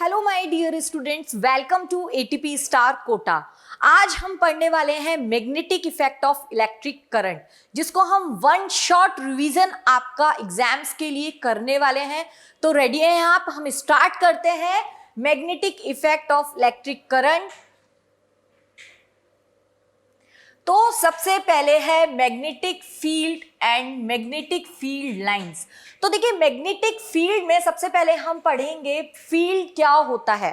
Hello my dear students, welcome to ATP star Kota. आज हम पढ़ने वाले हैं magnetic effect of electric current, जिसको हम वन शॉट रिवीजन आपका एग्जाम्स के लिए करने वाले हैं। तो रेडी हैं आप? हम स्टार्ट करते हैं magnetic effect of electric current. तो सबसे पहले है magnetic field and magnetic field lines. तो देखिए, मैग्नेटिक फील्ड में सबसे पहले हम पढ़ेंगे फील्ड क्या होता है।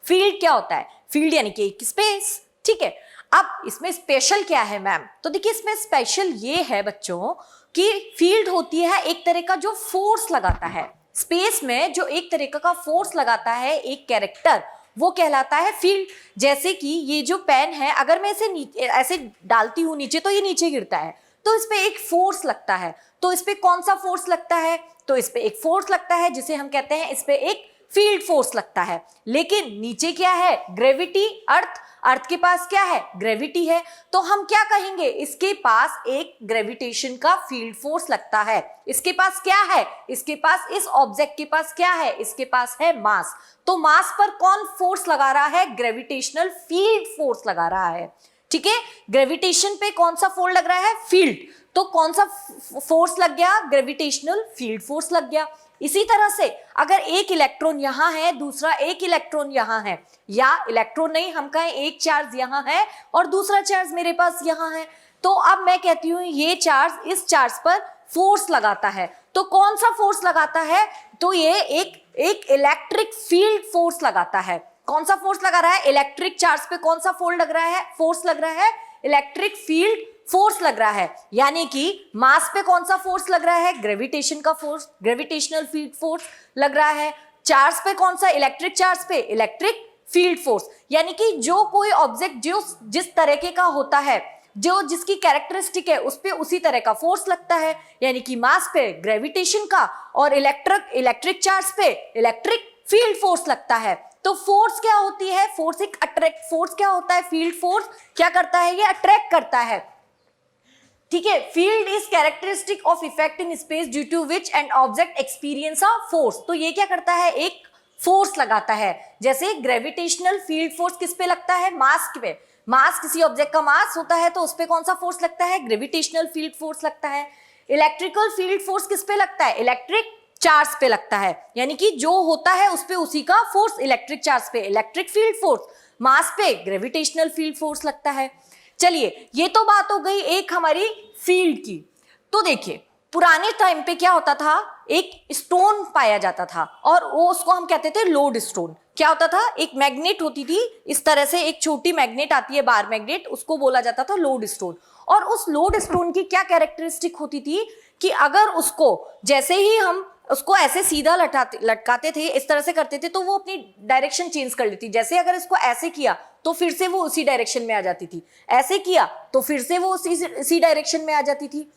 फील्ड क्या होता है? फील्ड यानी कि एक स्पेस, ठीक है। अब इसमें स्पेशल क्या है मैम? तो देखिए, इसमें स्पेशल ये है बच्चों कि फील्ड होती है एक तरह का जो फोर्स लगाता है स्पेस में, जो एक तरीका का फोर्स लगाता है एक कैरेक्टर, वो कहलाता है फील्ड। जैसे कि ये जो पेन है, अगर मैं इसे ऐसे डालती हूं नीचे तो ये नीचे गिरता है, तो इस पे एक फोर्स लगता है। तो इस पे कौन सा फोर्स लगता है? तो इस पे एक फोर्स लगता है जिसे हम कहते हैं, इस पे एक फील्ड फोर्स लगता है। लेकिन नीचे क्या है? ग्रेविटी, अर्थ के पास क्या है? ग्रेविटी है। तो हम क्या कहेंगे? इसके पास एक ग्रेविटेशन का फील्ड फोर्स लगता है। इसके पास क्या है? इसके पास, इस ऑब्जेक्ट के पास क्या है? इसके पास है मास। तो मास पर कौन फोर्स लगा रहा है? ग्रेविटेशनल फील्ड फोर्स लगा रहा है, ठीक है। ग्रेविटेशन पे कौन सा फोर्स लग रहा है? फील्ड। तो कौन सा फोर्स लग गया? ग्रेविटेशनल फील्ड फोर्स लग गया। इसी तरह से अगर एक इलेक्ट्रॉन यहां है, दूसरा एक इलेक्ट्रॉन यहां है, या इलेक्ट्रॉन नहीं, हम कहें एक चार्ज यहां है और दूसरा चार्ज मेरे पास यहां है, तो अब मैं कहती हूं ये चार्ज इस चार्ज पर फोर्स लगाता है। तो कौन सा फोर्स लगाता है? तो ये एक इलेक्ट्रिक फील्ड फोर्स लगाता है। कौन सा फोर्स लगा रहा है? इलेक्ट्रिक चार्ज पे कौन सा फोर्स लग रहा है? फोर्स लग रहा है इलेक्ट्रिक फील्ड फोर्स लग रहा है। यानी कि मास पे कौन सा फोर्स लग रहा है? ग्रेविटेशन का फोर्स, ग्रेविटेशनल फील्ड फोर्स लग रहा है। चार्ज पे कौन सा? इलेक्ट्रिक चार्ज पे इलेक्ट्रिक फील्ड फोर्स। यानी कि जो कोई ऑब्जेक्ट जो जिस तरीके का होता है, जो जिसकी कैरेक्टरिस्टिक है, उस पे उसी तरह का फोर्स लगता है। यानी कि मास पे ग्रेविटेशन का और इलेक्ट्रिक चार्ज पे इलेक्ट्रिक फील्ड फोर्स लगता है। तो फोर्स क्या होती है? फोर्स एक अट्रैक्ट, फोर्स क्या होता है? फील्ड फोर्स क्या करता है? ये अट्रैक्ट करता है, ठीक है। Field is characteristic of effect in space due to which an object experience a force. तो ये क्या करता है? एक फोर्स लगाता है। जैसे ग्रेविटेशनल फील्ड फोर्स किस पे लगता है? मास पे। मास, किसी ऑब्जेक्ट का मास होता है तो उस पे कौन सा फोर्स लगता है? ग्रेविटेशनल फील्ड फोर्स लगता है। इलेक्ट्रिकल फील्ड फोर्स किस पे लगता है? इलेक्ट्रिक चार्ज पे लगता है। यानी कि जो होता है उस पे उसी का फोर्स, इलेक्ट्रिक चार्ज पे इलेक्ट्रिक फील्ड फोर्स, मास पे ग्रेविटेशनल फील्ड फोर्स लगता है। चलिए, ये तो बात हो गई एक हमारी फील्ड की। तो देखिए, पुराने टाइम पे क्या होता था? एक स्टोन पाया जाता था और वो उसको हम कहते थे लोड स्टोन। क्या होता था? एक मैग्नेट होती थी, इस तरह से एक छोटी मैग्नेट आती है, बार मैग्नेट, उसको बोला जाता था लोड स्टोन। और उस लोड स्टोन की क्या कैरेक्टरिस्टिक होती थी कि अगर उसको, जैसे ही हम उसको ऐसे सीधा लटकाते थे, इस तरह से करते थे, तो वो अपनी डायरेक्शन चेंज कर लेती। जैसे अगर इसको ऐसे किया तो फिर से वो उसी डायरेक्शन में आ जाती थी, ऐसे किया तो फिर से वो उसी डायरेक्शन में आ जाती थी।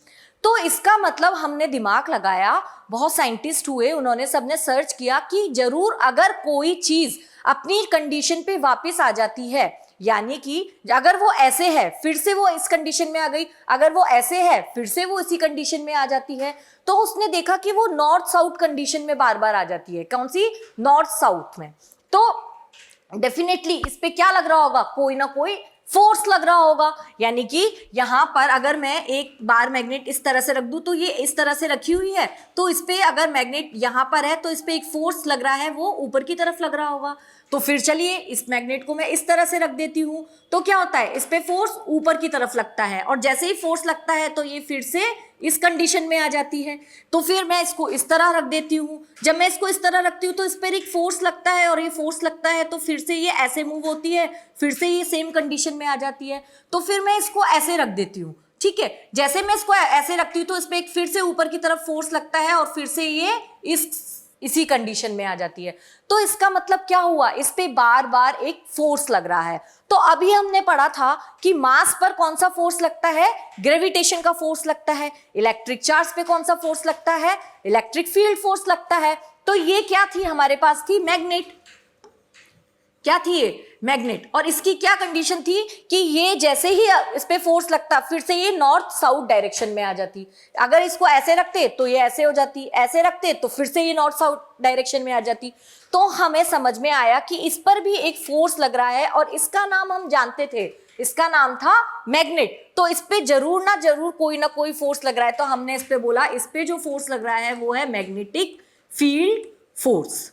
तो इसका मतलब हमने दिमाग लगाया, बहुत साइंटिस्ट हुए, उन्होंने सबने सर्च किया कि जरूर अगर कोई चीज अपनी कंडीशन पे वापस आ जाती है, यानी कि अगर वो ऐसे है फिर से वो इस कंडीशन में आ गई, अगर वो ऐसे है फिर से वो इसी कंडीशन में आ जाती है, तो उसने देखा कि वो नॉर्थ साउथ कंडीशन में बार बार आ जाती है। कौन सी? नॉर्थ साउथ में। तो डेफिनेटली इस पे क्या लग रहा होगा? कोई ना कोई फोर्स लग रहा होगा। यानी कि यहां पर अगर मैं एक बार मैग्नेट इस तरह से रख दूं, तो ये इस तरह से रखी हुई है, तो इस पे अगर मैग्नेट यहां पर है तो इस पे एक फोर्स लग रहा है, वो ऊपर की तरफ लग रहा होगा। तो फिर चलिए, इस मैग्नेट को मैं इस तरह से रख देती हूं, तो क्या होता है? इस पे फोर्स ऊपर की तरफ लगता है, और जैसे ही फोर्स लगता है तो ये फिर से इस कंडीशन में आ जाती है। तो फिर मैं इसको इस तरह रख देती हूँ। जब मैं इसको इस तरह रखती हूँ तो इस पर एक फोर्स लगता है, और ये फोर्स लगता है तो फिर से ये ऐसे मूव होती है, फिर से ये सेम कंडीशन में आ जाती है। तो फिर मैं इसको ऐसे रख देती हूँ, ठीक है। जैसे मैं इसको ऐसे रखती हूँ तो इस पर एक फिर से ऊपर की तरफ फोर्स लगता है, और फिर से ये इसी कंडीशन में आ जाती है। तो इसका मतलब क्या हुआ? इस पे बार बार एक फोर्स लग रहा है। तो अभी हमने पढ़ा था कि मास पर कौन सा फोर्स लगता है? ग्रेविटेशन का फोर्स लगता है। इलेक्ट्रिक चार्ज पे कौन सा फोर्स लगता है? इलेक्ट्रिक फील्ड फोर्स लगता है। तो ये क्या थी? हमारे पास थी मैग्नेट। क्या थी ये? मैग्नेट। और इसकी क्या कंडीशन थी कि ये जैसे ही इस पे फोर्स लगता फिर से ये नॉर्थ साउथ डायरेक्शन में आ जाती। अगर इसको ऐसे रखते तो ये ऐसे हो जाती, ऐसे रखते तो फिर से ये नॉर्थ साउथ डायरेक्शन में आ जाती। तो हमें समझ में आया कि इस पर भी एक फोर्स लग रहा है और इसका नाम हम जानते थे, इसका नाम था मैग्नेट। तो इस पे जरूर ना जरूर कोई ना कोई फोर्स लग रहा है, तो हमने इस पे बोला इस पे जो फोर्स लग रहा है वो है मैग्नेटिक फील्ड फोर्स।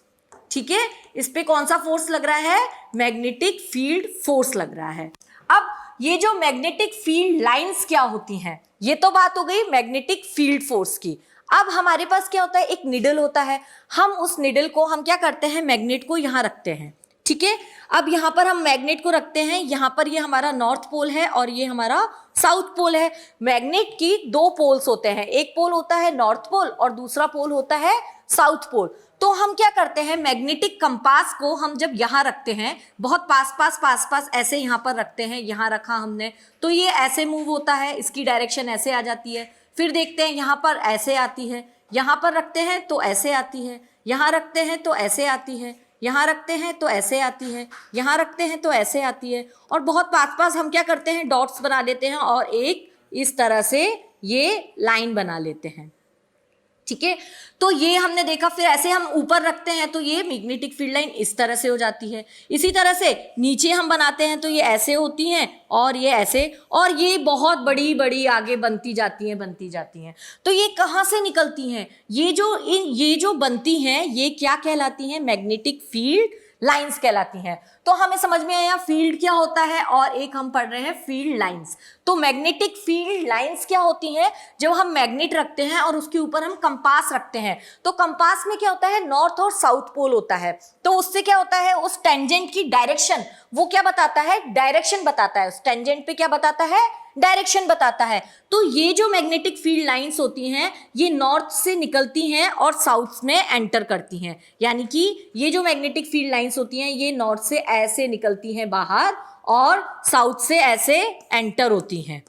ठीक है, इस पे कौन सा फोर्स लग रहा है? मैग्नेटिक फील्ड फोर्स लग रहा है। अब ये जो मैग्नेटिक फील्ड लाइंस क्या होती हैं, ये तो बात हो गई मैग्नेटिक फील्ड फोर्स की। अब हमारे पास क्या होता है, एक निडल होता है, हम उस निडल को हम क्या करते हैं, मैग्नेट को यहां रखते हैं। ठीक है, अब यहां पर हम मैग्नेट को रखते हैं, यहां पर ये हमारा नॉर्थ पोल है और ये हमारा साउथ पोल है। मैग्नेट की दो पोल्स होते हैं, एक पोल होता है नॉर्थ पोल और दूसरा पोल होता है साउथ पोल। तो हम क्या करते हैं, मैग्नेटिक कंपास को हम जब यहां रखते हैं, बहुत पास पास ऐसे यहां पर रखते हैं, यहां रखा हमने तो ये ऐसे मूव होता है, इसकी डायरेक्शन ऐसे आ जाती है। फिर देखते हैं यहां पर ऐसे आती है, यहां पर रखते हैं तो ऐसे आती है, यहां रखते हैं तो ऐसे आती है, यहां रखते हैं तो ऐसे आती है, यहां रखते हैं तो ऐसे आती है। और बहुत पास हम क्या करते हैं, डॉट्स बना लेते हैं और एक इस तरह से ये लाइन बना लेते हैं। ठीक है, तो ये हमने देखा। फिर ऐसे हम ऊपर रखते हैं तो ये मैग्नेटिक फील्ड लाइन इस तरह से हो जाती है। इसी तरह से नीचे हम बनाते हैं तो ये ऐसे होती हैं और ये ऐसे, और ये बहुत बड़ी बड़ी आगे बनती जाती हैं। तो ये कहाँ से निकलती हैं, ये जो बनती हैं ये क्या कहलाती हैं, मैग्नेटिक फील्ड लाइंस कहलाती हैं। तो हमें समझ में आया फील्ड क्या होता है और एक हम पढ़ रहे हैं फील्ड लाइंस। तो मैग्नेटिक फील्ड लाइंस क्या होती हैं, जब हम मैग्नेट रखते हैं और उसके ऊपर हम कंपास रखते हैं, तो कंपास में क्या होता है, नॉर्थ और साउथ पोल होता है। तो उससे क्या होता है, उस टेंजेंट की डायरेक्शन वो क्या बताता है, डायरेक्शन बताता है। उस टेंजेंट पे क्या बताता है, डायरेक्शन बताता है। तो ये जो मैग्नेटिक फील्ड लाइंस होती हैं ये नॉर्थ से निकलती हैं और साउथ में एंटर करती हैं। यानी कि ये जो मैग्नेटिक फील्ड लाइंस होती हैं ये नॉर्थ से ऐसे निकलती हैं बाहर और साउथ से ऐसे एंटर होती हैं।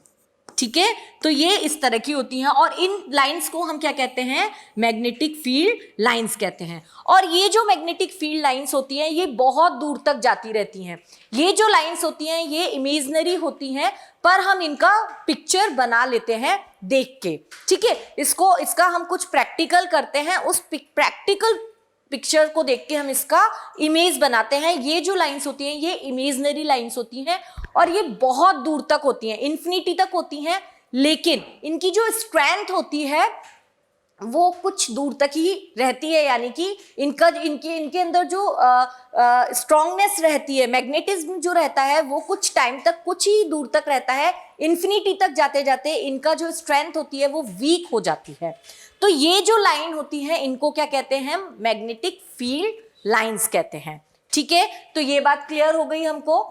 ठीक है, तो ये इस तरह की होती हैं और इन लाइंस को हम क्या कहते हैं, मैग्नेटिक फील्ड लाइंस कहते हैं। और ये जो मैग्नेटिक फील्ड लाइंस होती हैं ये बहुत दूर तक जाती रहती हैं। ये जो लाइंस होती हैं ये इमेजिनरी होती हैं, पर हम इनका पिक्चर बना लेते हैं देख के। ठीक है, इसका हम कुछ प्रैक्टिकल करते हैं, उस प्रैक्टिकल पिक्चर को देख के हम इसका इमेज बनाते हैं। ये जो लाइंस होती हैं ये इमेजिनरी लाइंस होती हैं और ये बहुत दूर तक होती हैं, इन्फिनिटी तक होती हैं, लेकिन इनकी जो स्ट्रेंथ होती है वो कुछ दूर तक ही रहती है। यानी कि इनके अंदर जो स्ट्रांगनेस रहती है, मैग्नेटिज्म जो रहता है वो कुछ टाइम तक, कुछ ही दूर तक रहता है। इन्फिनिटी तक जाते जाते इनका जो स्ट्रेंथ होती है वो वीक हो जाती है। तो ये जो लाइन होती है इनको क्या कहते हैं, मैग्नेटिक फील्ड लाइंस कहते हैं। ठीक है, तो ये बात क्लियर हो गई हमको।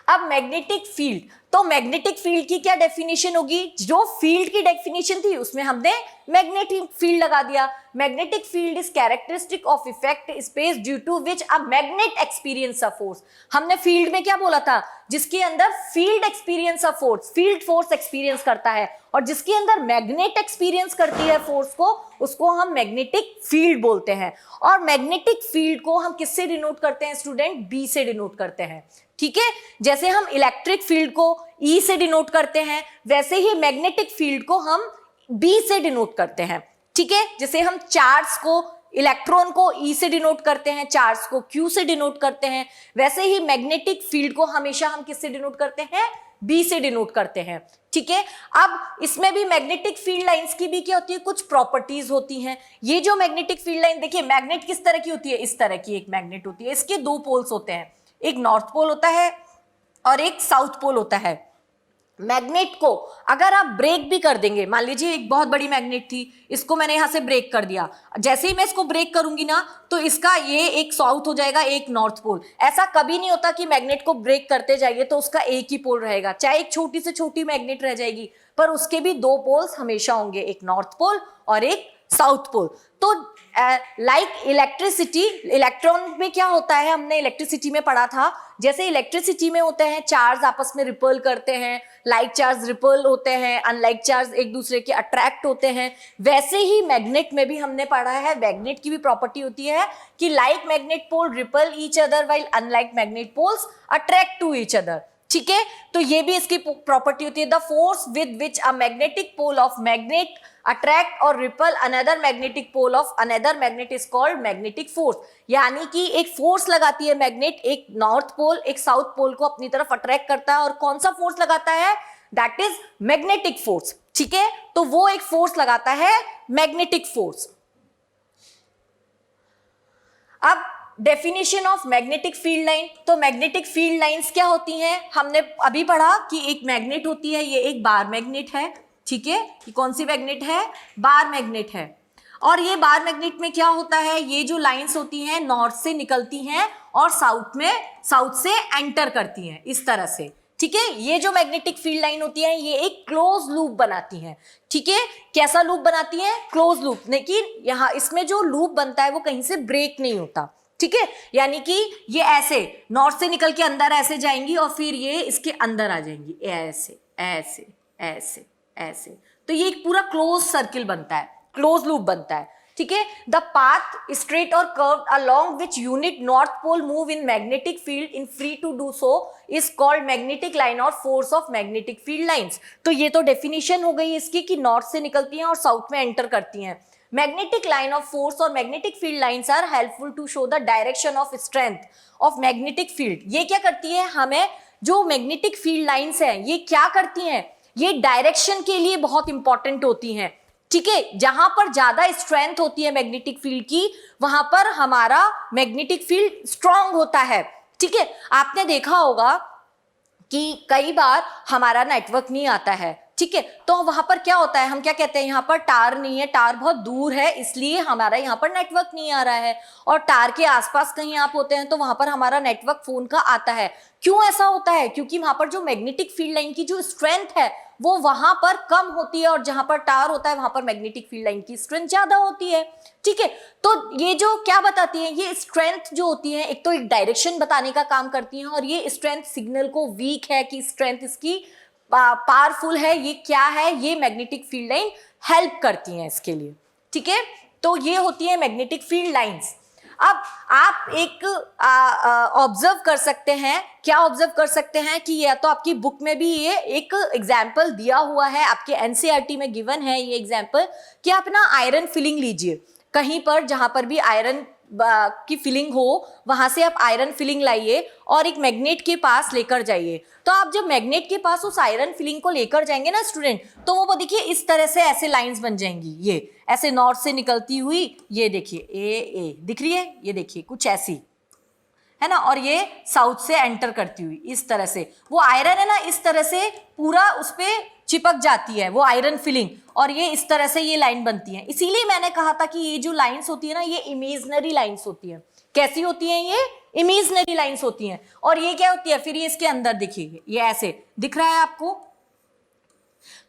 अब मैग्नेटिक फील्ड, तो मैग्नेटिक फील्ड की क्या डेफिनेशन होगी, जो फील्ड की डेफिनेशन थी उसमें हमने मैग्नेटिक फील्ड लगा दिया। Magnetic field is characteristic of effect space due to which a magnet experience a force. हमने फील्ड में क्या बोला था, जिसके अंदर field experience a force, field force experience करता है, और जिसके अंदर मैग्नेट एक्सपीरियंस करती है फोर्स को, उसको हम मैग्नेटिक फील्ड बोलते हैं। और मैग्नेटिक फील्ड को हम किससे डिनोट करते हैं स्टूडेंट, बी से डिनोट करते हैं। ठीक है, जैसे हम इलेक्ट्रिक फील्ड को ई से डिनोट करते हैं वैसे ही मैग्नेटिक फील्ड को हम बी से डिनोट करते हैं। ठीक है, जैसे हम चार्ज को, इलेक्ट्रॉन को ई से डिनोट करते हैं, चार्ज को क्यू से डिनोट करते हैं, वैसे ही मैग्नेटिक फील्ड को हमेशा हम किससे डिनोट करते हैं, बी से डिनोट करते हैं। ठीक है, अब इसमें भी मैग्नेटिक फील्ड लाइंस की भी क्या होती है, कुछ प्रॉपर्टीज होती हैं। ये जो मैग्नेटिक फील्ड लाइन देखिए, मैग्नेट किस तरह की होती है, इस तरह की एक मैग्नेट होती है। इसके दो पोल्स होते हैं, एक नॉर्थ पोल होता है और एक साउथ पोल होता है। मैग्नेट को अगर आप ब्रेक भी कर देंगे, मान लीजिए एक बहुत बड़ी मैग्नेट थी, इसको मैंने यहां से ब्रेक कर दिया, जैसे ही मैं इसको ब्रेक करूंगी ना तो इसका ये एक साउथ हो जाएगा, एक नॉर्थ पोल। ऐसा कभी नहीं होता कि मैग्नेट को ब्रेक करते जाइए तो उसका एक ही पोल रहेगा, चाहे एक छोटी से छोटी मैग्नेट रह जाएगी पर उसके भी दो पोल्स हमेशा होंगे, एक नॉर्थ पोल और एक साउथ पोल। तो लाइक इलेक्ट्रिसिटी, इलेक्ट्रॉन में क्या होता है, हमने इलेक्ट्रिसिटी में पढ़ा था, जैसे इलेक्ट्रिसिटी में होते हैं चार्ज आपस में रिपल करते हैं, लाइक चार्ज रिपल होते हैं, अनलाइक चार्ज एक दूसरे के अट्रैक्ट होते हैं, वैसे ही मैग्नेट में भी हमने पढ़ा है, मैग्नेट की भी प्रॉपर्टी होती है कि like magnet pole repel each other while unlike magnet poles attract to each other. ठीक है, तो ये भी इसकी प्रॉपर्टी होती है। The force with which a magnetic pole of magnet attract और repel another magnetic pole of another magnet is called magnetic force. यानी कि एक फोर्स लगाती है मैग्नेट, एक नॉर्थ पोल एक साउथ पोल को अपनी तरफ अट्रैक्ट करता है, और कौन सा फोर्स लगाता है, दैट इज मैग्नेटिक फोर्स। ठीक है, तो वो एक फोर्स लगाता है मैग्नेटिक फोर्स। अब definition of magnetic field line, तो मैग्नेटिक फील्ड लाइंस क्या होती हैं, हमने अभी पढ़ा कि एक मैग्नेट होती है, ये एक बार मैग्नेट है। ठीक है, ये कौन सी मैग्नेट है, बार मैग्नेट है। और ये बार मैग्नेट में क्या होता है, ये जो लाइंस होती हैं नॉर्थ से निकलती हैं और साउथ से एंटर करती हैं इस तरह से। ठीक है, ये जो मैग्नेटिक फील्ड लाइन होती है ये एक क्लोज लूप बनाती है। ठीक है, कैसा लूप बनाती है, क्लोज लूप, लेकिन यहाँ इसमें जो लूप बनता है वो कहीं से ब्रेक नहीं होता। ठीक है, यानी कि ये ऐसे नॉर्थ से निकल के अंदर ऐसे जाएंगी और फिर ये इसके अंदर आ जाएंगी, ऐसे ऐसे ऐसे ऐसे, तो ये एक पूरा क्लोज सर्किल बनता है, क्लोज लूप बनता है। ठीक है, द पाथ स्ट्रेट और curve along which unit north pole move in magnetic field in free to do so is called magnetic line और force of magnetic field lines. तो ये तो डेफिनेशन हो गई इसकी कि नॉर्थ से निकलती हैं और साउथ में एंटर करती हैं। मैग्नेटिक लाइन ऑफ फोर्स और magnetic field lines are helpful to show the direction of strength of magnetic field. ये क्या करती है, हमें जो मैग्नेटिक फील्ड लाइंस हैं ये क्या करती हैं, ये डायरेक्शन के लिए बहुत इंपॉर्टेंट होती हैं। ठीक है, जहां पर ज्यादा स्ट्रेंथ होती है मैग्नेटिक फील्ड की वहां पर हमारा मैग्नेटिक फील्ड स्ट्रांग होता है। ठीक है, आपने देखा होगा कि कई बार हमारा नेटवर्क नहीं आता है। ठीक है, तो वहां पर क्या होता है, हम क्या कहते हैं, यहाँ पर टार नहीं है, टार बहुत दूर है इसलिए हमारा यहाँ पर नेटवर्क नहीं आ रहा है, और टार के आसपास कहीं आप होते हैं तो वहां पर हमारा नेटवर्क फोन का आता है। क्यों ऐसा होता है, क्योंकि वहां पर जो मैग्नेटिक फील्ड लाइन की जो स्ट्रेंथ है वो वहां पर कम होती है, और जहां पर टार होता है वहां पर मैग्नेटिक फील्ड लाइन की स्ट्रेंथ ज्यादा होती है। ठीक है, तो ये जो क्या बताती है, ये स्ट्रेंथ जो होती है एक तो एक डायरेक्शन बताने का काम करती है, और ये स्ट्रेंथ सिग्नल को वीक है कि स्ट्रेंथ इसकी पावरफुल है, ये क्या है, ये मैग्नेटिक फील्ड लाइन हेल्प करती है इसके लिए। ठीक है, तो ये होती है मैग्नेटिक फील्ड लाइंस। अब आप एक ऑब्जर्व कर सकते हैं, क्या ऑब्जर्व कर सकते हैं कि या तो आपकी बुक में भी ये एक एग्जाम्पल दिया हुआ है, आपके एनसीईआरटी में गिवन है ये एग्जाम्पल, कि आप ना आयरन फिलिंग लीजिए कहीं पर, जहां पर भी आयरन की फिलिंग हो वहां से आप आयरन फिलिंग लाइए और एक मैग्नेट के पास लेकर जाइए। तो आप जब मैग्नेट के पास उस आयरन फिलिंग को लेकर जाएंगे ना स्टूडेंट, तो वो देखिए इस तरह से ऐसे लाइंस बन जाएंगी, ये ऐसे नॉर्थ से निकलती हुई, ये देखिए ए दिख रही है, ये देखिए कुछ ऐसी है ना, और ये साउथ से एंटर करती हुई इस तरह से, वो आयरन है ना इस तरह से पूरा उस पे चिपक जाती है वो आयरन फिलिंग, और ये इस तरह से ये लाइन बनती है। इसीलिए मैंने कहा था कि ये जो लाइंस होती है ना ये इमेजिनरी लाइंस होती है। कैसी होती हैं ये, इमेजिनरी लाइंस होती हैं। और ये क्या होती है, फिर ये इसके अंदर देखिए ये ऐसे दिख रहा है आपको।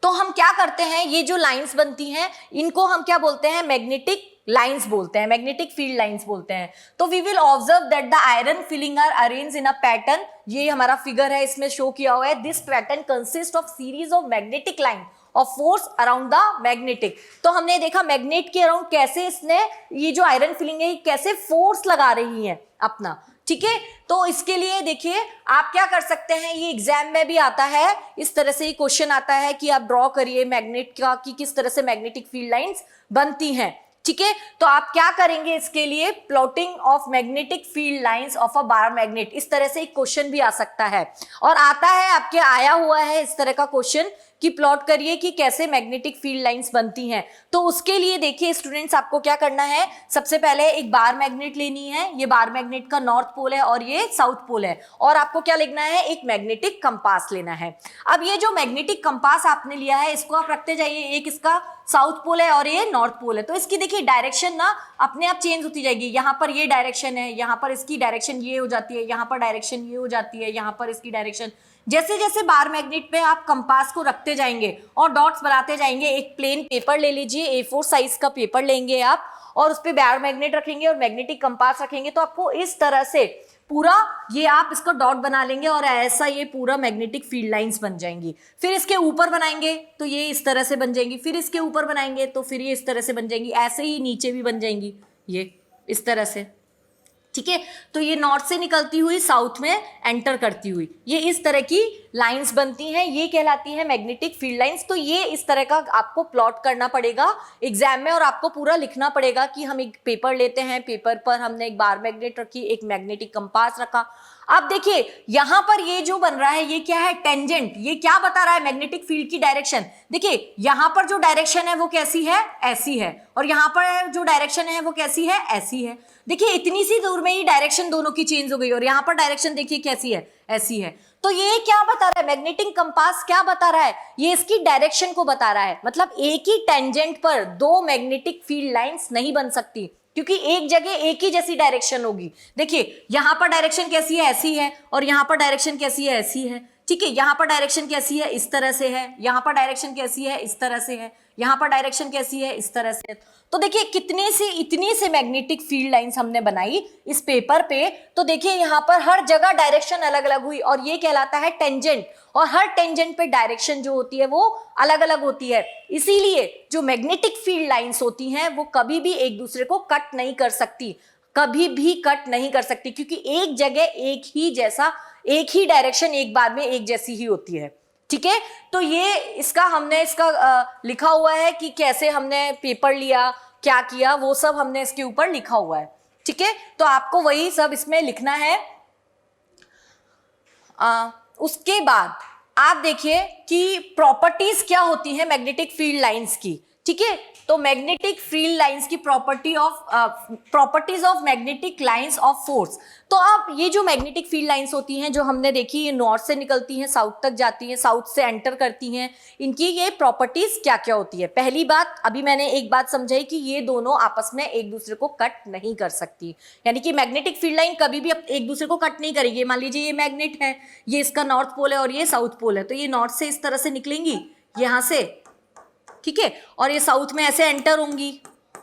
तो हम क्या करते हैं, ये जो लाइंस बनती हैं इनको हम क्या बोलते हैं, मैग्नेटिक लाइंस बोलते हैं, मैग्नेटिक फील्ड लाइंस बोलते हैं। तो we will observe that the iron filling are arrange in a pattern, ये हमारा फिगर है इसमें शो किया हुआ है। This pattern consist of series of magnetic line of force around the magnetic. तो हमने देखा मैग्नेट के अराउंड कैसे इसने ये जो आयरन फिलिंग है कैसे फोर्स लगा रही है अपना। ठीक है, तो इसके लिए देखिए आप क्या कर सकते हैं, ये एग्जाम में भी आता है, इस तरह से ये क्वेश्चन आता है कि आप ड्रॉ करिए मैग्नेट का कि किस तरह से मैग्नेटिक फील्ड लाइंस बनती हैं। ठीक है, तो आप क्या करेंगे इसके लिए, plotting of magnetic field lines of a bar magnet, इस तरह से एक क्वेश्चन भी आ सकता है। और आता है आपके आया हुआ है इस तरह का क्वेश्चन कि प्लॉट करिए कि कैसे मैग्नेटिक फील्ड लाइंस बनती हैं। तो उसके लिए देखिए स्टूडेंट्स आपको क्या करना है, सबसे पहले एक बार मैग्नेट लेनी है, ये बार मैग्नेट का नॉर्थ पोल है और ये साउथ पोल है, और आपको क्या लिखना है, एक मैग्नेटिक कंपास लेना है। अब ये जो मैग्नेटिक कंपास आपने लिया है इसको आप रखते जाइए, एक इसका साउथ पोल है और ये नॉर्थ पोल है, तो इसकी देखिए डायरेक्शन ना अपने आप चेंज होती जाएगी। यहाँ पर ये डायरेक्शन है, यहाँ पर इसकी डायरेक्शन ये हो जाती है, यहाँ पर डायरेक्शन ये हो जाती है, यहाँ पर इसकी डायरेक्शन जैसे जैसे बार मैग्नेट पे आप कंपास को रखते जाएंगे और डॉट्स बनाते जाएंगे, एक प्लेन पेपर ले लीजिए, A4 साइज का पेपर लेंगे आप और उस पे बार मैग्नेट रखेंगे और मैग्नेटिक कंपास रखेंगे, तो आपको इस तरह से पूरा ये आप इसका डॉट बना लेंगे और ऐसा ये पूरा मैग्नेटिक फील्ड लाइंस बन जाएंगी। फिर इसके ऊपर बनाएंगे तो ये इस तरह से बन जाएंगी, फिर इसके ऊपर बनाएंगे तो फिर ये इस तरह से बन जाएंगी, ऐसे ही नीचे भी बन जाएंगी ये इस तरह से। ठीक है, तो ये नॉर्थ से निकलती हुई साउथ में एंटर करती हुई ये इस तरह की लाइंस बनती हैं, ये कहलाती है मैग्नेटिक फील्ड लाइंस। तो ये इस तरह का आपको प्लॉट करना पड़ेगा एग्जाम में और आपको पूरा लिखना पड़ेगा कि हम एक पेपर लेते हैं, पेपर पर हमने एक बार मैग्नेट रखी, एक मैग्नेटिक कंपास रखा। अब देखिए यहां पर ये जो बन रहा है ये क्या है, टेंजेंट। ये क्या बता रहा है, मैग्नेटिक फील्ड की डायरेक्शन। देखिए यहां पर जो डायरेक्शन है वो कैसी है, ऐसी है, और यहां पर जो डायरेक्शन है वो कैसी है, ऐसी है। देखिए इतनी सी दूर में ही डायरेक्शन दोनों की चेंज हो गई और यहां पर डायरेक्शन देखिए कैसी है, ऐसी है। तो ये क्या बता रहा है, मैग्नेटिक कंपास क्या बता रहा है, ये इसकी डायरेक्शन को बता रहा है। मतलब एक ही टेंजेंट पर दो मैग्नेटिक फील्ड लाइंस नहीं बन सकती, क्योंकि एक जगह एक ही जैसी डायरेक्शन होगी। देखिए यहां पर डायरेक्शन कैसी है, ऐसी है, और यहां पर डायरेक्शन कैसी है, ऐसी है। ठीक है, यहां पर डायरेक्शन कैसी है, इस तरह से है, यहां पर डायरेक्शन कैसी है, इस तरह से है, यहां पर डायरेक्शन कैसी है, इस तरह से। तो देखिए कितने से इतनी से मैग्नेटिक फील्ड लाइंस हमने बनाई इस पेपर पे। तो देखिए यहां पर हर जगह डायरेक्शन अलग अलग हुई और ये कहलाता है टेंजेंट, और हर टेंजेंट पे डायरेक्शन जो होती है वो अलग अलग होती है। इसीलिए जो मैग्नेटिक फील्ड लाइंस होती हैं वो कभी भी एक दूसरे को कट नहीं कर सकती, कभी भी कट नहीं कर सकती, क्योंकि एक जगह एक ही जैसा, एक ही डायरेक्शन एक बार में एक जैसी ही होती है। ठीक है, तो ये इसका हमने इसका लिखा हुआ है कि कैसे हमने पेपर लिया, क्या किया, वो सब हमने इसके ऊपर लिखा हुआ है। ठीक है, तो आपको वही सब इसमें लिखना है। उसके बाद आप देखिए कि प्रॉपर्टीज क्या होती है मैग्नेटिक फील्ड लाइंस की। ठीक है, तो मैग्नेटिक फील्ड लाइंस की properties of magnetic lines of force. तो अब ये जो मैग्नेटिक फील्ड लाइंस होती हैं जो हमने देखी, ये नॉर्थ से निकलती हैं, साउथ तक जाती हैं, साउथ से एंटर करती हैं, इनकी ये प्रॉपर्टीज क्या क्या होती है। पहली बात, अभी मैंने एक बात समझाई कि ये दोनों आपस में एक दूसरे को कट नहीं कर सकती, यानी कि मैग्नेटिक फील्ड लाइन कभी भी एक दूसरे को कट नहीं करेगी। मान लीजिए ये मैग्नेट है, ये इसका नॉर्थ पोल है और ये साउथ पोल है, तो ये नॉर्थ से इस तरह से निकलेंगी यहां से, ठीक है, और ये साउथ में ऐसे एंटर होंगी।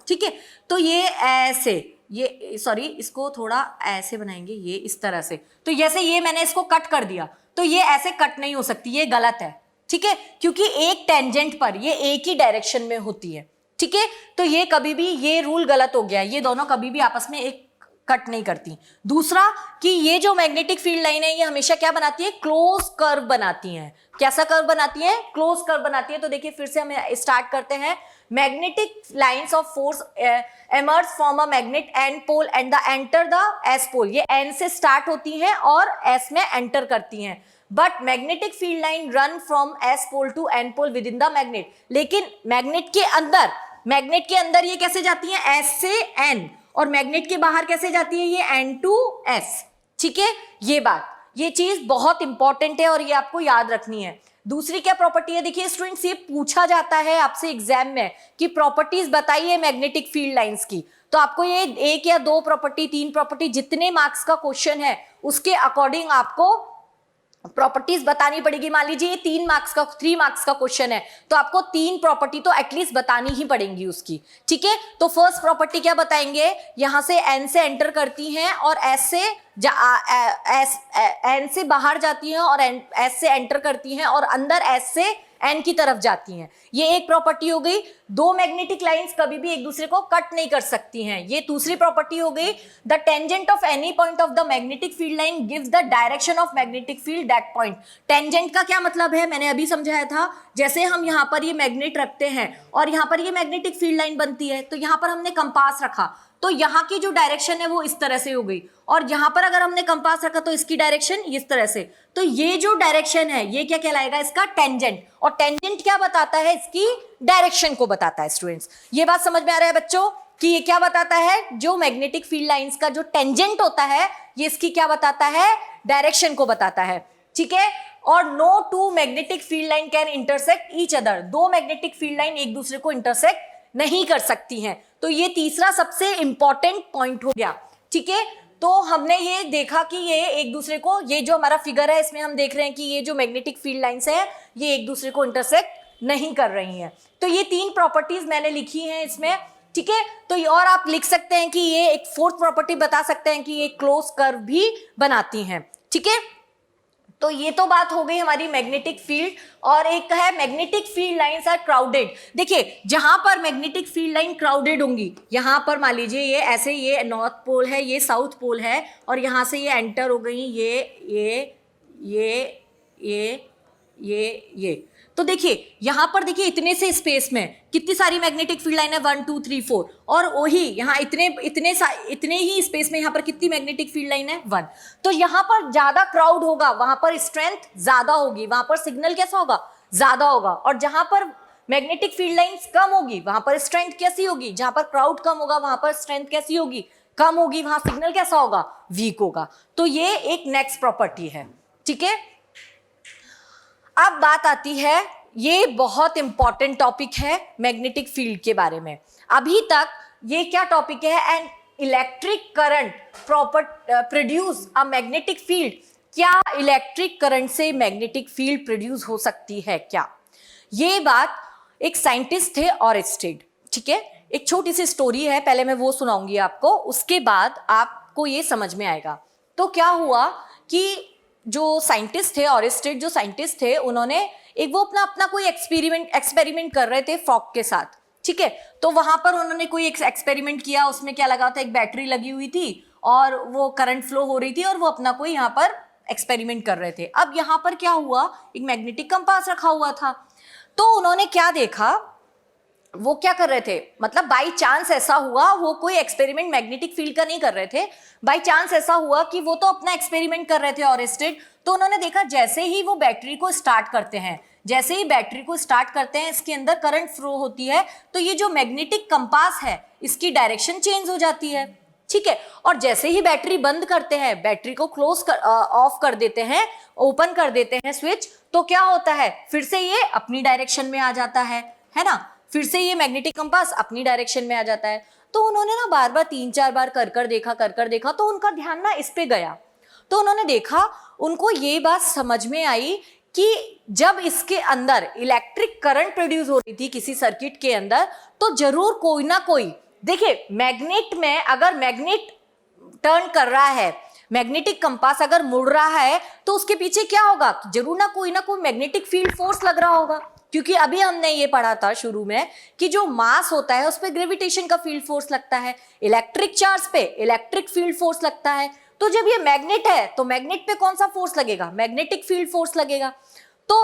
ठीक है, तो ये ऐसे, ये सॉरी इसको थोड़ा ऐसे बनाएंगे, ये इस तरह से। तो जैसे ये मैंने इसको कट कर दिया, तो ये ऐसे कट नहीं हो सकती, ये गलत है। ठीक है, क्योंकि एक टेंजेंट पर ये एक ही डायरेक्शन में होती है। ठीक है, तो ये कभी भी, ये रूल गलत हो गया, ये दोनों कभी भी आपस में एक कट नहीं करती। दूसरा कि ये जो मैग्नेटिक फील्ड लाइन है ये हमेशा क्या बनाती है, क्लोज कर्व बनाती है। कैसा कर्व बनाती है, क्लोज कर्व बनाती है। तो देखिए फिर से हम स्टार्ट करते हैं। Magnetic lines of force emerge from a magnet end pole and the enter the S pole. ये एन से स्टार्ट होती हैं और एस में एंटर करती हैं। But magnetic field line run from S pole to N pole within the magnet. लेकिन magnet के अंदर ये कैसे जाती है, एस से एन, और मैग्नेट के बाहर कैसे जाती है, ये एन टू एस। ठीक है, ये बात, ये चीज बहुत इंपॉर्टेंट है और ये आपको याद रखनी है। दूसरी क्या प्रॉपर्टी है, देखिए स्टूडेंट्स, ये पूछा जाता है आपसे एग्जाम में कि प्रॉपर्टीज बताइए मैग्नेटिक फील्ड लाइंस की। तो आपको ये एक या दो प्रॉपर्टी, तीन प्रॉपर्टी, जितने मार्क्स का क्वेश्चन है उसके अकॉर्डिंग आपको प्रॉपर्टीज बतानी पड़ेगी। मान लीजिए ये 3 मार्क्स का क्वेश्चन है, तो आपको 3 प्रॉपर्टी तो एटलीस्ट बतानी ही पड़ेंगी उसकी। ठीक है, तो फर्स्ट प्रॉपर्टी क्या बताएंगे, यहां से एन से एंटर करती हैं और एस से एन से बाहर जाती हैं और एस से एंटर करती हैं और अंदर एस से एन की तरफ जाती हैं। ये एक प्रॉपर्टी हो गई। दो मैग्नेटिक लाइंस कभी भी एक दूसरे को कट नहीं कर सकती हैं, ये दूसरी प्रॉपर्टी हो गई। The tangent of any point of the magnetic field line gives the direction of magnetic field that point. Tangent का क्या मतलब है, मैंने अभी समझाया था। जैसे हम यहाँ पर ये मैग्नेट रखते हैं और यहाँ पर ये मैग्नेटिक फील्ड लाइन बनती है, तो यहाँ पर हमने कंपास रखा, तो यहाँ की जो डायरेक्शन है वो इस तरह से हो गई, और यहाँ पर अगर हमने कंपास रखा तो इसकी डायरेक्शन इस तरह से। तो ये जो डायरेक्शन है ये क्या कहलाएगा, इसका टेंजेंट। और टेंजेंट क्या बताता है, इसकी डायरेक्शन को बताता है। स्टूडेंट्स ये बात समझ में आ रहा है बच्चों कि ये क्या बताता है, जो मैग्नेटिक फील्ड लाइंस का जो टेंजेंट होता है ये इसकी क्या बताता है, डायरेक्शन को बताता है। ठीक है, और no two magnetic field line can intersect each other. दो मैग्नेटिक फील्ड लाइन एक दूसरे को इंटरसेक्ट नहीं कर सकती हैं। तो ये तीसरा सबसे इंपॉर्टेंट पॉइंट हो गया। ठीक है, तो हमने ये देखा कि ये एक दूसरे को, ये जो हमारा फिगर है इसमें हम देख रहे हैं कि ये जो मैग्नेटिक फील्ड लाइंस है ये एक दूसरे को इंटरसेक्ट नहीं कर रही हैं। तो ये 3 प्रॉपर्टीज मैंने लिखी हैं इसमें, ठीक है। तो और आप लिख सकते हैं कि ये एक 4th प्रॉपर्टी बता सकते हैं कि ये क्लोज कर्व भी बनाती हैं, ठीक है। तो ये तो बात हो गई हमारी मैग्नेटिक फील्ड। और एक है magnetic field lines are crowded. देखिए जहां पर मैग्नेटिक फील्ड लाइन क्राउडेड होंगी, यहां पर मान लीजिए ये ऐसे, ये नॉर्थ पोल है, ये साउथ पोल है, और यहां से ये एंटर हो गई ये। तो देखिए यहां पर देखिए इतने से स्पेस में कितनी सारी मैग्नेटिक फील्ड लाइन है, 1 2 3 4, और वही यहाँ इतने ही स्पेस में यहाँ पर कितनी मैग्नेटिक फील्ड लाइन है, 1। तो यहाँ पर ज्यादा क्राउड होगा, वहां पर स्ट्रेंथ ज्यादा होगी, वहां पर सिग्नल कैसा होगा, ज्यादा होगा। और जहां पर मैग्नेटिक फील्ड लाइंस कम होगी वहां पर स्ट्रेंथ कैसी होगी, जहां पर क्राउड कम होगा वहां पर स्ट्रेंथ कैसी होगी, कम होगी, वहां सिग्नल कैसा होगा, वीक होगा। तो ये एक नेक्स्ट प्रॉपर्टी है, ठीक है। अब बात आती है, ये बहुत इंपॉर्टेंट टॉपिक है मैग्नेटिक फील्ड के बारे में। अभी तक ये क्या टॉपिक है, N electric current produce a magnetic field. क्या इलेक्ट्रिक करंट से मैग्नेटिक फील्ड प्रोड्यूस हो सकती है क्या? ये बात एक साइंटिस्ट थे ऑरेस्टेड, ठीक है। एक छोटी सी स्टोरी है, पहले मैं वो सुनाऊंगी आपको, उसके बाद आपको ये समझ में आएगा। तो क्या हुआ कि जो साइंटिस्ट थे, ऑरेस्टेड जो साइंटिस्ट थे, उन्होंने एक वो अपना कोई एक्सपेरिमेंट कर रहे थे फ्रॉग के साथ, ठीक है। तो वहां पर उन्होंने कोई एक एक्सपेरिमेंट किया, उसमें क्या लगा था, एक बैटरी लगी हुई थी और वो करंट फ्लो हो रही थी, और वो अपना कोई यहाँ पर एक्सपेरिमेंट कर रहे थे। अब यहाँ पर क्या हुआ, एक मैग्नेटिक कंपास रखा हुआ था। तो उन्होंने क्या देखा, वो क्या कर रहे थे, मतलब बाई चांस ऐसा हुआ, वो कोई एक्सपेरिमेंट मैग्नेटिक फील्ड का नहीं कर रहे थे, बाई चांस ऐसा हुआ कि वो तो अपना एक्सपेरिमेंट कर रहे थे ऑरेस्टेड। तो उन्होंने देखा जैसे ही वो बैटरी को स्टार्ट करते हैं, जैसे ही बैटरी को स्टार्ट करते हैं, इसके अंदर करंट फ्लो होती है, तो ये जो मैग्नेटिक कंपास है इसकी डायरेक्शन चेंज हो जाती है, ठीक है। और जैसे ही बैटरी बंद करते हैं, बैटरी को ऑफ कर देते हैं, ओपन कर देते हैं स्विच, तो क्या होता है, फिर से ये अपनी डायरेक्शन में आ जाता है ना, फिर से ये मैग्नेटिक कंपास अपनी डायरेक्शन में आ जाता है। तो उन्होंने ना बार बार 3-4 बार कर देखा, तो उनका ध्यान ना इस पे गया। तो उन्होंने देखा, उनको ये बात समझ में आई कि जब इसके अंदर इलेक्ट्रिक करंट प्रोड्यूस हो रही थी किसी सर्किट के अंदर, तो जरूर कोई ना कोई, देखिए मैग्नेट में अगर मैग्नेट टर्न कर रहा है, मैग्नेटिक कंपास अगर मुड़ रहा है, तो उसके पीछे क्या होगा, जरूर ना कोई मैग्नेटिक फील्ड फोर्स लग रहा होगा। क्योंकि अभी हमने ये पढ़ा था शुरू में कि जो मास होता है उस पर ग्रेविटेशन का फील्ड फोर्स लगता है, इलेक्ट्रिक चार्ज पे इलेक्ट्रिक फील्ड फोर्स लगता है। तो जब ये मैग्नेट है तो मैग्नेट पे कौन सा फोर्स लगेगा, मैग्नेटिक फील्ड फोर्स लगेगा। तो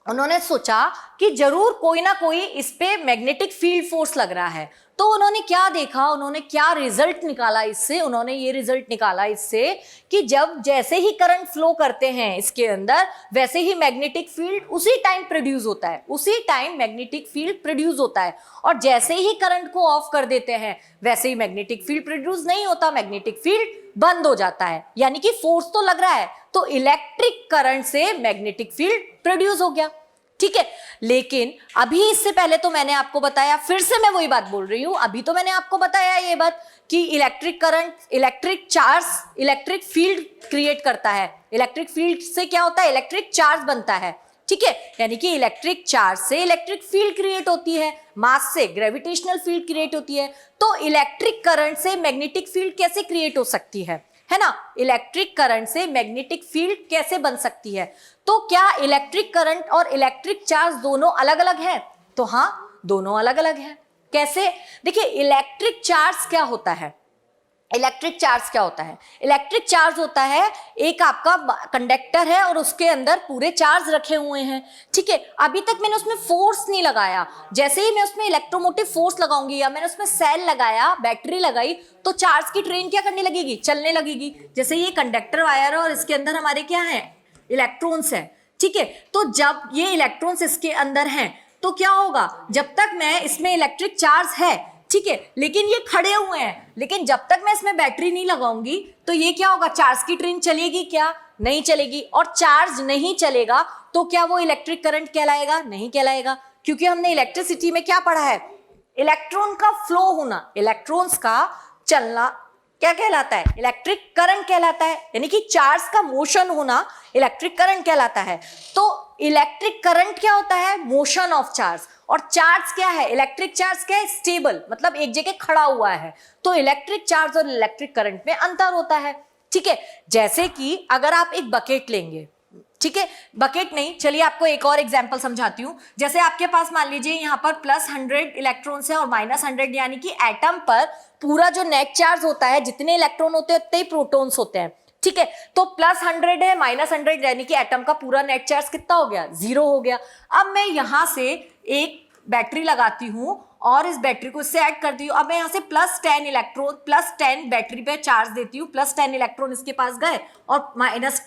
उन्होंने सोचा कि जरूर कोई ना कोई इस पे मैग्नेटिक फील्ड फोर्स लग रहा है। तो उन्होंने क्या देखा, उन्होंने क्या रिजल्ट निकाला इससे, उन्होंने ये रिजल्ट निकाला इससे कि जब जैसे ही करंट फ्लो करते हैं इसके अंदर, वैसे ही मैग्नेटिक फील्ड उसी टाइम प्रोड्यूस होता है, उसी टाइम मैग्नेटिक फील्ड प्रोड्यूस होता है। और जैसे ही करंट को ऑफ कर देते हैं, वैसे ही मैग्नेटिक फील्ड प्रोड्यूस नहीं होता, मैग्नेटिक फील्ड बंद हो जाता है। यानी कि फोर्स तो लग रहा है, तो इलेक्ट्रिक करंट से मैग्नेटिक फील्ड प्रोड्यूस हो गया, ठीक है। लेकिन अभी इससे पहले तो मैंने आपको बताया, फिर से मैं वही बात बोल रही हूं, अभी तो मैंने आपको बताया ये बात कि electric current, electric charge electric field create करता है। इलेक्ट्रिक फील्ड से क्या होता है, इलेक्ट्रिक चार्ज बनता है, ठीक है। यानी कि इलेक्ट्रिक चार्ज से इलेक्ट्रिक फील्ड क्रिएट होती है, मास से ग्रेविटेशनल फील्ड क्रिएट होती है। तो इलेक्ट्रिक करंट से मैग्नेटिक फील्ड कैसे क्रिएट हो सकती है ना, इलेक्ट्रिक करंट से मैग्नेटिक फील्ड कैसे बन सकती है। तो क्या इलेक्ट्रिक करंट और इलेक्ट्रिक चार्ज दोनों अलग अलग है? तो हाँ, दोनों अलग अलग है। कैसे? देखिए इलेक्ट्रिक चार्ज क्या होता है, इलेक्ट्रिक चार्ज क्या होता है, इलेक्ट्रिक चार्ज होता है एक आपका कंडक्टर है और उसके अंदर पूरे चार्ज रखे हुए हैं, ठीक है। अभी तक मैंने उसमें फोर्स नहीं लगाया, जैसे ही मैं उसमें इलेक्ट्रोमोटिव फोर्स लगाऊंगी या मैंने उसमें सेल लगाया, बैटरी लगाई, तो चार्ज की ट्रेन क्या करने लगेगी, चलने लगेगी। जैसे ये कंडक्टर वायर है और इसके अंदर हमारे क्या है, इलेक्ट्रॉन्स है, ठीक है। तो जब ये इलेक्ट्रॉन्स इसके अंदर हैं तो क्या होगा, जब तक मैं इसमें इलेक्ट्रिक चार्ज है, ठीक है, लेकिन ये खड़े हुए हैं, लेकिन जब तक मैं इसमें बैटरी नहीं लगाऊंगी तो ये क्या होगा, चार्ज की ट्रेन चलेगी क्या, नहीं चलेगी। और चार्ज नहीं चलेगा तो क्या वो इलेक्ट्रिक करंट कहलाएगा, नहीं कहलाएगा। क्योंकि हमने इलेक्ट्रिसिटी में क्या पढ़ा है, इलेक्ट्रॉन का फ्लो होना, इलेक्ट्रॉन्स का चलना क्या कहलाता है? इलेक्ट्रिक करंट कहलाता है, यानी कि चार्ज का मोशन होना इलेक्ट्रिक करंट कहलाता है। तो इलेक्ट्रिक करंट क्या होता है? Motion of charge. और चार्ज क्या है? इलेक्ट्रिक चार्ज क्या है? स्टेबल, मतलब एक जगह खड़ा हुआ है। तो इलेक्ट्रिक चार्ज और इलेक्ट्रिक करंट में अंतर होता है, ठीक है। जैसे कि अगर आप एक बकेट लेंगे, ठीक है, बकेट नहीं, चलिए आपको एक और एग्जांपल समझाती हूं। जैसे आपके पास मान लीजिए यहाँ पर +100 इलेक्ट्रॉन्स हैं और -100, यानी कि एटम पर पूरा जो नेट चार्ज होता है, जितने इलेक्ट्रॉन होते हैं उतने ही प्रोटॉन्स होते हैं, ठीक है। तो +100 है, -100, यानी कि एटम का पूरा नेट चार्ज कितना हो गया? 0 हो गया। अब मैं यहां से एक बैटरी लगाती हूं और इस बैटरी को इससे ऐड करती हूँ। अब मैं यहाँ से +10 इलेक्ट्रॉन, +10 बैटरी पे चार्ज देती हूँ, +10 इलेक्ट्रॉन इसके पास गए और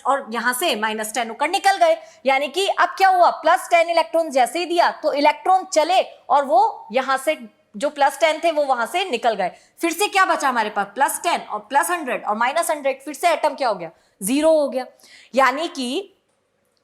और यहाँ से -10 होकर निकल गए। यानी कि अब क्या हुआ? +10 इलेक्ट्रॉन जैसे ही दिया तो इलेक्ट्रॉन चले और वो यहाँ से जो +10 थे वो वहां से निकल गए। फिर से क्या बचा हमारे पास? +10 और +100 और -100, फिर से एटम क्या हो गया? 0 हो गया। यानी कि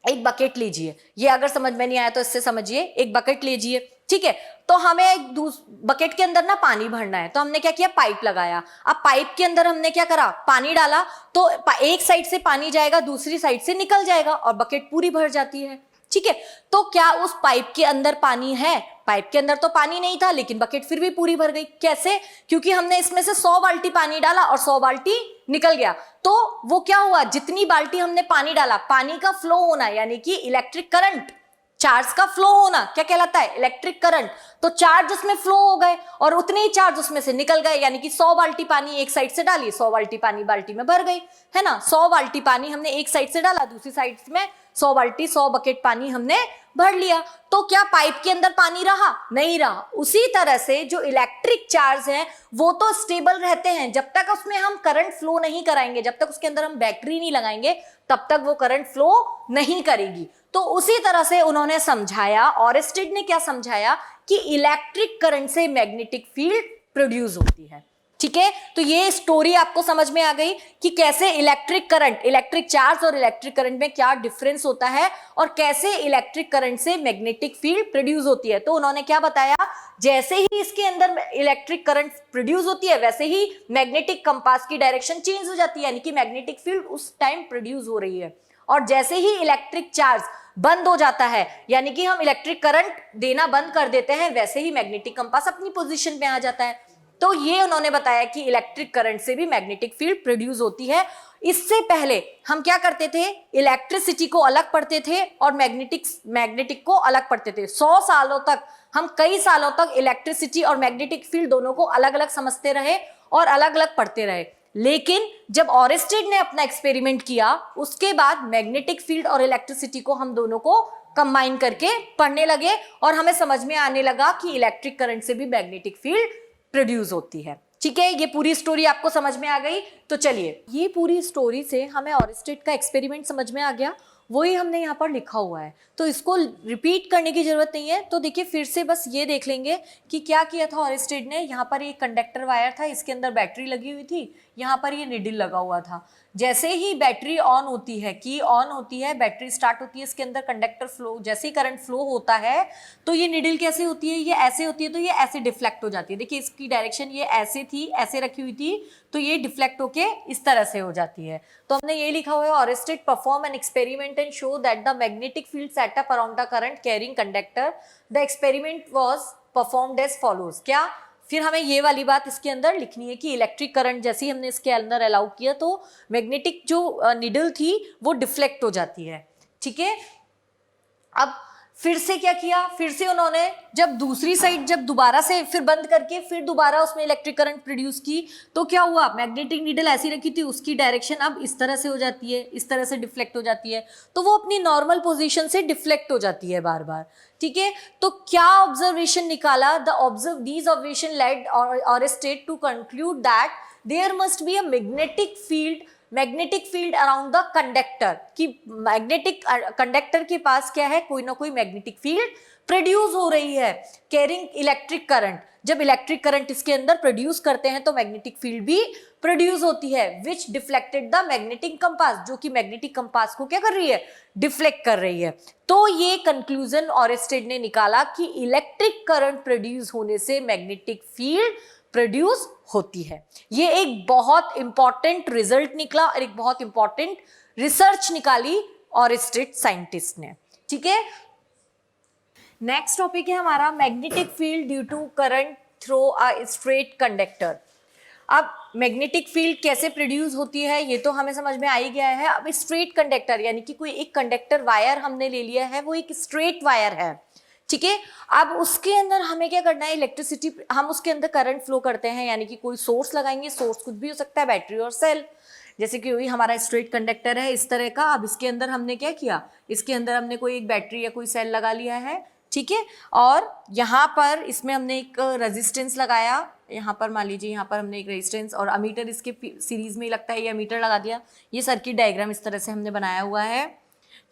एक बकेट लीजिए, ये अगर समझ में नहीं आया तो इससे समझिए। एक बकेट लीजिए, ठीक है। तो हमें एक बकेट के अंदर ना पानी भरना है, तो हमने क्या किया? पाइप लगाया। अब पाइप के अंदर हमने क्या करा? पानी डाला, तो एक साइड से पानी जाएगा, दूसरी साइड से निकल जाएगा और बकेट पूरी भर जाती है, ठीक है। तो क्या उस पाइप के अंदर पानी है? पाइप के अंदर तो पानी नहीं था, लेकिन बकेट फिर भी पूरी भर गई। कैसे? क्योंकि हमने इसमें से 100 बाल्टी पानी डाला और 100 बाल्टी निकल गया। तो वो क्या हुआ? जितनी बाल्टी हमने पानी डाला, पानी का फ्लो होना, यानी कि इलेक्ट्रिक करंट, चार्ज का फ्लो होना क्या कहलाता है? Electric current. तो चार्ज उसमें फ्लो हो गए और उतने ही चार्ज उसमें से निकल गए, यानी कि 100 बाल्टी पानी एक साइड से डाली, 100 बाल्टी पानी बाल्टी में भर गई, है ना। 100 बाल्टी पानी हमने एक साइड से डाला, दूसरी साइड में 100 बाल्टी, 100 बकेट पानी हमने भर लिया। तो क्या पाइप के अंदर पानी रहा? नहीं रहा। उसी तरह से जो इलेक्ट्रिक चार्ज है वो तो स्टेबल रहते हैं, जब तक उसमें हम करंट फ्लो नहीं कराएंगे, जब तक उसके अंदर हम बैटरी नहीं लगाएंगे, तब तक वो करंट फ्लो नहीं करेगी। तो उसी तरह से उन्होंने समझाया, ऑरेस्टेड ने क्या समझाया कि इलेक्ट्रिक करंट से मैग्नेटिक फील्ड प्रोड्यूस होती है, ठीक है। तो ये स्टोरी आपको समझ में आ गई कि कैसे इलेक्ट्रिक करंट, इलेक्ट्रिक चार्ज और इलेक्ट्रिक करंट में क्या डिफरेंस होता है और कैसे इलेक्ट्रिक करंट से मैग्नेटिक फील्ड प्रोड्यूस होती है। तो उन्होंने क्या बताया? जैसे ही इसके अंदर इलेक्ट्रिक करंट प्रोड्यूस होती है, वैसे ही मैग्नेटिक कंपास की डायरेक्शन चेंज हो जाती है, यानी कि मैग्नेटिक फील्ड उस टाइम प्रोड्यूस हो रही है। और जैसे ही इलेक्ट्रिक चार्ज बंद हो जाता है, यानी कि हम इलेक्ट्रिक करंट देना बंद कर देते हैं, वैसे ही मैग्नेटिक कंपास अपनी पोजीशन पे आ जाता है। तो ये उन्होंने बताया कि इलेक्ट्रिक करंट से भी मैग्नेटिक फील्ड प्रोड्यूस होती है। इससे पहले हम क्या करते थे? इलेक्ट्रिसिटी को अलग पढ़ते थे और मैग्नेटिक को अलग पढ़ते थे। 100 सालों तक हम कई सालों तक इलेक्ट्रिसिटी और मैग्नेटिक फील्ड दोनों को अलग अलग समझते रहे और अलग अलग पढ़ते रहे। लेकिन जब ऑरेस्टेड ने अपना एक्सपेरिमेंट किया, उसके बाद मैग्नेटिक फील्ड और इलेक्ट्रिसिटी को हम दोनों को कंबाइन करके पढ़ने लगे और हमें समझ में आने लगा कि इलेक्ट्रिक करंट से भी मैग्नेटिक फील्ड प्रोड्यूस होती है, ठीक है। ये पूरी स्टोरी आपको समझ में आ गई। तो चलिए, ये पूरी स्टोरी से हमें ऑरेस्टेड का एक्सपेरिमेंट समझ में आ गया, वही हमने यहाँ पर लिखा हुआ है, तो इसको रिपीट करने की जरूरत नहीं है। तो देखिए, फिर से बस ये देख लेंगे कि क्या किया था ऑरेस्टेड ने। यहाँ पर एक कंडक्टर वायर था, इसके अंदर बैटरी लगी हुई थी, यहाँ पर ये निडल लगा हुआ था। जैसे ही बैटरी ऑन होती है, की ऑन होती है, बैटरी स्टार्ट होती है, इसके अंदर कंडक्टर फ्लो, जैसे ही करंट फ्लो होता है तो ये निडल कैसे होती है? ये ऐसे होती है, तो ये ऐसे डिफ्लेक्ट हो जाती है। देखिए, इसकी डायरेक्शन ये ऐसे थी, ऐसे रखी हुई थी, तो ये डिफ्लेक्ट होके इस तरह से हो जाती है। तो हमने ये लिखा हुआ है, Oersted perform an experiment and show that the magnetic field set up around the current carrying conductor. The experiment was performed as follows. क्या? फिर हमें ये वाली बात इसके अंदर लिखनी है कि इलेक्ट्रिक करंट जैसे ही हमने इसके अंदर अलाउ किया तो मैग्नेटिक जो निडल थी वो डिफ्लेक्ट हो जाती है, ठीक है। अब फिर से क्या किया? फिर से उन्होंने जब दूसरी साइड जब दोबारा से फिर बंद करके फिर दोबारा उसमें इलेक्ट्रिक करंट प्रोड्यूस की, तो क्या हुआ? मैग्नेटिक नीडल ऐसी रखी थी, उसकी डायरेक्शन अब इस तरह से हो जाती है, इस तरह से डिफ्लेक्ट हो जाती है, तो वो अपनी नॉर्मल पोजीशन से डिफ्लेक्ट हो जाती है बार बार, ठीक है। तो क्या ऑब्जर्वेशन निकाला? These observation led Oersted to conclude that there must be a magnetic field around the conductor, कि मैग्नेटिक कंडक्टर के पास क्या है? कोई ना कोई मैग्नेटिक फील्ड प्रोड्यूस हो रही है कैरिंग इलेक्ट्रिक करंट। जब इलेक्ट्रिक करंट इसके अंदर प्रोड्यूस करते हैं तो मैग्नेटिक फील्ड भी प्रोड्यूस होती है, विच डिफ्लेक्टेड द मैग्नेटिक कंपास, जो कि मैग्नेटिक कंपास को क्या कर रही है? डिफ्लेक्ट कर रही है। तो ये कंक्लूजन ऑरेस्टेड ने निकाला कि इलेक्ट्रिक करंट प्रोड्यूस होने से मैग्नेटिक फील्ड प्रोड्यूस होती है। ये एक बहुत इंपॉर्टेंट रिजल्ट निकला और एक बहुत इंपॉर्टेंट रिसर्च निकाली ऑरेस्टेड साइंटिस्ट ने। ठीक है, नेक्स्ट टॉपिक है हमारा magnetic field due to current through a straight conductor. अब मैग्नेटिक फील्ड कैसे प्रोड्यूस होती है ये तो हमें समझ में आ ही गया है। अब स्ट्रेट कंडक्टर यानी कि कोई एक कंडक्टर वायर हमने ले लिया है, वो एक स्ट्रेट वायर है। ठीक है, अब उसके अंदर हमें क्या करना है, इलेक्ट्रिसिटी, हम उसके अंदर करंट फ्लो करते हैं, यानी कि कोई सोर्स लगाएंगे, सोर्स कुछ भी हो सकता है, बैटरी और सेल। जैसे कि वही हमारा स्ट्रेट कंडक्टर है इस तरह का। अब इसके अंदर हमने क्या किया, इसके अंदर हमने कोई एक बैटरी या कोई सेल लगा लिया है। ठीक है, और यहाँ पर इसमें हमने एक रेजिस्टेंस लगाया, यहाँ पर मान लीजिए यहाँ पर हमने एक रेजिस्टेंस और अमीटर इसके सीरीज में ही लगता है, ये अमीटर लगा दिया। ये सर्किट डायग्राम इस तरह से हमने बनाया हुआ है।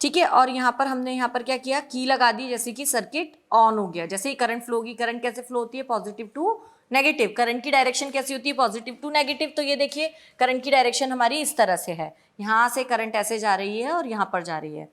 ठीक है, और यहाँ पर हमने यहाँ पर क्या किया, की लगा दी, जैसे कि सर्किट ऑन हो गया। जैसे ही करंट फ्लो होगी, करंट कैसे फ्लो होती है, पॉजिटिव टू नेगेटिव। करंट की डायरेक्शन कैसी होती है, पॉजिटिव टू नेगेटिव। तो ये देखिए करंट की डायरेक्शन हमारी इस तरह से है, यहाँ से करंट ऐसे जा रही है और यहाँ पर जा रही है।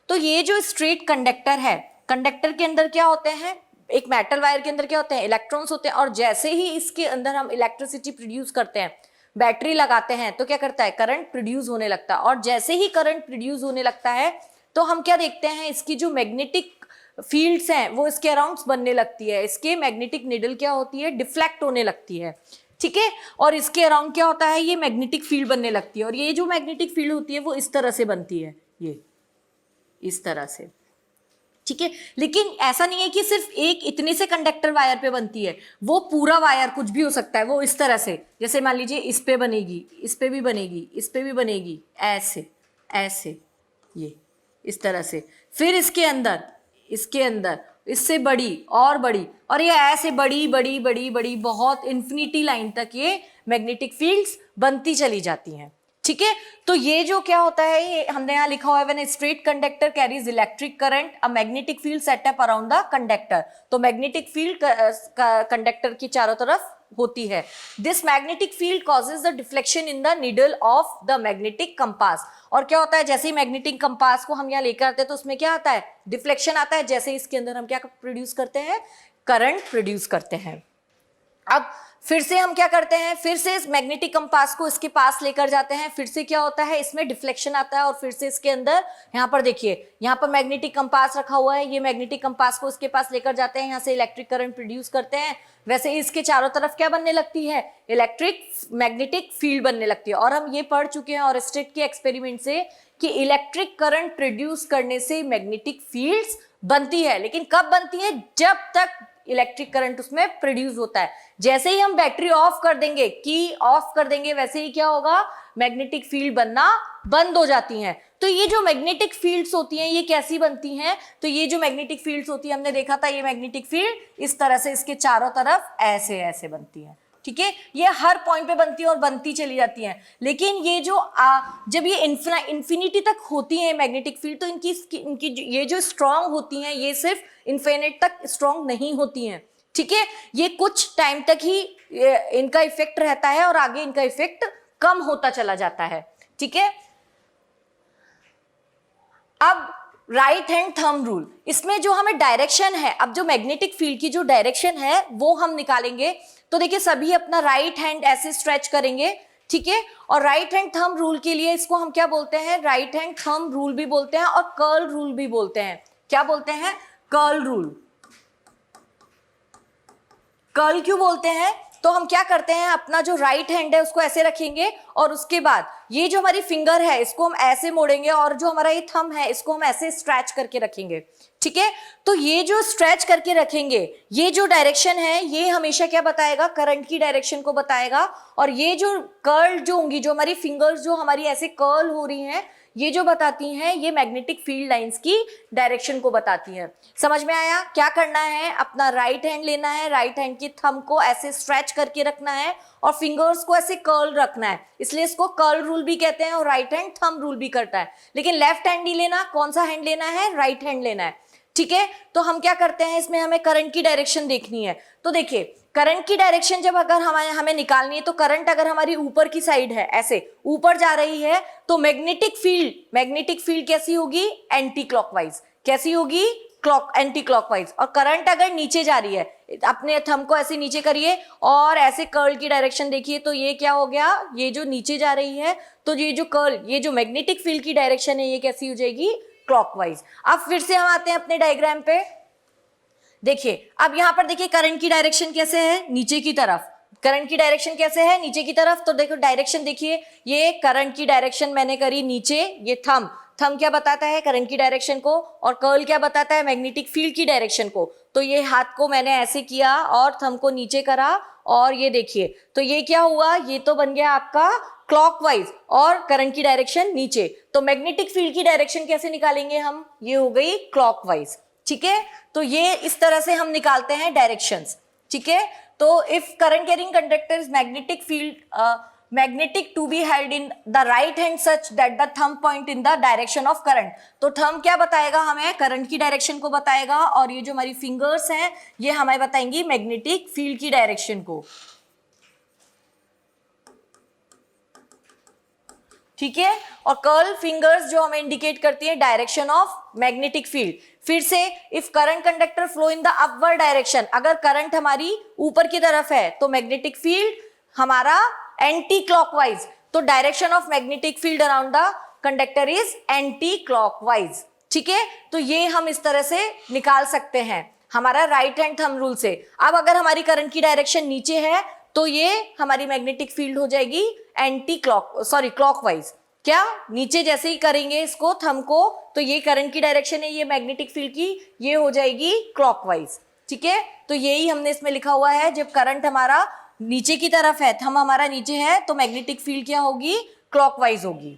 तो ये जो स्ट्रेट कंडक्टर है, कंडक्टर के अंदर क्या होते हैं, एक मेटल वायर के अंदर क्या होते हैं, इलेक्ट्रॉन्स होते हैं। और जैसे ही इसके अंदर हम इलेक्ट्रिसिटी प्रोड्यूस करते हैं, बैटरी लगाते हैं, तो क्या करता है, करंट प्रोड्यूस होने लगता है। और जैसे ही करंट प्रोड्यूस होने लगता है तो हम क्या देखते हैं, इसकी जो मैग्नेटिक फील्ड्स हैं वो इसके अराउंड बनने लगती है। इसके मैग्नेटिक निडल क्या होती है, डिफ्लेक्ट होने लगती है। ठीक है, और इसके अराउंड क्या होता है, ये मैग्नेटिक फील्ड बनने लगती है। और ये जो मैग्नेटिक फील्ड होती है वो इस तरह से बनती है, ये इस तरह से। ठीक है, लेकिन ऐसा नहीं है कि सिर्फ एक इतने से कंडक्टर वायर पे बनती है, वो पूरा वायर कुछ भी हो सकता है। वो इस तरह से, जैसे मान लीजिए इस पे बनेगी, इस पे भी बनेगी, इस पे भी बनेगी, ऐसे ऐसे, ये इस तरह से। फिर इसके अंदर इससे बड़ी और ये ऐसे बड़ी बड़ी बड़ी बड़ी बहुत इन्फिनिटी लाइन तक ये मैग्नेटिक फील्ड्स बनती चली जाती हैं। ठीक है, तो ये जो क्या होता है, ये हमने यहाँ लिखा हुआ है, when a straight conductor carries electric current a magnetic field set up around the conductor. तो मैग्नेटिक फील्ड कंडक्टर की चारों तरफ होती है। This magnetic field causes the deflection in the needle of the magnetic compass. और क्या होता है, जैसे ही मैग्नेटिक कंपास को हम यहाँ लेकर आते हैं तो उसमें क्या आता है, डिफ्लेक्शन आता है। जैसे इसके अंदर हम क्या प्रोड्यूस करते हैं, करंट प्रोड्यूस करते हैं। अब फिर से हम क्या करते हैं, फिर से इस मैग्नेटिक कंपास को इसके पास लेकर जाते हैं, फिर से क्या होता है, इसमें डिफ्लेक्शन आता है। और फिर से इसके अंदर, यहाँ पर देखिए, यहाँ पर मैग्नेटिक कंपास रखा हुआ है, ये मैग्नेटिक कंपास को इसके पास लेकर जाते हैं, यहाँ से इलेक्ट्रिक करंट प्रोड्यूस करते हैं। वैसे ही इसके चारों तरफ क्या बनने लगती है, इलेक्ट्रिक मैग्नेटिक फील्ड बनने लगती है। और हम ये पढ़ चुके हैं ऑरेस्टेड के एक्सपेरिमेंट से कि इलेक्ट्रिक करंट प्रोड्यूस करने से मैग्नेटिक फील्ड्स बनती है। लेकिन कब बनती है, जब तक इलेक्ट्रिक करंट उसमें प्रोड्यूस होता है। जैसे ही हम बैटरी ऑफ कर देंगे, की ऑफ कर देंगे, वैसे ही क्या होगा, मैग्नेटिक फील्ड बनना बंद हो जाती हैं। तो ये जो मैग्नेटिक फील्ड्स होती हैं ये कैसी बनती हैं, तो ये जो मैग्नेटिक फील्ड्स होती है, हमने देखा था ये मैग्नेटिक फील्ड इस तरह से इसके चारों तरफ ऐसे ऐसे बनती हैं। ठीक है, ये हर पॉइंट पे बनती है और बनती चली जाती हैं। लेकिन ये जो जब ये इन्फिनिटी तक होती है मैग्नेटिक फील्ड, तो इनकी ये जो स्ट्रांग होती हैं ये सिर्फ इन्फिनिट तक स्ट्रांग नहीं होती हैं। ठीक है, ये कुछ टाइम तक ही इनका इफेक्ट रहता है और आगे इनका इफेक्ट कम होता चला जाता है। ठीक है, अब राइट हैंड थंब रूल, इसमें जो हमें डायरेक्शन है, अब जो मैग्नेटिक फील्ड की जो डायरेक्शन है वो हम निकालेंगे। तो देखिए सभी अपना राइट हैंड ऐसे स्ट्रेच करेंगे। ठीक है, और राइट हैंड थंब रूल के लिए इसको हम क्या बोलते हैं, राइट हैंड थंब रूल भी बोलते हैं और कर्ल रूल भी बोलते हैं। क्या बोलते हैं, कर्ल रूल। कर्ल क्यों बोलते हैं, तो हम क्या करते हैं, अपना जो राइट हैंड है उसको ऐसे रखेंगे और उसके बाद ये जो हमारी फिंगर है इसको हम ऐसे मोड़ेंगे और जो हमारा ये थंब है इसको हम ऐसे स्ट्रेच करके रखेंगे। ठीक है, तो ये जो स्ट्रेच करके रखेंगे, ये जो डायरेक्शन है ये हमेशा क्या बताएगा, करंट की डायरेक्शन को बताएगा। और ये जो कर्ल जो होंगी, जो हमारी फिंगर्स जो हमारी ऐसे कर्ल हो रही हैं, ये जो बताती हैं ये मैग्नेटिक फील्ड लाइंस की डायरेक्शन को बताती हैं। समझ में आया, क्या करना है, अपना राइट हैंड लेना है, राइट हैंड की थंब को ऐसे स्ट्रेच करके रखना है और फिंगर्स को ऐसे कर्ल रखना है, इसलिए इसको कर्ल रूल भी कहते हैं और राइट हैंड थंब रूल भी करता है। लेकिन लेफ्ट हैंड नहीं लेना, कौन सा हैंड लेना है, राइट हैंड लेना है। ठीक है, तो हम क्या करते हैं, इसमें हमें करंट की डायरेक्शन देखनी है। तो देखिए करंट की डायरेक्शन जब अगर हमें निकालनी है, तो करंट अगर हमारी ऊपर की साइड है, ऐसे ऊपर जा रही है, तो मैग्नेटिक फील्ड कैसी होगी, एंटी क्लॉकवाइज। कैसी होगी, क्लॉक एंटी क्लॉकवाइज। और करंट अगर नीचे जा रही है, अपने थंब को ऐसे नीचे करिए और ऐसे कर्ल की डायरेक्शन देखिए, तो ये क्या हो गया, ये जो नीचे जा रही है, तो ये जो कर्ल, ये जो मैग्नेटिक फील्ड की डायरेक्शन है, ये कैसी हो जाएगी, क्लॉकवाइज। अब फिर से हम आते हैं अपने डायग्राम पे। देखिए अब यहां पर देखिए करंट की डायरेक्शन कैसे है, नीचे की तरफ। करंट की डायरेक्शन कैसे है, नीचे की तरफ। तो देखो डायरेक्शन देखिए, ये करंट की डायरेक्शन मैंने करी नीचे, ये थंब क्या बताता है, करंट की डायरेक्शन को, और कर्ल क्या बताता है, मैग्नेटिक फील्ड की डायरेक्शन को। तो ये हाथ को मैंने ऐसे किया और थंब को नीचे करा, और ये देखिए, तो ये क्या हुआ, ये तो बन गया आपका क्लॉकवाइज और करंट की डायरेक्शन नीचे। तो मैग्नेटिक फील्ड की डायरेक्शन कैसे निकालेंगे हम, ये हो गई क्लॉकवाइज। ठीक है, तो ये इस तरह से हम निकालते हैं डायरेक्शंस। ठीक है, तो if current carrying conductor is magnetic field magnetic to be held in the right hand such that the thumb point in the direction of current. तो थंब क्या बताएगा हमें, करंट की डायरेक्शन को बताएगा, और ये जो हमारी फिंगर्स हैं ये हमें बताएंगी मैग्नेटिक फील्ड की डायरेक्शन को। ठीक है, और कर्ल फिंगर्स जो हमें इंडिकेट करती है डायरेक्शन ऑफ मैग्नेटिक फील्ड। फिर से if current conductor flow in the upward direction, अगर करंट हमारी ऊपर की तरफ है तो मैग्नेटिक फील्ड हमारा एंटी क्लॉकवाइज। तो direction of magnetic field around the conductor is anti clockwise. ठीक है, तो ये हम इस तरह से निकाल सकते हैं हमारा राइट हैंड थंब रूल से। अब अगर हमारी करंट की डायरेक्शन नीचे है तो ये हमारी मैग्नेटिक फील्ड हो जाएगी क्लॉकवाइज। क्या, नीचे जैसे ही करेंगे इसको थंब को, तो ये करंट की डायरेक्शन है, ये मैग्नेटिक फील्ड की, ये हो जाएगी क्लॉकवाइज। ठीक है, तो यही हमने इसमें लिखा हुआ है, जब करंट हमारा नीचे की तरफ है, थंब हमारा नीचे है, तो मैग्नेटिक फील्ड क्या होगी, क्लॉकवाइज होगी।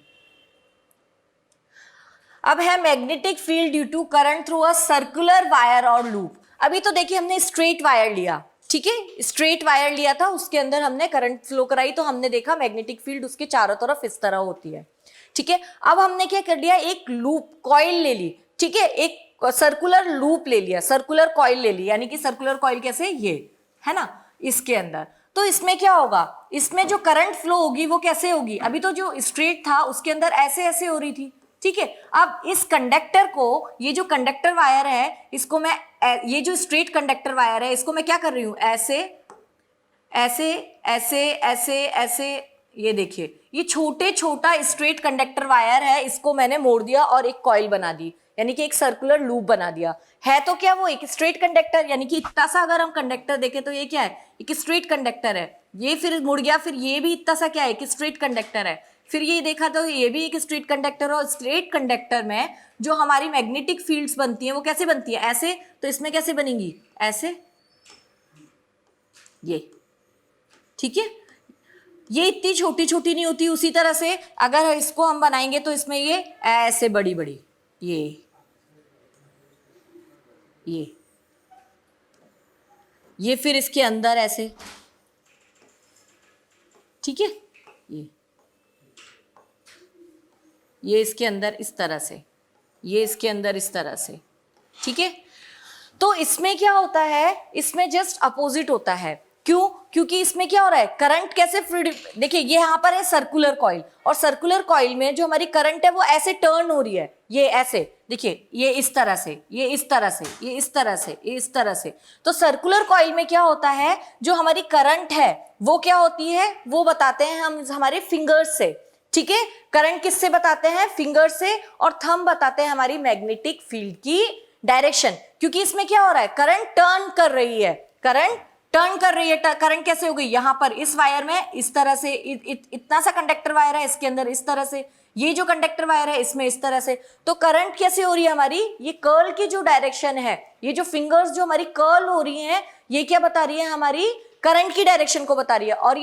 अब है magnetic field due to current through a circular wire और लूप। अभी तो देखिए हमने स्ट्रेट वायर लिया, ठीक है, स्ट्रेट वायर लिया था, उसके अंदर हमने करंट फ्लो कराई, तो हमने देखा मैग्नेटिक फील्ड उसके चारों तरफ इस तरह होती है। ठीक है, अब हमने क्या कर लिया, एक लूप कॉइल ले ली। ठीक है, एक सर्कुलर लूप ले लिया, सर्कुलर कॉइल ले ली, यानी कि सर्कुलर कॉइल कैसे, ये है ना, इसके अंदर। तो इसमें क्या होगा, इसमें जो करंट फ्लो होगी वो कैसे होगी, अभी तो जो स्ट्रेट था उसके अंदर ऐसे ऐसे हो रही थी। ठीक है, अब इस कंडक्टर को, ये जो कंडक्टर वायर है, इसको मैं, ये जो स्ट्रेट कंडक्टर वायर है, इसको मैं क्या कर रही हूं, ऐसे ऐसे ऐसे ऐसे ऐसे, ये देखिए, ये छोटा स्ट्रेट कंडक्टर वायर है, इसको मैंने मोड़ दिया और एक कॉइल बना दी, यानी कि एक सर्कुलर लूप बना दिया है। तो क्या वो एक स्ट्रेट कंडक्टर, यानी कि इतना सा अगर हम कंडक्टर देखें तो ये क्या है, एक स्ट्रेट कंडक्टर है। ये फिर मुड़ गया, फिर ये भी इतना सा क्या है, एक स्ट्रेट कंडक्टर है। फिर ये देखा तो ये भी एक स्ट्रेट कंडक्टर, और स्ट्रेट कंडक्टर में जो हमारी मैग्नेटिक फील्ड्स बनती हैं वो कैसे बनती है, ऐसे। तो इसमें कैसे बनेंगी, ऐसे, ये। ठीक है, ये इतनी छोटी छोटी नहीं होती। उसी तरह से अगर इसको हम बनाएंगे तो इसमें ये ऐसे बड़ी बड़ी, ये फिर इसके अंदर ऐसे, ठीक है, ये इसके अंदर इस तरह से, ये इसके अंदर इस तरह से। ठीक है, तो इसमें क्या होता है, इसमें जस्ट अपोजिट होता है। क्यों, क्योंकि इसमें क्या हो रहा है, करंट कैसे फ्री, देखिए ये यहाँ पर है सर्कुलर कॉइल, और सर्कुलर कॉइल में जो हमारी करंट है वो ऐसे टर्न हो रही है, ये ऐसे, देखिए ये इस तरह से, ये इस तरह से, ये इस तरह से, ये इस तरह से। तो सर्कुलर कॉइल में क्या होता है, जो हमारी करंट है वो क्या होती है, वो बताते हैं हम हमारे फिंगर्स से। ठीक है, करंट किससे बताते हैं, फिंगर से, और थंब बताते हैं हमारी मैग्नेटिक फील्ड की डायरेक्शन। क्योंकि इसमें क्या हो रहा है, करंट टर्न कर रही है, करंट टर्न कर रही है। करंट कैसे हो गई, यहां पर इस वायर में इस तरह से, इतना सा कंडक्टर वायर है, इसके अंदर इस तरह से, ये जो कंडक्टर वायर है इसमें इस तरह से। तो करंट कैसे हो रही है हमारी, ये कर्ल की जो डायरेक्शन है, ये जो फिंगर्स जो हमारी कर्ल हो रही हैं, ये क्या बता रही है, हमारी करंट की डायरेक्शन को बता रही है। और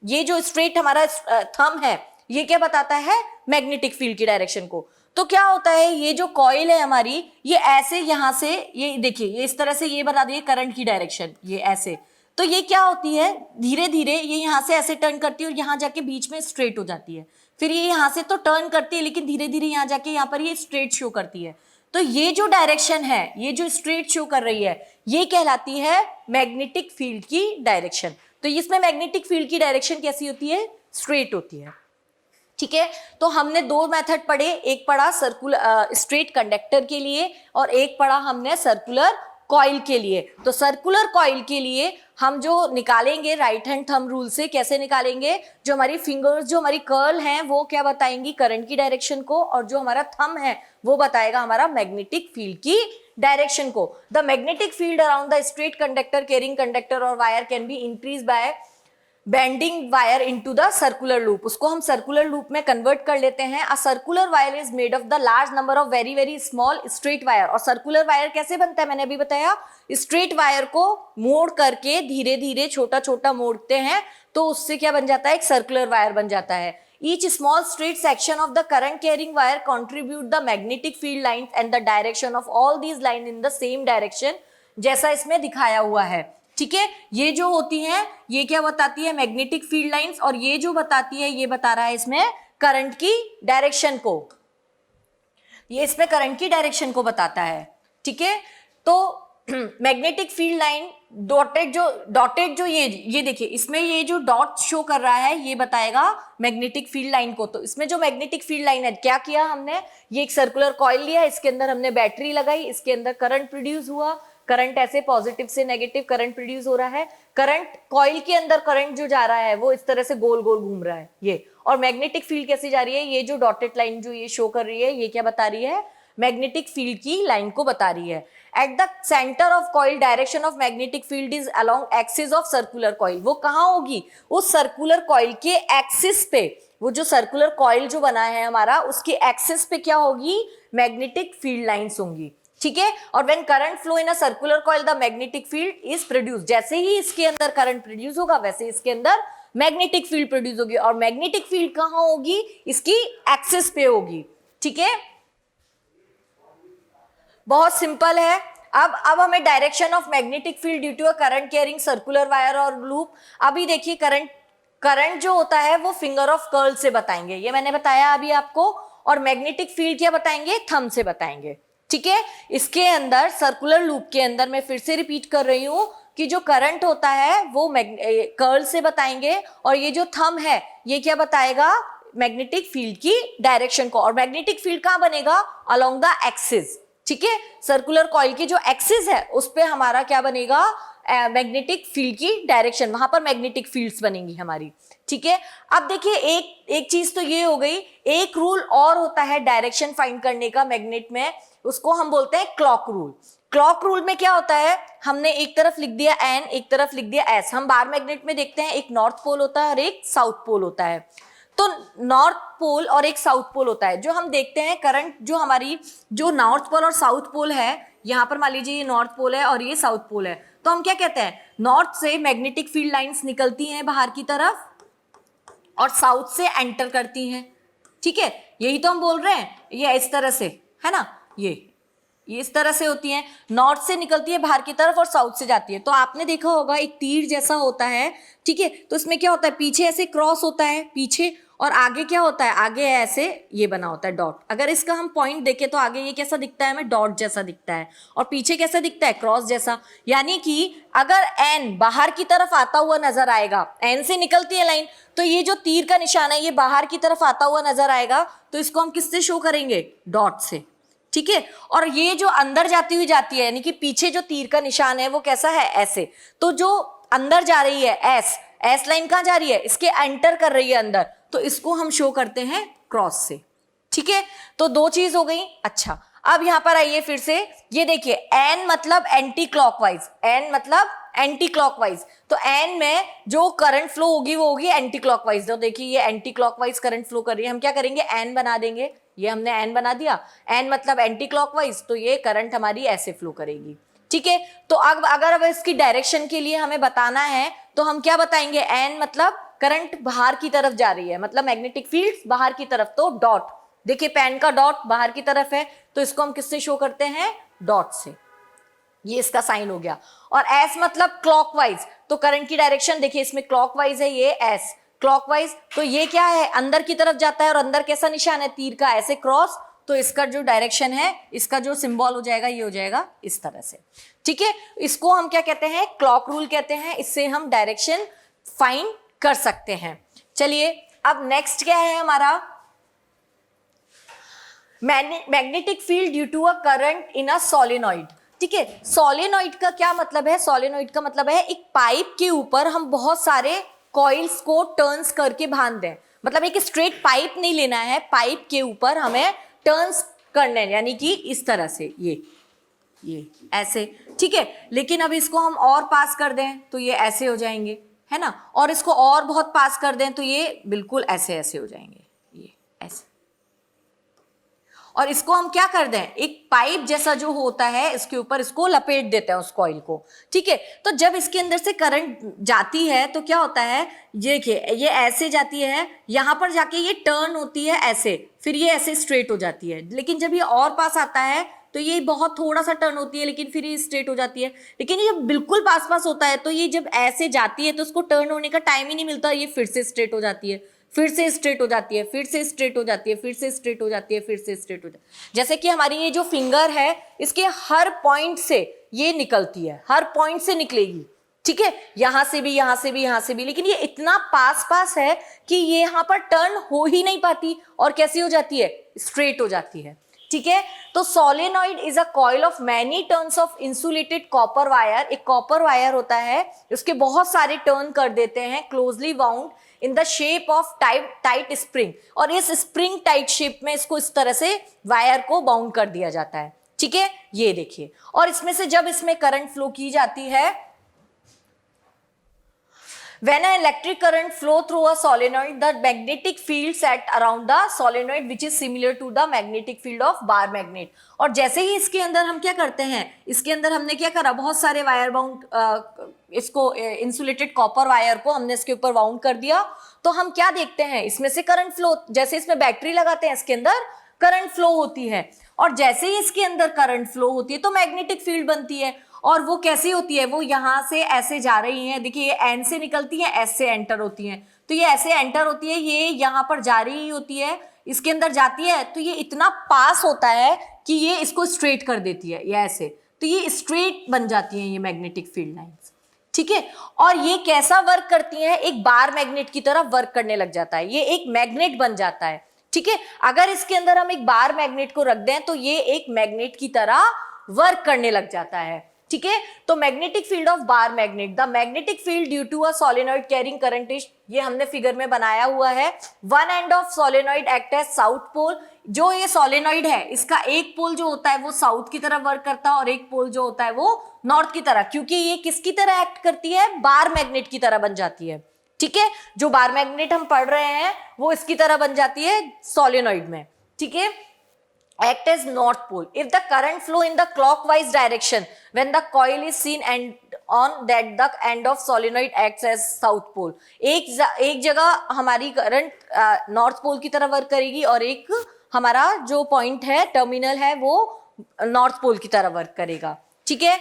ये जो स्ट्रेट हमारा थंब है, ये क्या बताता है, मैग्नेटिक फील्ड की डायरेक्शन को। तो क्या होता है, ये जो कॉइल है हमारी, ये ऐसे यहां से, ये देखिए ये इस तरह से, ये बता दिए करंट की डायरेक्शन, ये ऐसे। तो ये क्या होती है, धीरे धीरे ये यहां से ऐसे टर्न करती है और यहां जाके बीच में स्ट्रेट हो जाती है। फिर ये यहां से तो टर्न करती है, लेकिन धीरे धीरे यहां जाके यहाँ पर ये स्ट्रेट शो करती है। तो ये जो डायरेक्शन है, ये जो स्ट्रेट शो कर रही है, ये कहलाती है मैग्नेटिक फील्ड की डायरेक्शन। तो इसमें मैग्नेटिक फील्ड की डायरेक्शन कैसी होती है, स्ट्रेट होती है। ठीक है, तो हमने दो मेथड पढ़े, एक पढ़ा सर्कुलर स्ट्रेट कंडक्टर के लिए और एक पढ़ा हमने सर्कुलर कॉइल के लिए। तो सर्कुलर कॉइल के लिए हम जो निकालेंगे राइट हैंड थंब रूल से, कैसे निकालेंगे, जो हमारी फिंगर्स, जो हमारी कर्ल हैं वो क्या बताएंगी, करंट की डायरेक्शन को, और जो हमारा थंब है वो बताएगा हमारा मैग्नेटिक फील्ड की डायरेक्शन को। The magnetic field around the straight conductor carrying conductor और wire can be increase by bending wire into the circular loop. उसको हम सर्कुलर लूप में कन्वर्ट कर लेते हैं। A circular wire is made of the large number of very very small straight wire. और circular wire कैसे बनता है, मैंने अभी बताया, स्ट्रेट वायर को मोड़ करके धीरे धीरे छोटा छोटा मोड़ते हैं तो उससे क्या बन जाता है, एक सर्कुलर वायर बन जाता है। Each small straight section of the current carrying wire contribute the magnetic field lines and the direction of all these lines in the same direction, जैसा इसमें दिखाया हुआ है। ठीक है, ये जो होती हैं ये क्या बताती है, मैग्नेटिक फील्ड लाइंस, और ये जो बताती है ये बता रहा है इसमें करंट की डायरेक्शन को, ये इसमें करंट की डायरेक्शन को बताता है। ठीक है, तो मैग्नेटिक फील्ड लाइन डॉटेड जो ये देखिए इसमें ये जो डॉट शो कर रहा है ये बताएगा मैग्नेटिक फील्ड लाइन को। तो इसमें जो मैग्नेटिक फील्ड लाइन है, क्या किया हमने, ये एक सर्कुलर कॉइल लिया, इसके अंदर हमने बैटरी लगाई, इसके अंदर करंट प्रोड्यूस हुआ, करंट ऐसे पॉजिटिव से नेगेटिव करंट प्रोड्यूस हो रहा है, करंट कॉइल के अंदर करंट जो जा रहा है वो इस तरह से गोल गोल घूम रहा है ये, और मैग्नेटिक फील्ड कैसी जा रही है, ये जो डॉटेड लाइन जो ये शो कर रही है ये क्या बता रही है, मैग्नेटिक फील्ड की लाइन को बता रही है। At the centre of coil direction of magnetic field is along axis of circular coil. वो कहाँ होगी, उस सर्कुलर कॉइल के एक्सिस पे, वो जो सर्कुलर कॉइल जो बना है हमारा उसके एक्सिस पे क्या होगी, मैग्नेटिक फील्ड लाइंस होंगी। ठीक है, और when current flow in a circular coil the magnetic field is produce. जैसे ही इसके अंदर करंट प्रोड्यूस होगा वैसे इसके अंदर मैग्नेटिक फील्ड प्रोड्यूस होगी, और मैग्नेटिक फील्ड कहाँ होगी, इसकी एक्सिस पे होगी। ठीक है, बहुत सिंपल है। अब हमें direction of magnetic field due to a current carrying circular wire और लूप। अभी देखिए करंट जो होता है वो फिंगर ऑफ कर्ल से बताएंगे, ये मैंने बताया अभी आपको, और मैग्नेटिक फील्ड क्या बताएंगे, थंब से बताएंगे। ठीक है, इसके अंदर सर्कुलर लूप के अंदर मैं फिर से रिपीट कर रही हूं कि जो करंट होता है वो कर्ल से बताएंगे, और ये जो थंब है ये क्या बताएगा, मैग्नेटिक फील्ड की डायरेक्शन को। और मैग्नेटिक फील्ड कहां बनेगा, अलोंग द एक्सिस। ठीक है, सर्कुलर कॉइल की जो एक्सिस है उस पे हमारा क्या बनेगा, मैग्नेटिक फील्ड की डायरेक्शन, वहां पर मैग्नेटिक फील्ड्स बनेंगी हमारी। ठीक है, अब देखिए एक चीज तो ये हो गई, एक रूल और होता है डायरेक्शन फाइंड करने का मैग्नेट में, उसको हम बोलते हैं क्लॉक रूल। क्लॉक रूल में क्या होता है, हमने एक तरफ लिख दिया एन, एक तरफ लिख दिया एस। हम बार मैग्नेट में देखते हैं एक नॉर्थ पोल होता है और एक साउथ पोल होता है। तो नॉर्थ पोल और एक साउथ पोल होता है। जो हम देखते हैं करंट, जो हमारी जो नॉर्थ पोल और साउथ पोल है, यहाँ पर मान लीजिए ये नॉर्थ पोल है और ये साउथ पोल है, तो हम क्या कहते हैं, नॉर्थ से मैग्नेटिक फील्ड लाइंस निकलती हैं बाहर की तरफ और साउथ से एंटर करती हैं। ठीक है, यही तो हम बोल रहे हैं, ये इस तरह से है ना, ये इस तरह से होती है, नॉर्थ से निकलती है बाहर की तरफ और साउथ से जाती है। तो आपने देखा होगा एक तीर जैसा होता है। ठीक है, तो इसमें क्या होता है, पीछे ऐसे क्रॉस होता है पीछे, और आगे क्या होता है, आगे ऐसे ये बना होता है डॉट। अगर इसका हम पॉइंट देखें तो आगे ये कैसा दिखता है हमें, डॉट जैसा दिखता है, और पीछे कैसा दिखता है, क्रॉस जैसा। यानी कि अगर एन बाहर की तरफ आता हुआ नजर आएगा, एन से निकलती है लाइन, तो ये जो तीर का निशान है ये बाहर की तरफ आता हुआ नजर आएगा, तो इसको हम किससे शो करेंगे, डॉट से। ठीक है, और ये जो अंदर जाती हुई जाती है, यानी कि पीछे जो तीर का निशान है वो कैसा है, ऐसे। तो जो अंदर जा रही है एस लाइन कहां जा रही है, इसके एंटर कर रही है अंदर, तो इसको हम शो करते हैं क्रॉस से। ठीक है, तो दो चीज हो गई। अच्छा, अब यहां पर आइए फिर से, ये देखिए एन मतलब एंटी क्लॉकवाइज, एन मतलब एंटी क्लॉकवाइज, तो एन में जो करंट फ्लो होगी वो होगी एंटी क्लॉकवाइज। तो देखिए ये एंटी क्लॉकवाइज करंट फ्लो कर रही है, हम क्या करेंगे, एन बना देंगे, ये हमने एन बना दिया, एन मतलब एंटी क्लॉकवाइज, तो ये करंट हमारी ऐसे फ्लो करेगी। ठीक है, तो अब इसकी डायरेक्शन के लिए हमें बताना है तो हम क्या बताएंगे, एन मतलब करंट बाहर की तरफ जा रही है, मतलब मैग्नेटिक फील्ड बाहर की तरफ, तो डॉट, देखिए पेन का डॉट बाहर की तरफ है, तो इसको हम किससे शो करते हैं, डॉट से, ये इसका साइन हो गया। और एस मतलब क्लॉकवाइज, तो करंट की डायरेक्शन देखिए इसमें क्लॉकवाइज है, ये एस क्लॉकवाइज, तो ये क्या है, अंदर की तरफ जाता है, और अंदर कैसा निशान है, तीर का ऐसे क्रॉस, तो इसका जो डायरेक्शन है, इसका जो सिंबल हो जाएगा ये हो जाएगा इस तरह से। ठीक है, इसको हम क्या कहते हैं, क्लॉक रूल कहते हैं, इससे हम डायरेक्शन फाइंड कर सकते हैं। चलिए अब नेक्स्ट क्या है हमारा, magnetic field due to a current in a solenoid. ठीक है, सोलेनॉइड का क्या मतलब है, सोलेनॉइड का मतलब है एक पाइप के ऊपर हम बहुत सारे कॉइल्स को टर्न्स करके बांध दें, मतलब एक स्ट्रेट पाइप नहीं लेना है, पाइप के ऊपर हमें टर्न्स करने हैं, यानी कि इस तरह से ये ऐसे। ठीक है, लेकिन अब इसको हम और पास कर दें तो ये ऐसे हो जाएंगे, है ना, और इसको और बहुत पास कर दें तो ये बिल्कुल ऐसे ऐसे हो जाएंगे, ये ऐसे। और इसको हम क्या कर दें, एक पाइप जैसा जो होता है इसके ऊपर इसको लपेट देते हैं उस कॉइल को। ठीक है, तो जब इसके अंदर से करंट जाती है तो क्या होता है, ये देखिए ये ऐसे जाती है, यहां पर जाके ये टर्न होती है ऐसे, फिर ये ऐसे स्ट्रेट हो जाती है, लेकिन जब ये और पास आता है तो ये बहुत थोड़ा सा टर्न होती है, लेकिन फिर ये स्ट्रेट हो जाती है। लेकिन ये बिल्कुल पास पास होता है तो ये जब ऐसे जाती है तो उसको टर्न होने का टाइम ही नहीं मिलता, ये फिर से स्ट्रेट हो जाती है, फिर से स्ट्रेट हो जाती है, फिर से स्ट्रेट हो जाती है, फिर से स्ट्रेट हो जाती है, फिर से स्ट्रेट हो जाती है। जैसे कि हमारी ये जो फिंगर है इसके हर पॉइंट से ये निकलती है, हर पॉइंट से निकलेगी। ठीक है, यहां से भी, यहां से भी, यहां से भी, लेकिन ये इतना पास पास है कि ये यहां पर टर्न हो ही नहीं पाती और कैसी हो जाती है, स्ट्रेट हो जाती है। ठीक है, तो solenoid is a coil of many turns of insulated copper wire. एक कॉपर वायर होता है, उसके बहुत सारे टर्न कर देते हैं, closely bound in the shape of tight spring, और इस स्प्रिंग टाइट शेप में इसको इस तरह से वायर को बाउंड कर दिया जाता है। ठीक है, ये देखिए, और इसमें से जब इसमें करंट फ्लो की जाती है, when an electric current flow through a solenoid, the magnetic field set around the solenoid which is similar to the magnetic field of bar magnet। और जैसे ही इसके अंदर हम क्या करते हैं, इसके अंदर हमने क्या करा, बहुत सारे वायर बाउंड, इसको इंसुलेटेड कॉपर वायर को हमने इसके ऊपर बाउंड कर दिया, तो हम क्या देखते हैं, इसमें से करंट फ्लो, जैसे इसमें बैटरी लगाते हैं इसके अंदर करंट फ्लो होती है, और जैसे ही इसके अंदर करंट फ्लो होती है तो मैग्नेटिक फील्ड बनती है। और वो कैसी होती है, वो यहां से ऐसे जा रही है, देखिए ये एन से निकलती है, एस से एंटर होती है, तो ये ऐसे एंटर होती है, ये यहां पर जा रही होती है, इसके अंदर जाती है, तो ये इतना पास होता है कि ये इसको स्ट्रेट कर देती है, ये ऐसे, तो ये स्ट्रेट बन जाती है ये मैग्नेटिक फील्ड लाइंस। ठीक है, और ये कैसा वर्क करती है, एक बार मैग्नेट की तरह वर्क करने लग जाता है, ये एक मैग्नेट बन जाता है। ठीक है, अगर इसके अंदर हम एक बार मैग्नेट को रख दें तो ये एक मैग्नेट की तरह वर्क करने लग जाता है। ठीक है, तो magnetic field of bar magnet, the magnetic field due to a solenoid carrying current is, ये हमने फिगर में बनाया हुआ है, one end of solenoid act as south pole. जो ये सोलेनॉइड है इसका एक पोल जो होता है वो साउथ की तरफ वर्क करता है और एक पोल जो होता है वो नॉर्थ की तरह, क्योंकि ये किसकी तरह एक्ट करती है, बार मैग्नेट की तरह बन जाती है। ठीक है, जो बार मैग्नेट हम पढ़ रहे हैं वो इसकी तरह बन जाती है सोलेनॉइड में। ठीक है, act as north pole if the current flow in the clockwise direction when the coil is seen and on that the end of solenoid acts as south pole। एक जगह हमारी करंट नॉर्थ पोल की तरह work करेगी और एक हमारा जो पॉइंट है, टर्मिनल है, वो नॉर्थ पोल की तरह वर्क करेगा। ठीक है,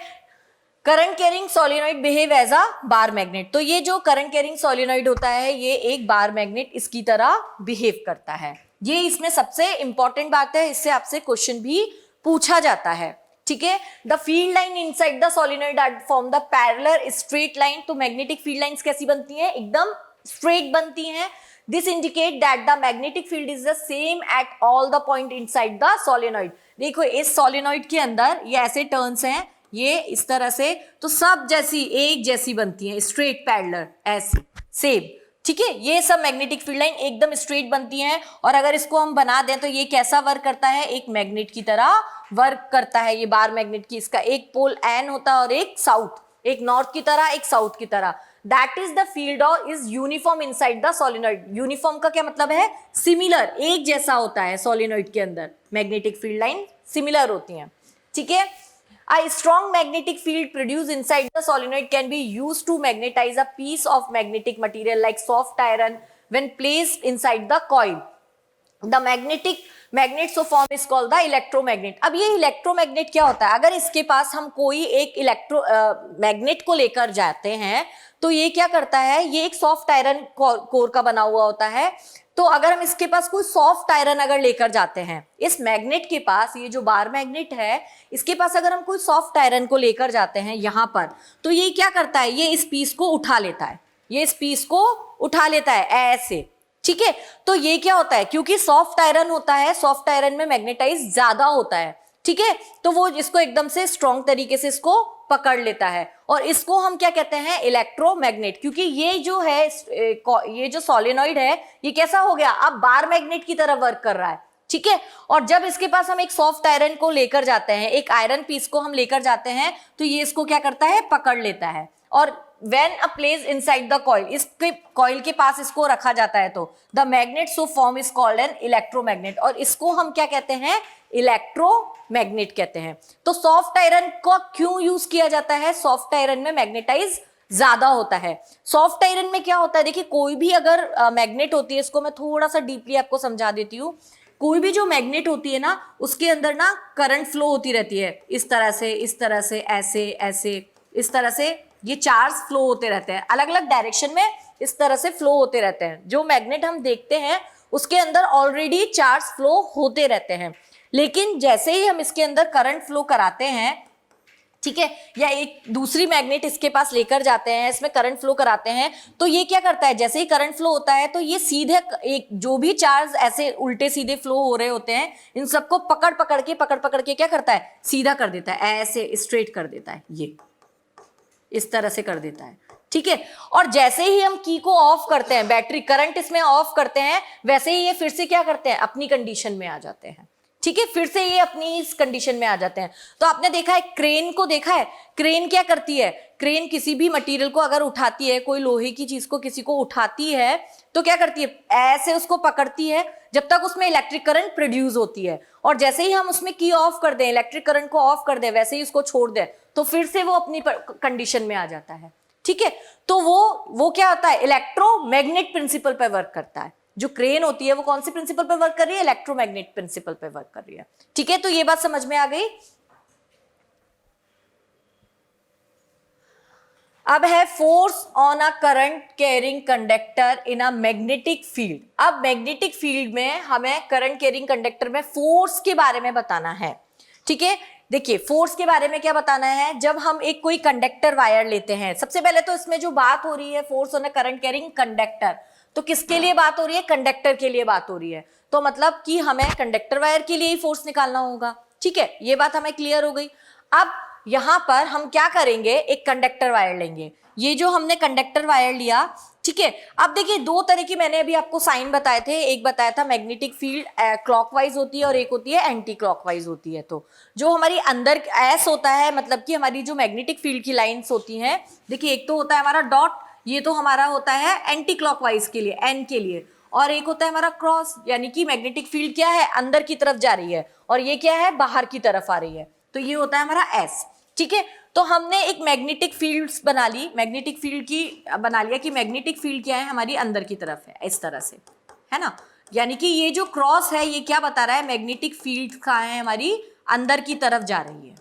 current carrying solenoid behave as a bar magnet, तो ये जो करंट कैरिंग सोलेनॉइड होता है ये एक बार मैग्नेट इसकी तरह बिहेव करता है। ये इसमें सबसे इंपॉर्टेंट बात है, इससे आपसे क्वेश्चन भी पूछा जाता है। ठीक है, the field line inside the solenoid are form the parallel straight line. तो मैग्नेटिक फील्ड लाइंस कैसी बनती हैं, एकदम स्ट्रेट बनती हैं। This indicate that the magnetic field is the same at all the point inside the solenoid. देखो इस solenoid के अंदर ये ऐसे टर्न्स हैं, ये इस तरह से, तो सब जैसी एक जैसी बनती हैं, स्ट्रेट पैरेलल ऐसे सेम। ठीक है, ये सब मैग्नेटिक फील्ड लाइन एकदम स्ट्रेट बनती हैं, और अगर इसको हम बना दें तो ये कैसा वर्क करता है, एक मैग्नेट की तरह वर्क करता है। ये बार मैग्नेट की, इसका एक पोल एन होता है और एक साउथ, एक नॉर्थ की तरह एक साउथ की तरह। That is the field of is uniform inside the solenoid. Uniform का क्या मतलब है, सिमिलर, एक जैसा होता है सोलेनॉइड के अंदर, मैग्नेटिक फील्ड लाइन सिमिलर होती हैं। ठीक है, a strong magnetic field produced inside the solenoid can be used to magnetize a piece of magnetic material like soft iron when placed inside the coil. The magnet so form is called the electromagnet। अब ये electromagnet क्या होता है, अगर इसके पास हम कोई एक मैग्नेट को लेकर जाते हैं तो ये क्या करता है, ये एक सॉफ्ट आयरन कोर का बना हुआ होता है। तो अगर हम इसके पास कोई सॉफ्ट आयरन अगर लेकर जाते हैं, इस मैग्नेट के पास, ये जो बार मैग्नेट है इसके पास अगर हम कोई सॉफ्ट आयरन को लेकर जाते हैं यहाँ पर, तो ये क्या करता है, ये इस पीस को उठा लेता है, ये इस पीस को उठा लेता है ऐसे। ठीक है, तो ये क्या होता है, क्योंकि सॉफ्ट आयरन होता है, सॉफ्ट आयरन में मैग्नेटाइज ज्यादा होता है, ठीक है, तो वो इसको एकदम से स्ट्रॉन्ग तरीके से इसको पकड़ लेता है, और इसको हम क्या कहते हैं, इलेक्ट्रोमैग्नेट। क्योंकि ये जो है ये जो सोलेनॉइड है ये कैसा हो गया, अब बार मैग्नेट की तरह वर्क कर रहा है, ठीक है। और जब इसके पास हम एक सॉफ्ट आयरन को लेकर जाते हैं, एक आयरन पीस को हम लेकर जाते हैं, तो ये इसको क्या करता है, पकड़ लेता है। और when a place inside the coil, इसके कॉइल के पास इसको रखा जाता है, तो the magnet so form is called an electromagnet, और इसको हम क्या कहते हैं, इलेक्ट्रोमैग्नेट कहते हैं। तो सॉफ्ट आयरन को क्यों यूज किया जाता है, सॉफ्ट आयरन में मैग्नेटाइज ज्यादा होता है। सॉफ्ट आयरन में क्या होता है, देखिए कोई भी अगर मैग्नेट होती है, इसको मैं थोड़ा सा डीपली आपको समझा देती हूँ। कोई भी जो मैग्नेट होती है ना, उसके अंदर ना करंट फ्लो होती रहती है, इस तरह से, इस तरह से, ऐसे ऐसे, इस तरह से ये चार्ज फ्लो होते रहते हैं, अलग अलग डायरेक्शन में इस तरह से फ्लो होते रहते हैं। जो मैग्नेट हम देखते हैं उसके अंदर ऑलरेडी चार्ज फ्लो होते रहते हैं, लेकिन जैसे ही हम इसके अंदर करंट फ्लो कराते हैं, ठीक है, या एक दूसरी मैग्नेट इसके पास लेकर जाते हैं, इसमें करंट फ्लो कराते हैं, तो ये क्या करता है, जैसे ही करंट फ्लो होता है तो ये सीधे एक जो भी चार्ज ऐसे उल्टे सीधे फ्लो हो रहे होते हैं, इन सबको पकड़ पकड़ के क्या करता है, सीधा कर देता है, ऐसे स्ट्रेट कर देता है, ये इस तरह से कर देता है, ठीक है। और जैसे ही हम की को ऑफ करते हैं, बैटरी करंट इसमें ऑफ करते हैं, वैसे ही ये फिर से क्या करते हैं, अपनी कंडीशन में आ जाते हैं, ठीक है, फिर से ये अपनी इस कंडीशन में आ जाते हैं। तो आपने देखा है क्रेन को, देखा है क्रेन क्या करती है, क्रेन किसी भी मटेरियल को अगर उठाती है, कोई लोहे की चीज को किसी को उठाती है, तो क्या करती है, ऐसे उसको पकड़ती है जब तक उसमें इलेक्ट्रिक करंट प्रोड्यूस होती है, और जैसे ही हम उसमें की ऑफ कर दें, इलेक्ट्रिक करंट को ऑफ कर दें, वैसे ही उसको छोड़ दें, तो फिर से वो अपनी कंडीशन में आ जाता है, ठीक है। तो वो क्या होता है, इलेक्ट्रोमैग्नेट प्रिंसिपल पे वर्क करता है। जो क्रेन होती है वो कौन सी प्रिंसिपल पे वर्क कर रही है, इलेक्ट्रोमैग्नेट प्रिंसिपल पे वर्क कर रही है, ठीक है। तो ये बात समझ में आ गई। अब है force on a current carrying conductor in a magnetic field. अब मैग्नेटिक फील्ड में हमें करंट कैरिंग कंडक्टर में फोर्स के बारे में बताना है, ठीक है। देखिए फोर्स के बारे में क्या बताना है, जब हम एक कोई कंडक्टर वायर लेते हैं, सबसे पहले तो इसमें जो बात हो रही है force on a current carrying conductor, तो किसके लिए बात हो रही है, कंडक्टर के लिए बात हो रही है, तो मतलब कि हमें कंडक्टर वायर के लिए ही फोर्स निकालना होगा, ठीक है, ये बात हमें क्लियर हो गई। अब यहां पर हम क्या करेंगे, एक कंडक्टर वायर लेंगे, ये जो हमने कंडक्टर वायर लिया, ठीक है। अब देखिए दो तरह की मैंने अभी आपको साइन बताए थे, एक बताया था मैग्नेटिक फील्ड क्लॉकवाइज होती है और एक होती है एंटी क्लॉकवाइज होती है। तो जो हमारी अंदर एस होता है, मतलब कि हमारी जो मैग्नेटिक फील्ड की लाइंस होती हैं, देखिए एक तो होता है हमारा डॉट, ये तो हमारा होता है एंटी क्लॉकवाइज के लिए, एन के लिए, और एक होता है हमारा क्रॉस, यानी कि मैग्नेटिक फील्ड क्या है, अंदर की तरफ जा रही है, और ये क्या है, बाहर की तरफ आ रही है, तो ये होता है हमारा एस, ठीक है। तो हमने एक मैग्नेटिक फील्ड्स बना ली, मैग्नेटिक फील्ड की बना लिया कि मैग्नेटिक फील्ड क्या है, हमारी अंदर की तरफ है, इस तरह से, है ना, यानी कि ये जो क्रॉस है ये क्या बता रहा है, मैग्नेटिक फील्ड का है, हमारी अंदर की तरफ जा रही है।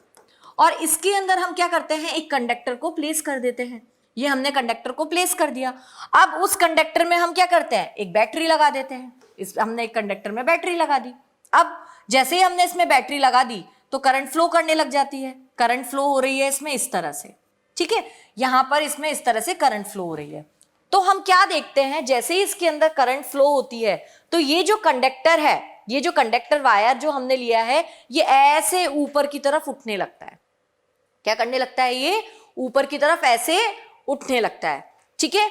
और इसके अंदर हम क्या करते हैं, एक कंडक्टर को प्लेस कर देते हैं, ये हमने कंडक्टर को प्लेस कर दिया। अब उस कंडक्टर में हम क्या करते हैं, एक बैटरी लगा देते हैं, इस हमने एक कंडक्टर में बैटरी लगा दी। अब जैसे ही हमने इसमें बैटरी लगा दी तो करंट फ्लो करने लग जाती है, करंट फ्लो हो रही है इसमें इस तरह से, ठीक है, यहां पर इसमें इस तरह से करंट फ्लो हो रही है। तो हम क्या देखते हैं, जैसे ही इसके अंदर करंट फ्लो होती है, तो ये जो कंडक्टर है, ये जो कंडक्टर वायर जो हमने लिया है, ये ऐसे ऊपर की तरफ उठने लगता है, क्या करने लगता है, ये ऊपर की तरफ ऐसे उठने लगता है, ठीक है।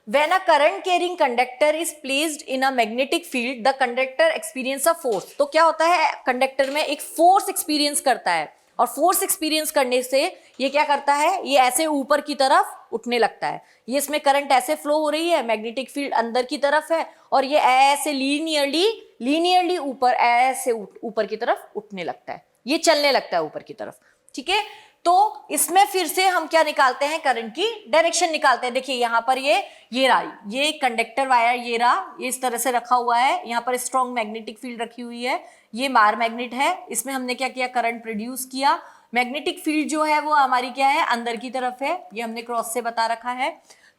When a current carrying conductor is placed in a magnetic field, the conductor experience a force। तो क्या होता है, कंडक्टर में एक फोर्स एक्सपीरियंस करता है, और फोर्स एक्सपीरियंस करने से ये क्या करता है, ये ऐसे ऊपर की तरफ उठने लगता है, ये इसमें करंट ऐसे फ्लो हो रही है, मैग्नेटिक फील्ड अंदर की तरफ है, और ये ऐसे लीनियरली ऊपर ऐसे ऊपर की तरफ उठने लगता है, ये चलने लगता है ऊपर की तरफ, ठीक है। तो इसमें फिर से हम क्या निकालते हैं, करंट की डायरेक्शन निकालते हैं। देखिए यहाँ पर ये रहा, ये कंडक्टर वायर ये रहा, ये इस तरह से रखा हुआ है, यहाँ पर स्ट्रॉन्ग मैग्नेटिक फील्ड रखी हुई है, ये मार मैग्नेट है, इसमें हमने क्या किया, करंट प्रोड्यूस किया। मैग्नेटिक फील्ड जो है वो हमारी क्या है, अंदर की तरफ है, ये हमने क्रॉस से बता रखा है।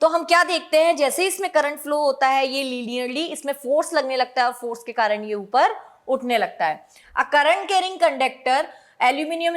तो हम क्या देखते हैं, जैसे इसमें करंट फ्लो होता है, ये लीनियरली इसमें फोर्स लगने लगता है, और फोर्स के कारण ये ऊपर उठने लगता है। अ current carrying conductor aluminum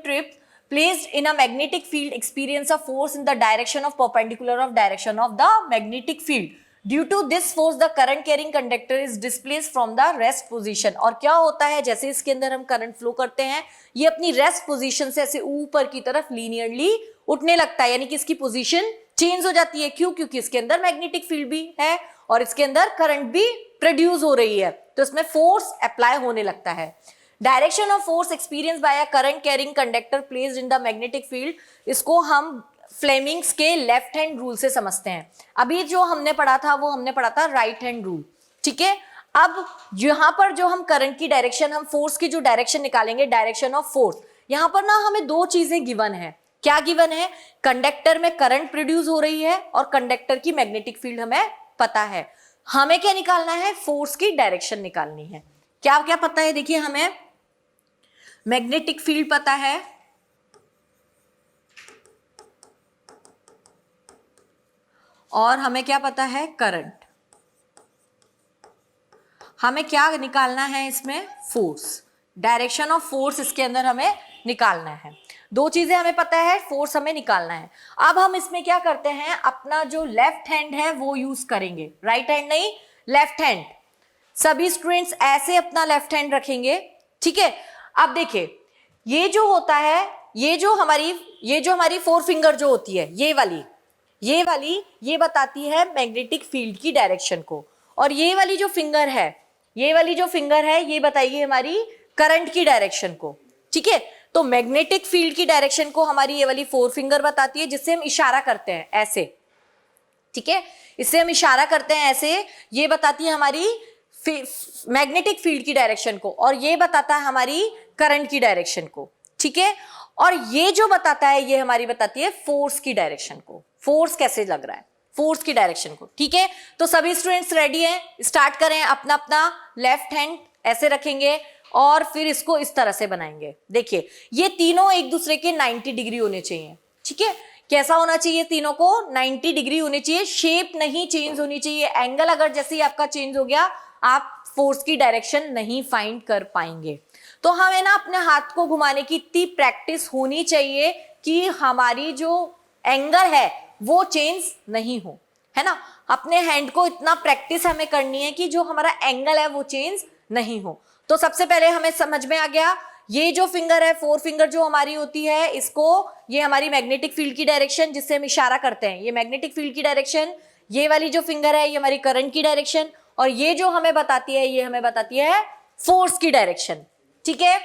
trip placed in a magnetic field experience a force in the direction of perpendicular of direction of the magnetic field। Due to this force the current carrying conductor is displace from the rest position. और क्या होता है, जैसे इसके अंदर हम current flow करते हैं, ये अपनी रेस्ट पोजीशन से ऐसे ऊपर की तरफ लीनियरली उठने लगता है, यानी कि इसकी पोजीशन चेंज हो जाती है। क्यों? क्योंकि इसके अंदर मैग्नेटिक फील्ड भी है और इसके अंदर करंट भी प्रोड्यूस हो रही है, तो इसमें फोर्स अप्लाई होने लगता है। Direction of force experience by a current carrying conductor placed in the magnetic field, इसको हम फ्लेमिंग्स के लेफ्ट हैंड रूल से समझते हैं। अभी जो हमने पढ़ा था वो हमने पढ़ा था राइट हैंड रूल, ठीक है। अब यहां पर जो हम करंट की डायरेक्शन, हम फोर्स की जो डायरेक्शन निकालेंगे, डायरेक्शन ऑफ फोर्स, यहां पर ना हमें दो चीजें गिवन है। क्या गिवन है? कंडक्टर में करंट प्रोड्यूस हो रही है और कंडक्टर की मैग्नेटिक फील्ड हमें पता है। हमें क्या निकालना है? फोर्स की डायरेक्शन निकालनी है। क्या क्या पता है? देखिए, हमें मैग्नेटिक फील्ड पता है, और हमें क्या पता है? करंट। हमें क्या निकालना है इसमें? फोर्स। डायरेक्शन ऑफ फोर्स इसके अंदर हमें निकालना है। दो चीजें हमें पता है, फोर्स हमें निकालना है। अब हम इसमें क्या करते हैं, अपना जो लेफ्ट हैंड है वो यूज करेंगे, राइट हैंड नहीं, लेफ्ट हैंड। सभी स्टूडेंट्स ऐसे अपना लेफ्ट हैंड रखेंगे, ठीक है। अब देखिए, ये जो होता है, ये जो हमारी फोर फिंगर जो होती है, ये वाली ये बताती है मैग्नेटिक फील्ड की डायरेक्शन को, और ये वाली जो फिंगर है ये बताइए हमारी करंट की डायरेक्शन को, ठीक है। तो मैग्नेटिक फील्ड की डायरेक्शन को हमारी ये वाली फोर फिंगर बताती है, जिससे हम इशारा करते हैं ऐसे, ठीक है। इससे हम इशारा करते हैं ऐसे, ये बताती है हमारी मैग्नेटिक फील्ड की डायरेक्शन को, और ये बताता है हमारी करंट की डायरेक्शन को, ठीक है। और ये जो बताता है, ये हमारी बताती है फोर्स की डायरेक्शन को, फोर्स कैसे लग रहा है, फोर्स की डायरेक्शन को, ठीक है। तो सभी स्टूडेंट्स रेडी हैं? स्टार्ट करें। अपना अपना लेफ्ट हैंड ऐसे रखेंगे और फिर इसको इस तरह से बनाएंगे। देखिए, ये तीनों एक दूसरे के 90 डिग्री होने चाहिए, ठीक है। कैसा होना चाहिए? तीनों को 90 डिग्री होने चाहिए, शेप नहीं चेंज होनी चाहिए। एंगल अगर जैसे ही आपका चेंज हो गया, आप फोर्स की डायरेक्शन नहीं फाइंड कर पाएंगे। तो हमें ना अपने हाथ को घुमाने की इतनी प्रैक्टिस होनी चाहिए कि हमारी जो एंगल है वो चेंज नहीं हो, है ना। अपने हैंड को इतना प्रैक्टिस हमें करनी है कि जो हमारा एंगल है वो चेंज नहीं हो। तो सबसे पहले हमें समझ में आ गया, ये जो फिंगर है, फोर फिंगर जो हमारी होती है, इसको, ये हमारी मैग्नेटिक फील्ड की डायरेक्शन जिससे हम इशारा करते हैं, ये मैग्नेटिक फील्ड की डायरेक्शन। ये वाली जो फिंगर है ये हमारी करंट की डायरेक्शन, और ये जो हमें बताती है, ये हमें बताती है फोर्स की डायरेक्शन, ठीक है।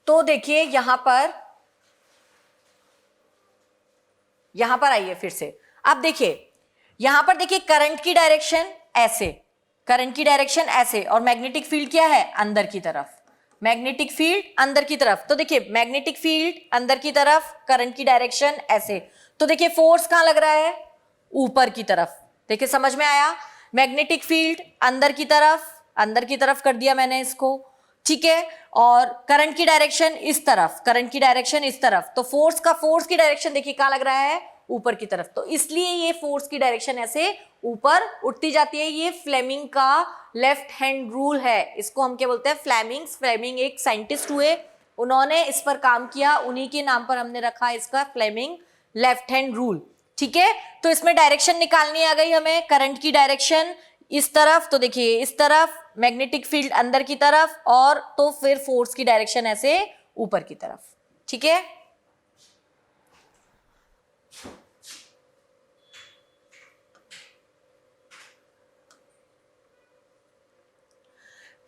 तो देखिए, यहां पर आइए फिर से। अब देखिए, यहां पर देखिए, करंट की डायरेक्शन ऐसे, करंट की डायरेक्शन ऐसे, और मैग्नेटिक फील्ड क्या है? अंदर की तरफ, मैग्नेटिक फील्ड अंदर की तरफ। तो देखिए, मैग्नेटिक फील्ड अंदर की तरफ, करंट की डायरेक्शन ऐसे। तो देखिए, फोर्स कहां लग रहा है? ऊपर की तरफ। देखिए, समझ में आया? मैग्नेटिक फील्ड अंदर की तरफ कर दिया मैंने इसको, ठीक है। और करंट की डायरेक्शन इस तरफ, करंट की डायरेक्शन इस तरफ। तो फोर्स की डायरेक्शन देखिए कहां लग रहा है? ऊपर की तरफ। तो इसलिए ये फोर्स की डायरेक्शन ऐसे ऊपर उठती जाती है। ये फ्लेमिंग का लेफ्ट हैंड रूल है, इसको हम क्या बोलते हैं? फ्लेमिंग एक साइंटिस्ट हुए, उन्होंने इस पर काम किया, उन्हीं के नाम पर हमने रखा इसका फ्लेमिंग लेफ्ट हैंड रूल, ठीक है। तो इसमें डायरेक्शन निकालनी आ गई हमें, करंट की डायरेक्शन इस तरफ, तो देखिए इस तरफ, मैग्नेटिक फील्ड अंदर की तरफ, और तो फिर फोर्स की डायरेक्शन ऐसे ऊपर की तरफ, ठीक है।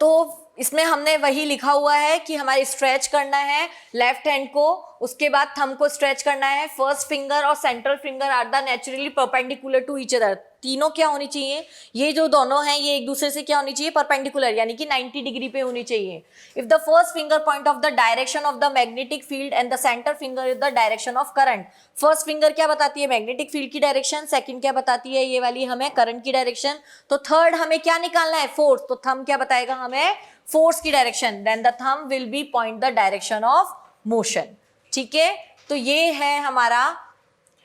तो इसमें हमने वही लिखा हुआ है कि हमारे स्ट्रेच करना है लेफ्ट हैंड को, उसके बाद थंब को स्ट्रेच करना है। फर्स्ट फिंगर और central finger are the naturally perpendicular to each other. तीनों क्या होनी चाहिए? ये जो दोनों हैं ये एक दूसरे से क्या होनी चाहिए? परपेंडिकुलर, यानी कि 90 डिग्री पे होनी चाहिए। If the first finger point of the direction of the magnetic field and the centre finger is the direction of current. First finger क्या बताती है? मैग्नेटिक फील्ड की डायरेक्शन। सेकंड क्या बताती है? ये वाली हमें करंट की डायरेक्शन। तो थर्ड हमें क्या निकालना है? फोर्स। तो थंब क्या बताएगा हमें? फोर्स की direction. Then the thumb will be point the direction of motion, ठीक है। तो ये है हमारा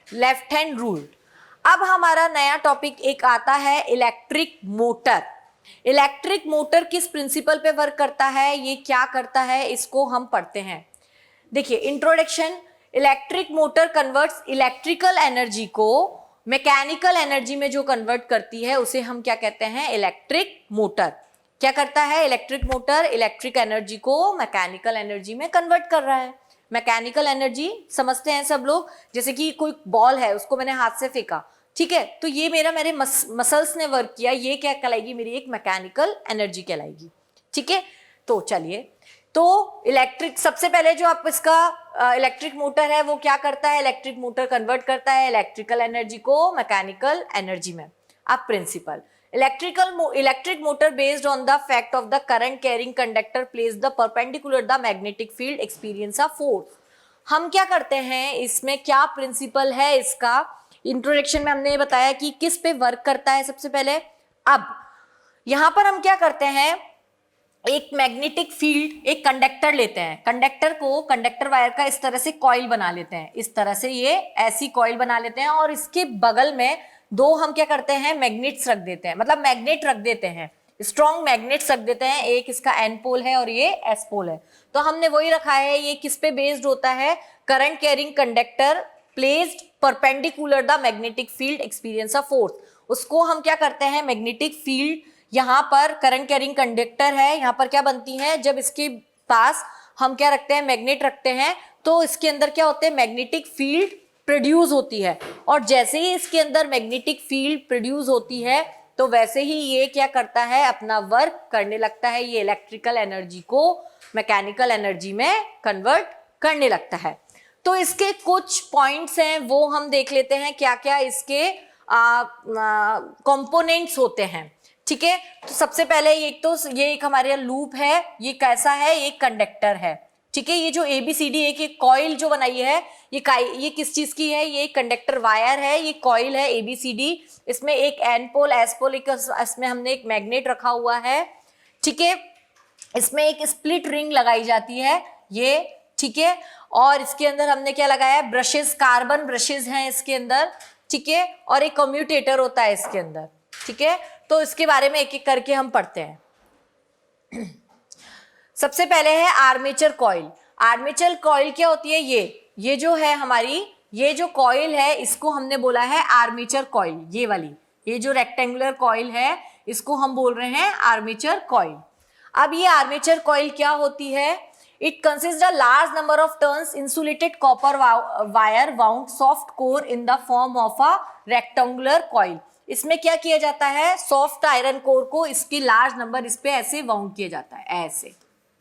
लेफ्ट हैंड रूल। अब हमारा नया टॉपिक एक आता है इलेक्ट्रिक मोटर। इलेक्ट्रिक मोटर किस प्रिंसिपल पे वर्क करता है, ये क्या करता है, इसको हम पढ़ते हैं। देखिए, introduction. Electric motor converts electrical energy को मैकेनिकल एनर्जी में जो कन्वर्ट करती है उसे हम क्या कहते हैं, इलेक्ट्रिक मोटर। क्या करता है इलेक्ट्रिक मोटर, इलेक्ट्रिक एनर्जी को मैकेनिकल एनर्जी में कन्वर्ट कर रहा है। मैकेनिकल एनर्जी समझते हैं सब लोग, जैसे कि कोई बॉल है उसको मैंने हाथ से फेंका, ठीक है, तो ये मेरे मसल्स ने वर्क किया, ये क्या कहलाएगी, मेरी एक मैकेनिकल एनर्जी कहलाएगी। ठीक है, तो चलिए, तो इलेक्ट्रिक सबसे पहले जो आप इसका इलेक्ट्रिक मोटर है वो क्या करता है, इलेक्ट्रिक मोटर कन्वर्ट करता है इलेक्ट्रिकल एनर्जी को मैकेनिकल एनर्जी में। अब principle, electric motor based on the fact of the current carrying conductor place the perpendicular the magnetic field experience a force. हम क्या करते हैं, इसमें क्या प्रिंसिपल है इसका, इंट्रोडक्शन में हमने बताया कि किस पे वर्क करता है सबसे पहले। अब यहां पर हम क्या करते हैं, एक मैग्नेटिक फील्ड, एक कंडक्टर लेते हैं, कंडक्टर को, कंडक्टर वायर का इस तरह से कॉइल बना लेते हैं, इस तरह से ये ऐसी कॉइल बना लेते हैं, और इसके बगल में दो हम क्या करते हैं, मैग्नेट्स रख देते हैं, मतलब मैग्नेट रख देते हैं, स्ट्रॉन्ग मैग्नेट्स रख देते हैं। एक इसका एन पोल है और ये एस पोल है, तो हमने वही रखा है। ये किस पे बेस्ड होता है, current carrying conductor placed perpendicular the magnetic field experience a force. उसको हम क्या करते हैं, मैग्नेटिक फील्ड, यहाँ पर करंट कैरिंग कंडक्टर है, यहाँ पर क्या बनती है, जब इसके पास हम क्या रखते हैं, मैग्नेट रखते हैं, तो इसके अंदर क्या होते हैं, मैग्नेटिक फील्ड प्रोड्यूस होती है, और जैसे ही इसके अंदर मैग्नेटिक फील्ड प्रोड्यूस होती है तो वैसे ही ये क्या करता है, अपना वर्क करने लगता है, ये इलेक्ट्रिकल एनर्जी को मैकेनिकल एनर्जी में कन्वर्ट करने लगता है। तो इसके कुछ पॉइंट्स हैं वो हम देख लेते हैं, क्या क्या इसके कंपोनेंट्स होते हैं। ठीक है, तो सबसे पहले ये एक हमारे लूप है, ये कैसा है, ये कंडक्टर है। ठीक है, ये जो ABCD एक कॉइल जो बनाई है, ये किस चीज की है, ये कंडक्टर वायर है, ये कॉइल है ABCD, इसमें एक एन पोल एस पोल, इसमें हमने एक मैग्नेट रखा हुआ है। ठीक है, इसमें एक स्प्लिट रिंग लगाई जाती है ये, ठीक है, और इसके अंदर हमने क्या लगाया है, ब्रशेस, कार्बन ब्रशेस हैं इसके अंदर। ठीक है, और एक कम्यूटेटर होता है इसके अंदर। ठीक है, तो इसके बारे में एक एक करके हम पढ़ते हैं। सबसे पहले है आर्मेचर कॉइल। आर्मेचर कॉइल क्या होती है, ये जो है हमारी, ये जो कॉइल है इसको हमने बोला है आर्मेचर कॉइल। ये वाली, ये जो रेक्टेंगुलर कॉइल है इसको हम बोल रहे हैं आर्मेचर कॉइल। अब ये आर्मेचर कॉइल क्या होती है, it consist a large number of turns insulated copper wire wound soft core in the form of a rectangular coil. इसमें क्या किया जाता है, सॉफ्ट आयरन कोर को इसकी लार्ज नंबर इस पे ऐसे वाउंड किया जाता है, ऐसे,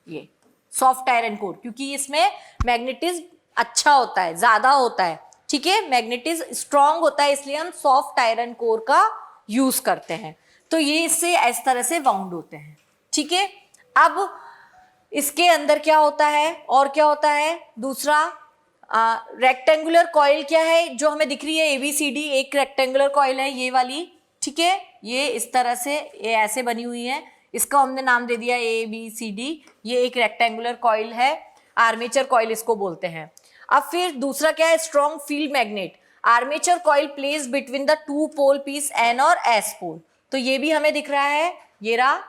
ये सॉफ्ट आयरन कोर, क्योंकि इसमें मैग्नेटिज्म अच्छा होता है, ज्यादा होता है। ठीक है, मैग्नेटिज्म स्ट्रांग होता है, इसलिए हम सॉफ्ट आयरन कोर का यूज करते हैं। तो ये इससे इस तरह से वाउंड होते हैं। ठीक है, अब इसके अंदर क्या होता है, और क्या होता है, दूसरा रेक्टेंगुलर कॉइल क्या है, जो हमें दिख रही है ABCD, एक रेक्टेंगुलर कॉइल है ये वाली। ठीक है, ये इस तरह से, ये ऐसे बनी हुई है, इसका हमने नाम दे दिया ABCD। ये एक रेक्टेंगुलर कॉइल है, आर्मेचर कॉइल इसको बोलते हैं। अब फिर दूसरा क्या है, strong field magnet. Armature coil place between the two pole piece N और S पोल। तो ये भी हमें दिख रहा है, ये रहा,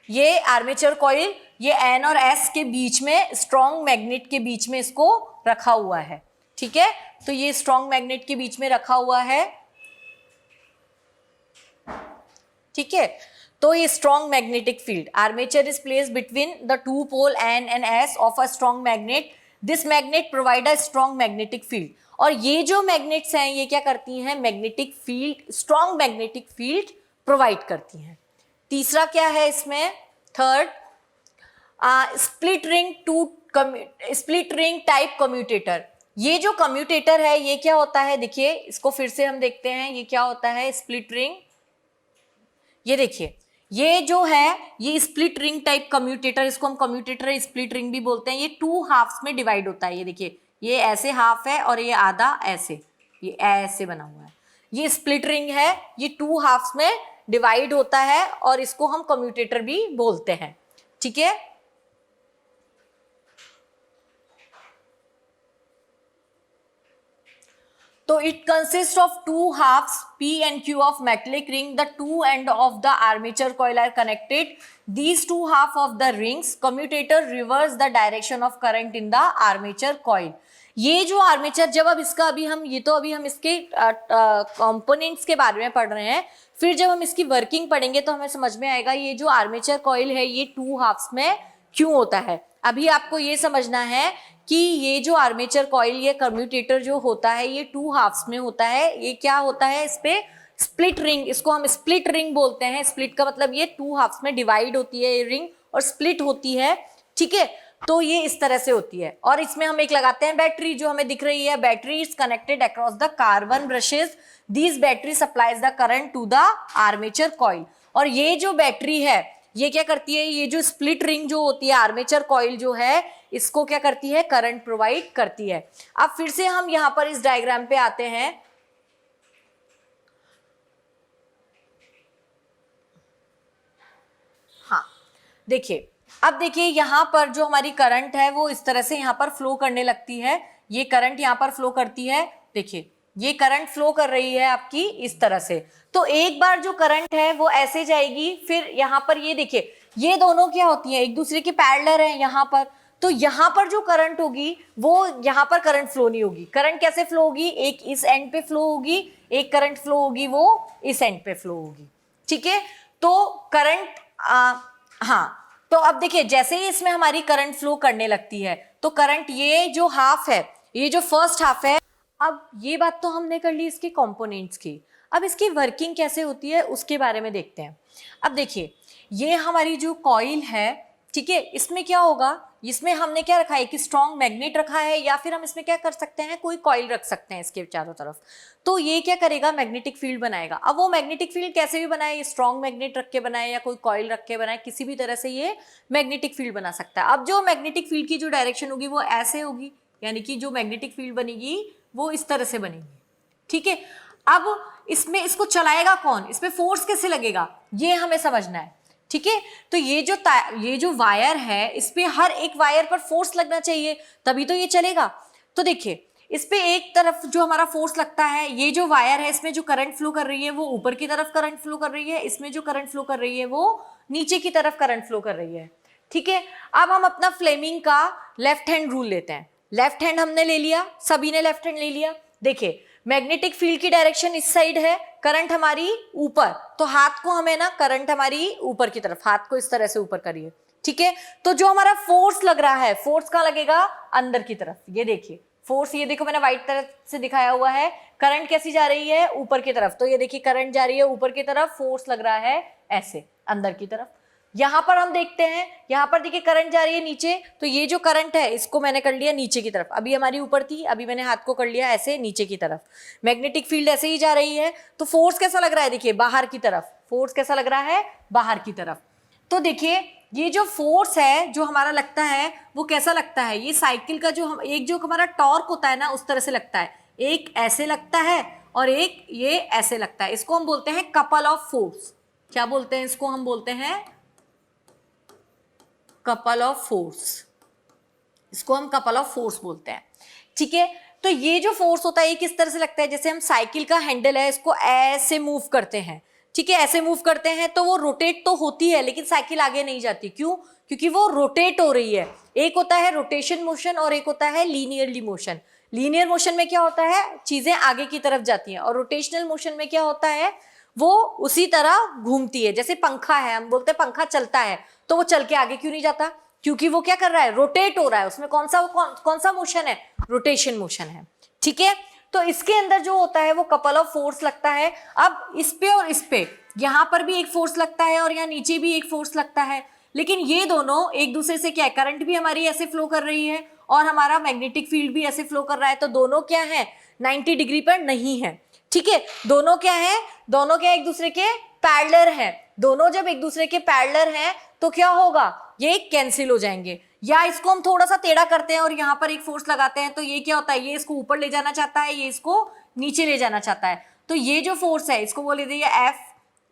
ये आर्मेचर कॉइल, ये N और S के बीच में, स्ट्रॉन्ग मैग्नेट के बीच में इसको रखा हुआ है। ठीक है, तो ये स्ट्रॉन्ग मैग्नेट के बीच में रखा हुआ है। ठीक है, तो ये strong magnetic field, armature is placed between the two pole N and S of a strong magnet. This magnet provide a strong magnetic field. और ये जो मैग्नेट्स हैं ये क्या करती हैं, magnetic field, strong magnetic field provide करती हैं। तीसरा क्या है इसमें, third, split ring type commutator. ये जो कम्यूटेटर है ये क्या होता है, देखिए इसको फिर से हम देखते हैं, ये क्या होता है, स्प्लिट रिंग। ये देखिए, ये जो है ये स्प्लिट रिंग टाइप कम्यूटेटर, इसको हम कम्यूटेटर स्प्लिट रिंग भी बोलते हैं। ये टू हाफ्स में डिवाइड होता है। ये देखिए, ये ऐसे हाफ है और ये आधा ऐसे, ये ऐसे बना हुआ है, ये स्प्लिट रिंग है, ये टू हाफ्स में डिवाइड होता है और इसको हम कम्यूटेटर भी बोलते हैं। ठीक है, तो it consist of two halves P and Q of metallic ring. The two end of the armature coil are connected. These two half of the rings commutator reverse the direction of current in the armature coil. ये जो armature, जब अब इसका अभी हम इसके components के बारे में पढ़ रहे हैं, फिर जब हम इसकी वर्किंग पढ़ेंगे तो हमें समझ में आएगा ये जो आर्मेचर कॉइल है ये टू हाफ्स में क्यों होता है। अभी आपको ये समझना है कि ये जो आर्मेचर कॉइल, ये कम्यूटेटर जो होता है ये टू हाफ्स में होता है। ये क्या होता है, इस पे स्प्लिट रिंग, इसको हम स्प्लिट रिंग बोलते हैं। स्प्लिट का मतलब ये टू हाफ्स में डिवाइड होती है ये रिंग और स्प्लिट होती है, ठीक है। तो ये इस तरह से होती है और इसमें हम एक लगाते हैं बैटरी, जो हमें दिख रही है। Battery is connected across the carbon brushes. This battery supplies the current to the armature coil. और ये जो बैटरी है ये क्या करती है, ये जो स्प्लिट रिंग जो होती है, आर्मेचर कॉइल जो है, इसको क्या करती है, करंट प्रोवाइड करती है। अब फिर से हम यहां पर इस डायग्राम पे आते हैं। हाँ देखिए, अब देखिए यहां पर जो हमारी करंट है वो इस तरह से यहां पर फ्लो करने लगती है। ये करंट यहां पर फ्लो करती है, देखिए ये करंट फ्लो कर रही है आपकी इस तरह से। तो एक बार जो करंट है वो ऐसे जाएगी, फिर यहां पर ये देखिए ये दोनों क्या होती हैं, एक दूसरे के पैरेलल हैं यहां पर। तो यहां पर जो करंट होगी वो यहां पर करंट फ्लो नहीं होगी। करंट कैसे फ्लो होगी, एक इस एंड पे फ्लो होगी, एक करंट फ्लो होगी वो इस एंड पे फ्लो होगी, ठीक है। तो करंट हाँ, तो अब देखिए जैसे ही इसमें हमारी करंट फ्लो करने लगती है तो करंट, ये जो हाफ है, ये जो फर्स्ट हाफ है, अब ये बात तो हमने कर ली इसके कंपोनेंट्स की। अब इसकी वर्किंग कैसे होती है उसके बारे में देखते हैं। अब देखिए ये हमारी जो कॉइल है, ठीक है, इसमें क्या होगा, इसमें हमने क्या रखा है, कि स्ट्रॉन्ग मैग्नेट रखा है, या फिर हम इसमें क्या कर सकते हैं, कोई कॉइल रख सकते हैं इसके चारों तरफ। तो ये क्या करेगा, मैग्नेटिक फील्ड बनाएगा। अब वो मैग्नेटिक फील्ड कैसे भी बनाए, स्ट्रॉन्ग मैग्नेट रख के बनाए या कोई कॉइल रख के बनाए, किसी भी तरह से ये मैग्नेटिक फील्ड बना सकता है। अब जो मैग्नेटिक फील्ड की जो डायरेक्शन होगी वो ऐसे होगी, यानी कि जो मैग्नेटिक फील्ड बनेगी वो इस तरह से बनेगी, ठीक है। अब इसमें इसको चलाएगा कौन, इसमें फोर्स कैसे लगेगा, ये हमें समझना है, ठीक है। तो ये जो वायर है, इस पे हर एक वायर पर फोर्स लगना चाहिए, तभी तो ये चलेगा। तो देखिए इस पे एक तरफ जो हमारा फोर्स लगता है, ये जो वायर है इसमें जो करंट फ्लो कर रही है वो ऊपर की तरफ करंट फ्लो कर रही है, इसमें जो करंट फ्लो कर रही है वो नीचे की तरफ करंट फ्लो कर रही है, ठीक है। अब हम अपना फ्लेमिंग का लेफ्ट हैंड रूल लेते हैं। लेफ्ट हैंड हमने ले लिया, सभी ने लेफ्ट हैंड ले लिया। देखिए मैग्नेटिक फील्ड की डायरेक्शन इस साइड है, करंट हमारी ऊपर, तो हाथ को हमें ना, करंट हमारी ऊपर की तरफ, हाथ को इस तरह से ऊपर करिए, ठीक है। तो जो हमारा फोर्स लग रहा है, फोर्स कहाँ लगेगा, अंदर की तरफ। ये देखिए फोर्स, ये देखो मैंने व्हाइट तरह से दिखाया हुआ है। करंट कैसी जा रही है, ऊपर की तरफ, तो ये देखिए करंट जा रही है ऊपर की तरफ, फोर्स लग रहा है ऐसे अंदर की तरफ। यहां पर हम देखते हैं, यहां पर देखिए करंट जा रही है नीचे, तो ये जो करंट है इसको मैंने कर लिया नीचे की तरफ। अभी हमारी ऊपर थी, अभी मैंने हाथ को कर लिया ऐसे नीचे की तरफ। मैग्नेटिक फील्ड ऐसे ही जा रही है, तो फोर्स कैसा लग रहा है, देखिए बाहर की तरफ, फोर्स कैसा लग रहा है, बाहर की तरफ। तो देखिए ये जो फोर्स है जो हमारा लगता है वो कैसा लगता है, ये साइकिल का जो हम एक जो हमारा टॉर्क होता है ना, उस तरह से लगता है। एक ऐसे लगता है और एक ये ऐसे लगता है। इसको हम बोलते हैं कपल ऑफ फोर्स। क्या बोलते हैं इसको, हम बोलते हैं कपल ऑफ फोर्स। इसको हम कपल ऑफ फोर्स बोलते हैं, ठीक है। तो ये जो फोर्स होता है ये किस तरह से लगता है, जैसे हम साइकिल का हैंडल है इसको ऐसे मूव करते हैं, ठीक है, ऐसे मूव करते हैं तो वो रोटेट तो होती है लेकिन साइकिल आगे नहीं जाती। क्यों, क्योंकि वो रोटेट हो रही है। एक होता है रोटेशन मोशन और एक होता है लीनियरली मोशन। लीनियर मोशन में क्या होता है, चीजें आगे की तरफ जाती हैं, और रोटेशनल मोशन में क्या होता है, वो उसी तरह घूमती है। जैसे पंखा है, हम बोलते हैं पंखा चलता है, तो वो चल के आगे क्यों नहीं जाता, क्योंकि वो क्या कर रहा है, रोटेट हो रहा है। उसमें कौन सा मोशन है, रोटेशन मोशन है, ठीक है। तो इसके अंदर जो होता है वो कपल ऑफ फोर्स लगता है। अब इस पे और इस पे, यहां पर भी एक फोर्स लगता है और यहाँ नीचे भी एक फोर्स लगता है, लेकिन ये दोनों एक दूसरे से क्या है, करंट भी हमारी ऐसे फ्लो कर रही है और हमारा मैग्नेटिक फील्ड भी ऐसे फ्लो कर रहा है, तो दोनों क्या है, 90 डिग्री पर नहीं है, ठीक है। दोनों क्या है, दोनों क्या एक दूसरे के पैरेलल हैं। दोनों जब एक दूसरे के पैरेलल हैं तो क्या होगा, ये कैंसिल हो जाएंगे। या इसको हम थोड़ा सा टेढ़ा करते हैं और यहाँ पर एक फोर्स लगाते हैं, तो ये क्या होता है, ये इसको ऊपर ले जाना चाहता है, ये इसको नीचे ले जाना चाहता है। तो ये जो फोर्स है इसको बोल दीजिए F,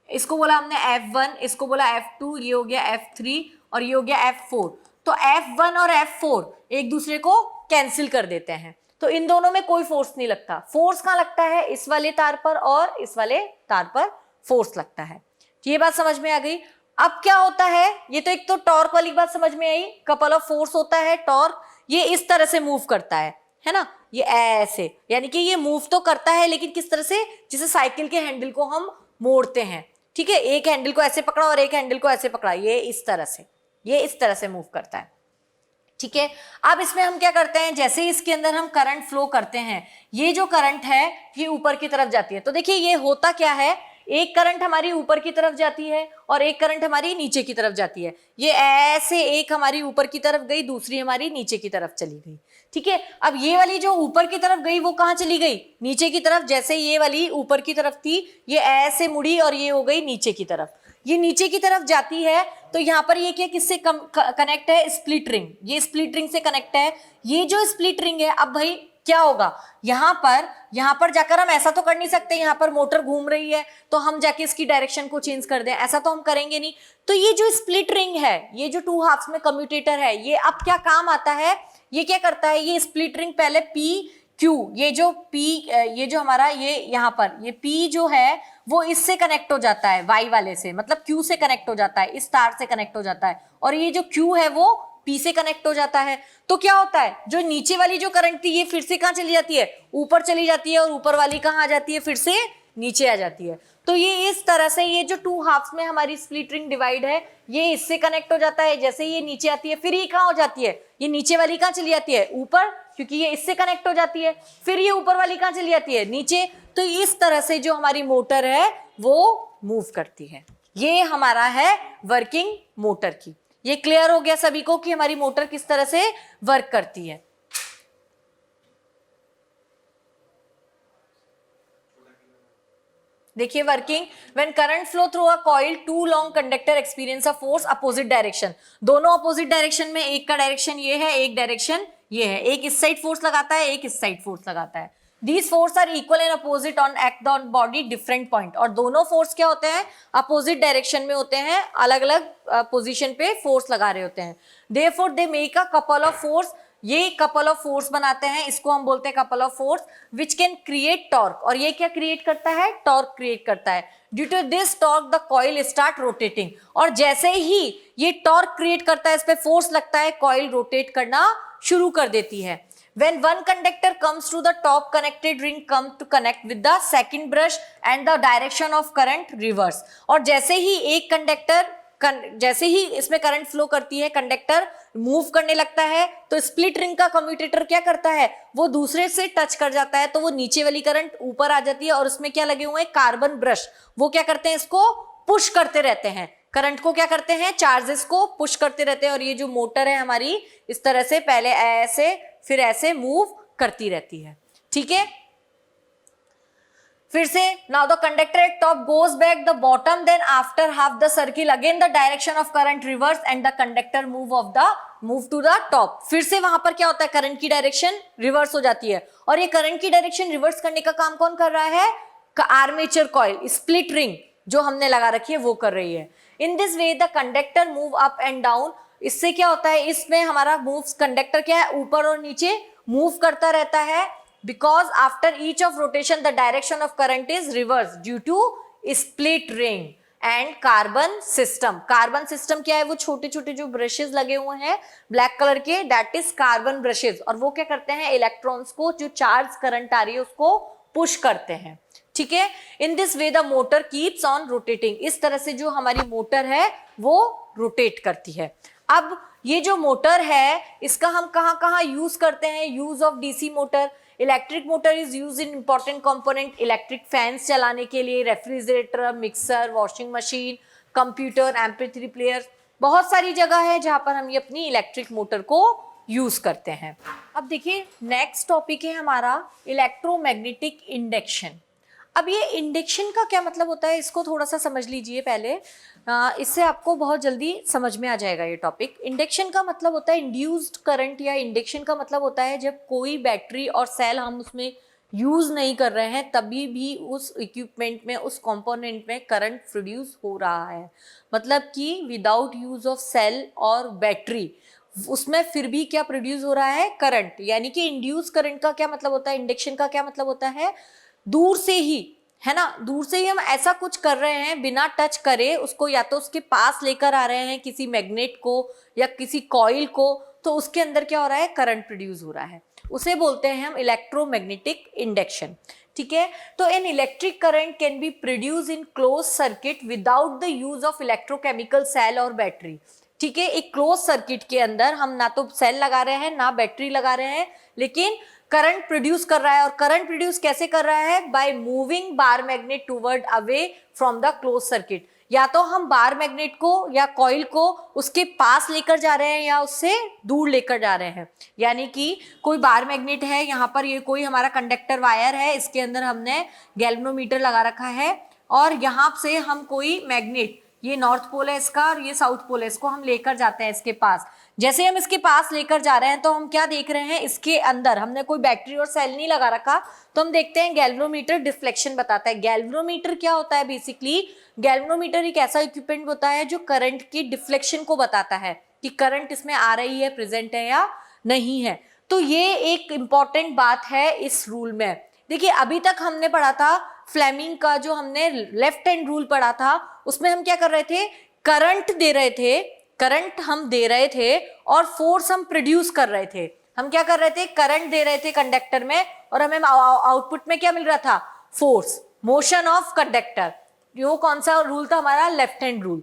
इसको बोला हमने F1, इसको बोला F2, ये हो गया F3 और ये हो गया F4। तो F1 और F4 एक दूसरे को कैंसिल कर देते हैं। तो इन दोनों में कोई फोर्स नहीं लगता। फोर्स कहाँ लगता है? इस वाले तार पर और इस वाले तार पर फोर्स लगता है। ये बात समझ में आ गई। अब क्या होता है, ये तो एक तो टॉर्क वाली बात समझ में आई, कपल ऑफ फोर्स होता है टॉर्क, ये इस तरह से मूव करता है ना, ये ऐसे, यानी कि ये मूव तो करता है लेकिन किस तरह से, जैसे साइकिल के हैंडल को हम मोड़ते हैं, ठीक है, एक हैंडल को ऐसे पकड़ा और एक हैंडल को ऐसे पकड़ा, ये इस तरह से मूव करता है, ठीक है। अब इसमें हम क्या करते हैं, जैसे इसके अंदर हम करंट फ्लो करते हैं, ये जो करंट है ये ऊपर की तरफ जाती है। तो देखिए ये होता क्या है, एक करंट हमारी ऊपर की तरफ जाती है और एक करंट हमारी नीचे की तरफ जाती है। ये ऐसे एक हमारी ऊपर की तरफ गई, दूसरी हमारी नीचे की तरफ चली गई, ठीक है। अब ये वाली जो ऊपर की तरफ गई वो कहाँ चली गई? नीचे की तरफ। जैसे ये वाली ऊपर की तरफ थी, ये ऐसे मुड़ी और ये हो गई नीचे की तरफ। ये नीचे की तरफ जाती है तो यहाँ पर ये क्या किससे कनेक्ट है? Split ring. ये स्प्लिट रिंग से कनेक्ट है। ये जो स्प्लिट रिंग है, अब भाई क्या होगा, यहाँ पर जाकर हम ऐसा तो कर नहीं सकते, यहाँ पर मोटर घूम रही है तो हम जाके इसकी डायरेक्शन को चेंज कर दें, ऐसा तो हम करेंगे नहीं। तो ये जो स्प्लिट रिंग है, ये जो टू हाफ्स में कम्यूटेटर है, ये अब क्या काम आता है, ये क्या करता है, ये स्प्लिट रिंग पहले पी क्यू, ये जो हमारा ये यहाँ पर ये पी जो है वो इससे कनेक्ट हो जाता है, वाई वाले से, मतलब क्यू से कनेक्ट हो जाता है, इस तार से कनेक्ट हो जाता है, और ये जो क्यू है वो पी से कनेक्ट हो जाता है। तो क्या होता है, जो नीचे वाली जो करंट थी ये फिर से कहाँ चली जाती है? ऊपर चली जाती है, और ऊपर वाली कहाँ आ जाती है? फिर से नीचे आ जाती है। तो ये इस तरह से ये जो टू हाफ्स में हमारी स्प्लिट रिंग डिवाइड है, ये इससे कनेक्ट हो जाता है, जैसे ये नीचे आती है फिर ये कहाँ हो जाती है? ये नीचे वाली कहाँ चली जाती है? ऊपर, क्योंकि ये इससे कनेक्ट हो जाती है। फिर ये ऊपर वाली कहाँ चली जाती है? नीचे। तो इस तरह से जो हमारी मोटर है वो मूव करती है। ये हमारा है वर्किंग मोटर की। ये क्लियर हो गया सभी को कि हमारी मोटर किस तरह से वर्क करती है। देखिए working, when current flow through a coil, two long conductor experience a force opposite direction. दोनों अपोजिट डायरेक्शन में, एक का डायरेक्शन ये है, एक डायरेक्शन ये है, एक इस साइड फोर्स लगाता है, एक इस साइड फोर्स लगाता है। These force are equal and opposite on act on body different point. और दोनों फोर्स क्या होते हैं? अपोजिट डायरेक्शन में होते हैं, अलग अलग पोजीशन पे फोर्स लगा रहे होते हैं। Therefore they make a couple of force, ये कपल ऑफ फोर्स बनाते हैं, इसको हम बोलते हैं couple of force, which can create torque. और ये क्या क्रिएट करता है? टॉर्क क्रिएट करता है। Due to this torque the coil start rotating. और जैसे ही ये टॉर्क क्रिएट करता है, इस पे फोर्स लगता है, कॉइल रोटेट करना शुरू कर देती है। When one conductor comes to the top connected ring come to connect with the second brush and the direction of current reverse। और जैसे ही एक कंडक्टर, जैसे ही इसमें करंट फ्लो करती है, कंडक्टर मूव करने लगता है, तो स्प्लिट रिंग का कम्यूटेटर क्या करता है, वो दूसरे से टच कर जाता है, तो वो नीचे वाली करंट ऊपर आ जाती है, और उसमें क्या लगे हुए हैं? Carbon brush. वो क्या करते हैं? इसको पुश करते रहते हैं, करंट को क्या करते हैं? चार्जेस को पुश करते रहते हैं। और ये जो मोटर है हमारी, इस तरह से पहले ऐसे फिर ऐसे मूव करती रहती है, ठीक है। फिर से, now the conductor at top goes back the bottom, then after half the circle again the direction of current reverse and the conductor move to the top. फिर से वहां पर क्या होता है? करंट की डायरेक्शन रिवर्स हो जाती है। और ये करंट की डायरेक्शन रिवर्स करने का काम कौन कर रहा है? आर्मेचर कॉइल, स्प्लिट रिंग जो हमने लगा रखी है वो कर रही है। In this way the conductor move up and down. इससे क्या होता है? इसमें हमारा मूव्स, कंडक्टर क्या है? ऊपर और नीचे मूव करता रहता है। Because after each of rotation the direction of current is reverse due to split ring and carbon system. Carbon system क्या है? वो छोटे छोटे जो ब्रशेस लगे हुए हैं ब्लैक कलर के, दैट इज कार्बन ब्रशेस। और वो क्या करते हैं? इलेक्ट्रॉन्स को, जो चार्ज करंट आ रही है उसको पुश करते हैं, ठीक है। In this way the motor keeps on rotating. इस तरह से जो हमारी मोटर है वो रोटेट करती है। अब ये जो मोटर है इसका हम कहाँ कहाँ यूज करते हैं? Use of DC motor. Electric motor is use in important component, electric fans चलाने के लिए, refrigerator, mixer, washing machine, computer, MP3 player, बहुत सारी जगह है जहां पर हम ये अपनी इलेक्ट्रिक मोटर को यूज करते हैं। अब देखिए नेक्स्ट टॉपिक है हमारा इलेक्ट्रोमैग्नेटिक इंडक्शन। अब ये इंडक्शन का क्या मतलब होता है, इसको थोड़ा सा समझ लीजिए पहले, इससे आपको बहुत जल्दी समझ में आ जाएगा ये टॉपिक। इंडक्शन का मतलब होता है इंड्यूस्ड करंट, या इंडक्शन का मतलब होता है जब कोई बैटरी और सेल हम उसमें यूज नहीं कर रहे हैं तभी भी उस इक्विपमेंट में, उस कंपोनेंट में करंट प्रोड्यूस हो रहा है। मतलब कि विदाउट यूज ऑफ सेल और बैटरी उसमें फिर भी क्या प्रोड्यूस हो रहा है, करंट। यानी कि इंड्यूस करंट का क्या मतलब होता है, इंडक्शन का क्या मतलब होता है, दूर से ही, है ना, दूर से ही हम ऐसा कुछ कर रहे हैं बिना टच करे उसको, या तो उसके पास लेकर आ रहे हैं किसी मैग्नेट को या किसी कॉइल को, तो उसके अंदर क्या हो रहा है, करंट प्रोड्यूस हो रहा है, उसे बोलते हैं हम इलेक्ट्रोमैग्नेटिक इंडक्शन। ठीक है, तो an electric current can be produce in close circuit without the use of electrochemical cell और बैटरी। ठीक है, एक क्लोज सर्किट के अंदर हम ना तो सेल लगा रहे हैं ना बैटरी लगा रहे हैं, लेकिन करंट प्रोड्यूस कर रहा है। और करंट प्रोड्यूस कैसे कर रहा है, by moving bar magnet toward away from the close circuit. या तो हम बार मैग्नेट को या कॉइल को उसके पास लेकर जा रहे हैं या उससे दूर लेकर जा रहे हैं। यानी कि कोई बार मैग्नेट है, यहाँ पर ये कोई हमारा कंडक्टर वायर है, इसके अंदर हमने गैल्वेनोमीटर लगा रखा है, और यहाँ से हम कोई मैग्नेट, ये नॉर्थ पोल है इसका और ये साउथ पोल है, इसको हम लेकर जाते हैं इसके पास। जैसे हम इसके पास लेकर जा रहे हैं तो हम क्या देख रहे हैं, इसके अंदर हमने कोई बैटरी और सेल नहीं लगा रखा, तो हम देखते हैं गैल्वेनोमीटर डिफ्लेक्शन बताता है। गैल्वेनोमीटर क्या होता है, बेसिकली गैल्वेनोमीटर एक ऐसा इक्विपमेंट होता है जो करंट की डिफ्लेक्शन को बताता है कि करंट इसमें आ रही है, प्रेजेंट है या नहीं है। तो ये एक इंपॉर्टेंट बात है इस रूल में। देखिए अभी तक हमने पढ़ा था फ्लेमिंग का, जो हमने लेफ्ट हैंड रूल पढ़ा था, उसमें हम क्या कर रहे थे, करंट दे रहे थे, करंट हम दे रहे थे और फोर्स हम प्रोड्यूस कर रहे थे। हम क्या कर रहे थे, करंट दे रहे थे कंडक्टर में और हमें आउटपुट में क्या मिल रहा था, फोर्स, मोशन ऑफ कंडक्टर। यो कौन सा रूल था हमारा, लेफ्ट हैंड रूल।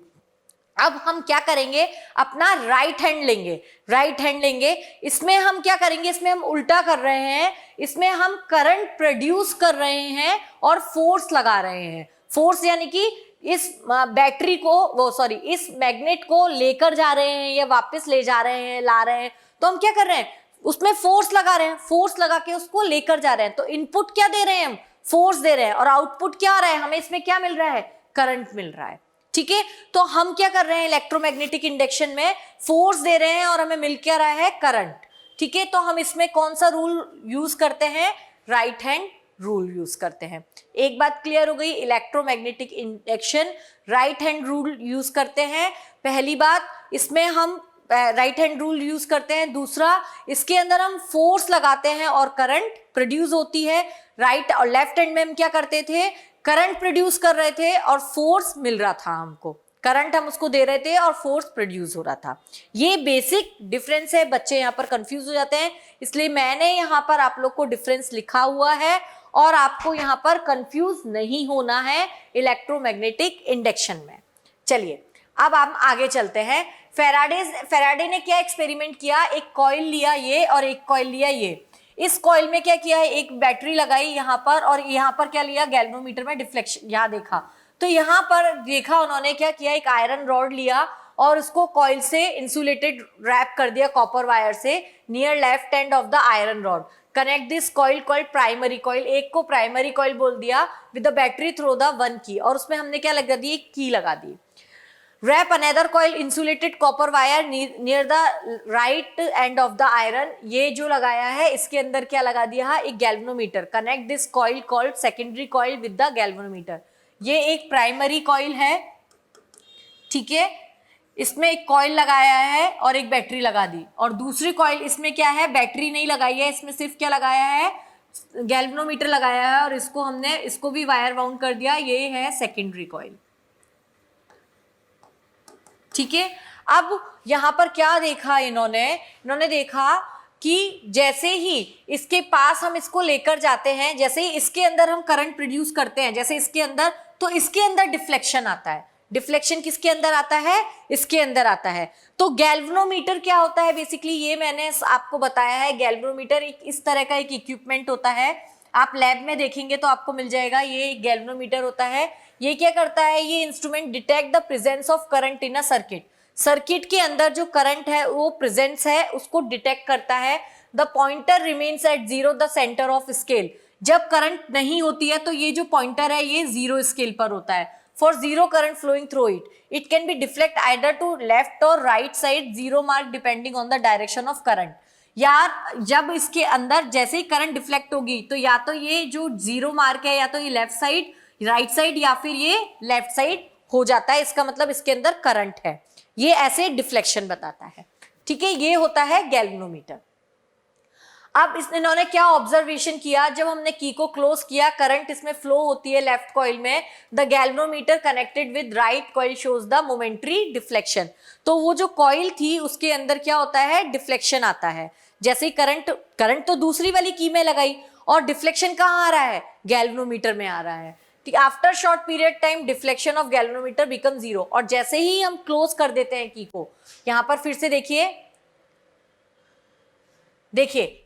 अब हम क्या करेंगे, अपना राइट हैंड लेंगे, राइट हैंड लेंगे, इसमें हम क्या करेंगे, इसमें हम उल्टा कर रहे हैं, इसमें हम करंट प्रोड्यूस कर रहे हैं और फोर्स लगा रहे हैं। फोर्स यानी कि इस बैटरी को, वो सॉरी, इस मैग्नेट को लेकर जा रहे हैं या वापस ले जा रहे हैं, ला रहे हैं, तो हम क्या कर रहे हैं, उसमें फोर्स लगा रहे हैं, फोर्स लगा के उसको लेकर जा रहे हैं। तो इनपुट क्या दे रहे हैं हम, फोर्स दे रहे हैं, और आउटपुट क्या आ रहा है, हमें इसमें क्या मिल रहा है, करंट मिल रहा है। ठीक है, तो हम क्या कर रहे हैं, इलेक्ट्रोमैग्नेटिक इंडक्शन में फोर्स दे रहे हैं और हमें मिल क्या रहा है, करंट। ठीक है, तो हम इसमें कौन सा रूल यूज करते हैं, राइट हैंड रूल यूज करते हैं। एक बात क्लियर हो गई, electromagnetic induction right hand rule use करते हैं। पहली बात, इसमें हम राइट हैंड रूल यूज करते हैं। दूसरा, इसके अंदर हम फोर्स लगाते हैं और करंट प्रोड्यूस होती है। राइट और लेफ्ट हैंड में हम क्या करते थे, करंट प्रोड्यूस कर रहे थे और फोर्स मिल रहा था हमको, करंट हम उसको दे रहे थे और फोर्स प्रोड्यूस हो रहा था। ये बेसिक डिफरेंस है, बच्चे यहाँ पर कंफ्यूज हो जाते हैं, इसलिए मैंने यहाँ पर आप लोग को डिफरेंस लिखा हुआ है और आपको यहाँ पर कंफ्यूज नहीं होना है इलेक्ट्रोमैग्नेटिक इंडक्शन में। चलिए अब हम आगे चलते हैं। फैराडे ने क्या एक्सपेरिमेंट किया, एक कॉइल लिया ये और एक कॉइल लिया ये। इस कॉइल में क्या किया है, एक बैटरी लगाई यहाँ पर और यहाँ पर क्या लिया, गैल्वेनोमीटर में डिफ्लेक्शन, यहाँ देखा तो यहाँ पर देखा उन्होंने क्या किया, एक आयरन रॉड लिया और उसको कॉइल से इंसुलेटेड रैप कर दिया कॉपर वायर से near left end of the iron rod. Connect this coil called primary coil, एक को प्राइमरी कॉइल बोल दिया, with the battery through the one key, और उसमें हमने क्या लगा दी, एक की लगा दी। Wrap another coil insulated copper wire near the right end of the iron, ये जो लगाया है इसके अंदर क्या लगा दिया है, एक galvanometer. Connect this coil called secondary coil with the galvanometer. ये एक प्राइमरी कॉइल है, ठीक है, इसमें एक कॉइल लगाया है और एक बैटरी लगा दी, और दूसरी कॉइल इसमें क्या है, बैटरी नहीं लगाई है, इसमें सिर्फ क्या लगाया है, गैल्वेनोमीटर लगाया है, और इसको हमने इसको भी वायर वाउंड कर दिया, ये है सेकेंडरी कॉइल। ठीक है, अब यहां पर क्या देखा इन्होंने देखा कि जैसे ही इसके पास हम इसको लेकर जाते हैं, जैसे ही इसके अंदर हम करंट प्रोड्यूस करते हैं, जैसे इसके अंदर, तो इसके अंदर डिफ्लेक्शन आता है। डिफ्लेक्शन किसके अंदर आता है, इसके अंदर आता है। तो गैल्वेनोमीटर क्या होता है, बेसिकली ये मैंने आपको बताया है। गैल्वेनोमीटर एक इस तरह का एक इक्विपमेंट होता है, आप लैब में देखेंगे तो आपको मिल जाएगा, ये गैल्वेनोमीटर होता है। ये क्या करता है, ये instrument detect the presence of current in a circuit. Circuit के अंदर जो करंट है वो प्रेजेंस है उसको डिटेक्ट करता है। The pointer remains at zero the centre of scale, जब करंट नहीं होती है तो ये जो पॉइंटर है ये जीरो स्केल पर होता है। For zero current flowing through it can be deflect either to left और right side, zero mark depending on the direction of current. यार जब इसके अंदर जैसे ही करंट डिफ्लेक्ट होगी तो या तो ये जो जीरो मार्क है या तो ये लेफ्ट साइड, राइट साइड, या फिर ये लेफ्ट साइड हो जाता है, इसका मतलब इसके अंदर करंट है। ये ऐसे डिफ्लेक्शन बताता है। ठीक है, ये होता है गैल्वेनोमीटर। अब इन्होंने क्या ऑब्जर्वेशन किया, जब हमने की को क्लोज किया, करंट इसमें फ्लो होती है लेफ्ट कॉइल में, the galvanometer connected with right coil shows the momentary deflection. तो वो जो कॉइल थी उसके अंदर क्या होता है, डिफ्लेक्शन आता है। जैसे ही करंट तो दूसरी वाली की में लगाई और डिफ्लेक्शन कहाँ आ रहा है, गैल्वेनोमीटर में आ रहा है। ठीक, after short period time deflection of galvanometer become zero. और जैसे ही हम क्लोज कर देते हैं की को, यहां पर फिर से देखिए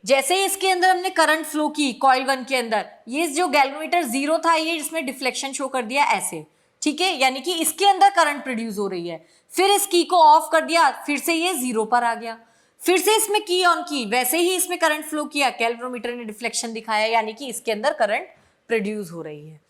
जैसे ही इसके अंदर हमने करंट फ्लो की कॉइल 1 के अंदर, ये जो गैल्वेनोमीटर जीरो था ये इसमें डिफ्लेक्शन शो कर दिया ऐसे, ठीक है, यानी कि इसके अंदर करंट प्रोड्यूस हो रही है। फिर इस की को ऑफ कर दिया, फिर से ये जीरो पर आ गया। फिर से इसमें की ऑन की, वैसे ही इसमें करंट फ्लो किया, गैल्वेनोमीटर ने डिफ्लेक्शन दिखाया, यानी कि इसके अंदर करंट प्रोड्यूस हो रही है।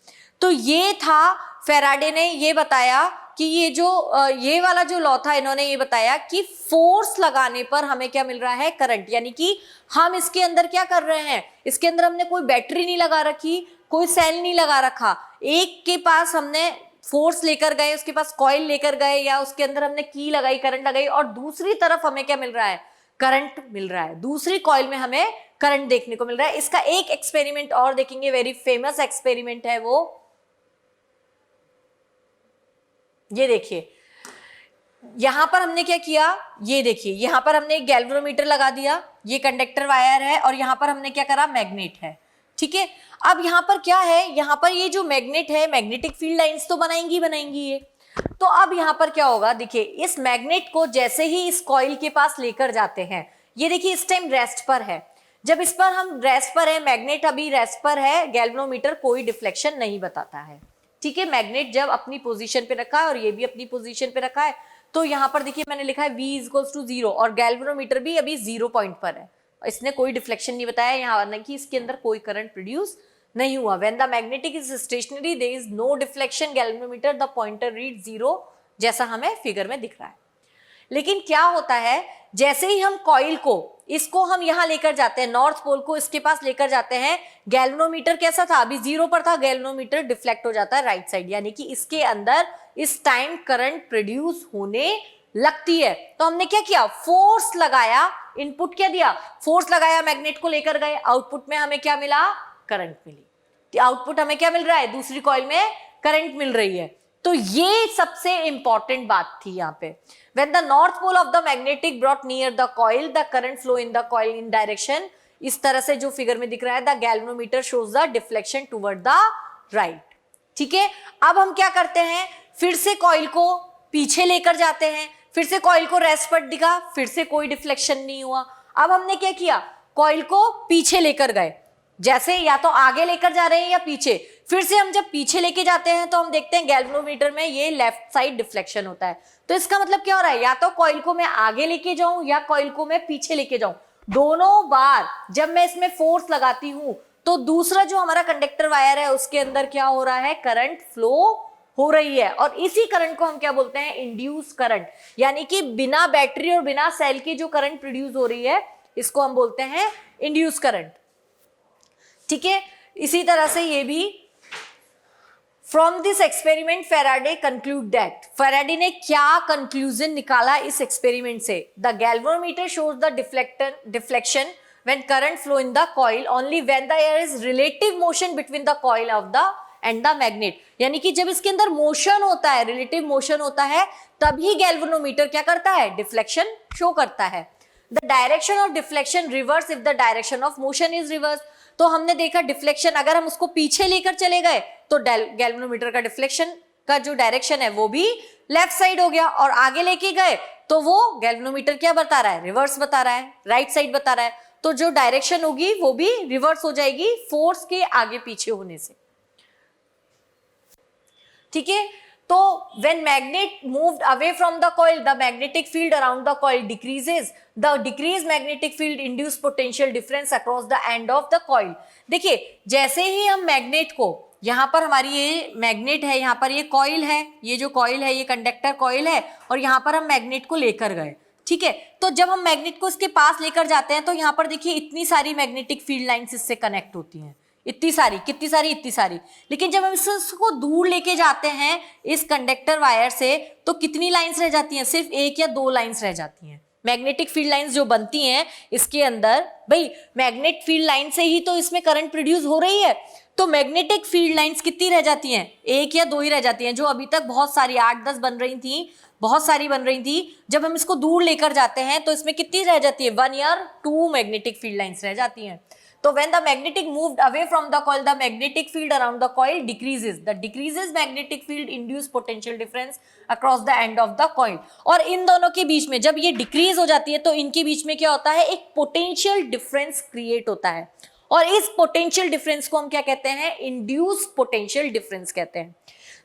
तो ये था, फैराडे ने ये बताया कि ये वाला जो लॉ था, इन्होंने ये बताया कि फोर्स लगाने पर हमें क्या मिल रहा है, करंट। यानी कि हम इसके अंदर क्या कर रहे हैं, इसके अंदर हमने कोई बैटरी नहीं लगा रखी, कोई सेल नहीं लगा रखा, एक के पास हमने फोर्स लेकर गए, उसके पास कॉइल लेकर गए, या उसके अंदर हमने की लगाई, करंट लगाई, और दूसरी तरफ हमें क्या मिल रहा है, करंट मिल रहा है। दूसरी कॉइल में हमें करंट देखने को मिल रहा है। इसका एक एक्सपेरिमेंट और देखेंगे, वेरी फेमस एक्सपेरिमेंट है वो, ये देखिए यहां पर हमने क्या किया, ये देखिए यहां पर हमने एक गैल्वेनोमीटर लगा दिया, ये कंडक्टर वायर है, और यहां पर हमने क्या करा, मैग्नेट है, ठीक है। अब यहां पर क्या है, यहां पर ये जो मैग्नेट है, मैग्नेटिक फील्ड लाइंस तो बनाएंगी ये। तो अब यहां पर क्या होगा, देखिए इस मैग्नेट को जैसे ही इस कॉइल के पास लेकर जाते हैं, ये देखिए इस टाइम रेस्ट पर है, जब इस पर हम रेस्ट पर है, मैग्नेट अभी रेस्ट पर है, गैल्वेनोमीटर कोई डिफ्लेक्शन नहीं बताता है, ठीक है। मैग्नेट जब अपनी पोजीशन पे रखा है और ये भी अपनी पोजीशन पे रखा है, तो यहां पर देखिए मैंने लिखा है V इक्वल्स टू 0, और गैल्वेनोमीटर भी अभी 0 पॉइंट पर है, इसने कोई डिफ्लेक्शन नहीं बताया, यहाँ नहीं कि इसके अंदर कोई करंट प्रोड्यूस नहीं हुआ। When the magnetic is stationary there is no deflection galvanometer the pointer read 0, जैसा हमें फिगर में दिख रहा है। लेकिन क्या होता है, जैसे ही हम कॉइल को, इसको हम यहां लेकर जाते हैं, नॉर्थ पोल को इसके पास लेकर जाते हैं, गैल्वेनोमीटर कैसा था, अभी 0 पर था, गैल्वेनोमीटर डिफ्लेक्ट हो जाता है राइट साइड, यानी कि इसके अंदर इस टाइम करंट प्रोड्यूस होने लगती है। तो हमने क्या किया, फोर्स लगाया, इनपुट क्या दिया, फोर्स लगाया, मैग्नेट को लेकर गए, आउटपुट में हमें क्या मिला, करंट मिली। आउटपुट हमें क्या मिल रहा है, दूसरी कॉइल में करंट मिल रही है। तो ये सबसे इंपॉर्टेंट बात थी यहाँ पे। When the north pole of the magnetic brought near the coil, the current flow in the coil in direction, इस तरह से जो फिगर में दिख रहा है, the galvanometer shows the deflection toward the right, ठीक है। अब हम क्या करते हैं, फिर से कॉइल को पीछे लेकर जाते हैं, फिर से कॉइल को रेस्ट पर दिखा, फिर से कोई डिफ्लेक्शन नहीं हुआ। अब हमने क्या किया, कॉइल को पीछे लेकर गए, जैसे या तो आगे लेकर जा रहे हैं या पीछे, फिर से हम जब पीछे लेके जाते हैं तो हम देखते हैं गैल्वेनोमीटर में ये लेफ्ट साइड डिफ्लेक्शन होता है। तो इसका मतलब क्या हो रहा है, या तो कॉइल को मैं आगे लेके जाऊं या कॉइल को मैं पीछे लेके जाऊं, दोनों बार जब मैं इसमें फोर्स लगाती हूं तो दूसरा जो हमारा कंडक्टर वायर है उसके अंदर क्या हो रहा है, करंट फ्लो हो रही है, और इसी करंट को हम क्या बोलते हैं, इंड्यूस करंट। यानी कि बिना बैटरी और बिना सेल के जो करंट प्रोड्यूस हो रही है, इसको हम बोलते हैं इंड्यूस करंट, ठीक है। इसी तरह से ये भी, from this experiment Faraday concluded that, Faraday ने क्या कंक्लूजन निकाला इस एक्सपेरिमेंट से, the galvanometer shows the deflection when current flow in the coil only when there is relative motion between the coil of the and the magnet. यानी कि जब इसके अंदर मोशन होता है, रिलेटिव मोशन होता है, तभी गैल्वेनोमीटर क्या करता है, डिफ्लेक्शन शो करता है। The direction of deflection reverse if the direction of motion is reverse. तो हमने देखा डिफ्लेक्शन, अगर हम उसको पीछे लेकर चले गए तो गैल्वेनोमीटर का डिफ्लेक्शन का जो डायरेक्शन है वो भी लेफ्ट साइड हो गया, और आगे लेके गए तो वो गैल्वेनोमीटर क्या बता रहा है, रिवर्स बता रहा है, राइट साइड बता रहा है। तो जो डायरेक्शन होगी वो भी रिवर्स हो जाएगी फोर्स के आगे पीछे होने से, ठीक है। तो when magnet moved away from the coil, the magnetic field around the coil decreases. The decreased magnetic field induce potential difference across the end of the coil. देखिए जैसे ही हम मैग्नेट को, यहाँ पर हमारी ये मैग्नेट है, यहाँ पर ये कॉइल है, ये जो कॉइल है ये कंडक्टर कॉइल है, और यहाँ पर हम मैग्नेट को लेकर गए, ठीक है। तो जब हम मैग्नेट को इसके पास लेकर जाते हैं तो यहाँ पर देखिए इतनी सारी मैग्नेटिक फील्ड लाइंस इससे कनेक्ट होती हैं, इतनी सारी, कितनी सारी, इतनी सारी। लेकिन जब हम इसको दूर लेके जाते हैं इस कंडक्टर वायर से, तो कितनी लाइंस रह जाती हैं, सिर्फ एक या दो लाइंस रह जाती हैं, मैग्नेटिक फील्ड लाइंस जो बनती हैं इसके अंदर, भाई मैग्नेट फील्ड लाइन से ही तो इसमें करंट प्रोड्यूस हो रही है, तो मैग्नेटिक फील्ड लाइंस कितनी रह जाती हैं, एक या दो ही रह जाती हैं। जो अभी तक बहुत सारी 8-10 बन रही थी, बहुत सारी बन रही थी, जब हम इसको दूर लेकर जाते हैं तो इसमें कितनी रह जाती है, 1 या 2 मैग्नेटिक फील्ड लाइंस रह जाती हैं। तो when the magnetic moved away from the coil, the magnetic field around the coil decreases. The decreases magnetic field induce potential difference across the end of the coil. और इन दोनों के बीच में जब ये डिक्रीज हो जाती है तो इनके बीच में क्या होता है, एक पोटेंशियल डिफरेंस क्रिएट होता है, और इस पोटेंशियल डिफरेंस को हम क्या कहते हैं, इंड्यूस पोटेंशियल डिफरेंस कहते हैं।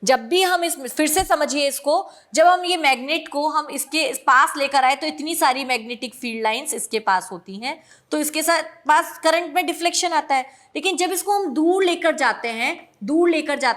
जब भी हम इस, फिर से समझिए इसको, जब हम ये मैग्नेट को हम इसके पास लेकर आए तो इतनी सारी मैग्नेटिक फील्ड लाइंस इसके पास होती हैं, तो इसके साथ पास करंट में डिफ्लेक्शन आता है। लेकिन जब इसको हम दूर लेकर जाते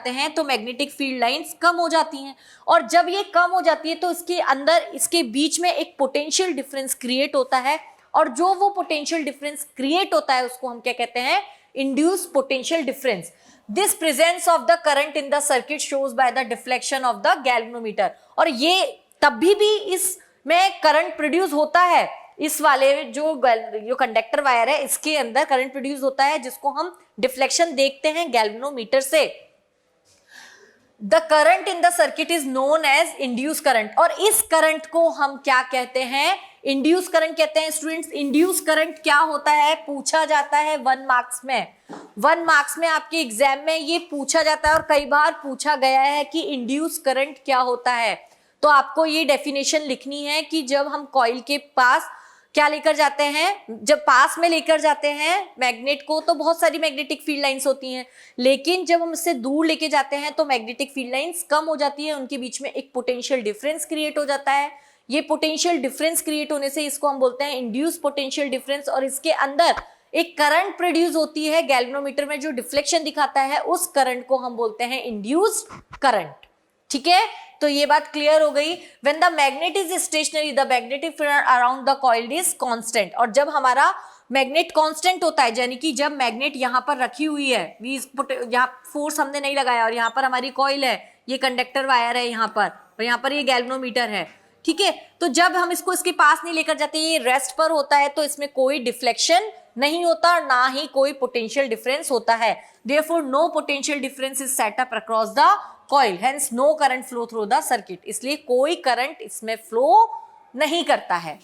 हैं तो मैग्नेटिक फील्ड लाइंस कम हो जाती हैं, और जब ये कम हो जाती है तो इसके अंदर, इसके बीच में एक पोटेंशियल डिफरेंस क्रिएट होता है, और जो वो पोटेंशियल डिफरेंस क्रिएट होता है उसको हम क्या कहते हैं, induce potential difference. This presence of the current in the circuit shows by the deflection of the galvanometer। और ये तभी भी इसमें करंट प्रोड्यूस होता है, इस वाले जो कंडक्टर वायर है इसके अंदर करंट प्रोड्यूस होता है, जिसको हम डिफ्लेक्शन देखते हैं गैल्वेनोमीटर से। The current in the circuit is known as induced current। और इस करंट को हम क्या कहते हैं, इंड्यूस करंट कहते हैं। स्टूडेंट्स, इंड्यूस करंट क्या होता है, पूछा जाता है 1 मार्क्स में। 1 मार्क्स में आपके एग्जाम में ये पूछा जाता है, और कई बार पूछा गया है कि इंड्यूस करंट क्या होता है। तो आपको ये डेफिनेशन लिखनी है कि जब हम कॉइल के पास क्या लेकर जाते हैं, जब पास में लेकर जाते हैं मैग्नेट को तो बहुत सारी मैग्नेटिक फील्ड लाइंस होती हैं, लेकिन जब हम इससे दूर लेके जाते हैं तो मैग्नेटिक फील्ड लाइंस कम हो जाती है, उनके बीच में एक पोटेंशियल डिफरेंस क्रिएट हो जाता है। ये पोटेंशियल डिफरेंस क्रिएट होने से इसको हम बोलते हैं इंड्यूस पोटेंशियल डिफरेंस, और इसके अंदर एक करंट प्रोड्यूस होती है गैल्वेनोमीटर में जो डिफ्लेक्शन दिखाता है, उस करंट को हम बोलते हैं इंड्यूस्ड करंट। ठीक है, तो ये बात क्लियर हो गई। When the magnet is stationary, the magnetic field around the coil is constant। और जब हमारा मैग्नेट कांस्टेंट होता है, यानी कि जब मैग्नेट यहाँ पर रखी हुई है, यहाँ फोर्स हमने नहीं लगाया, और यहाँ पर हमारी कॉइल है, ये कंडक्टर वायर है यहाँ पर, और यहाँ पर ये गैल्वेनोमीटर है। ठीक है, तो जब हम इसको इसके पास नहीं लेकर जाते, ये रेस्ट पर होता है, तो इसमें कोई डिफ्लेक्शन नहीं होता, ना ही कोई पोटेंशियल डिफरेंस होता है। Therefore, no potential difference is set up across the coil, hence no current flow through the circuit। इसलिए कोई करंट इसमें फ्लो नहीं करता है।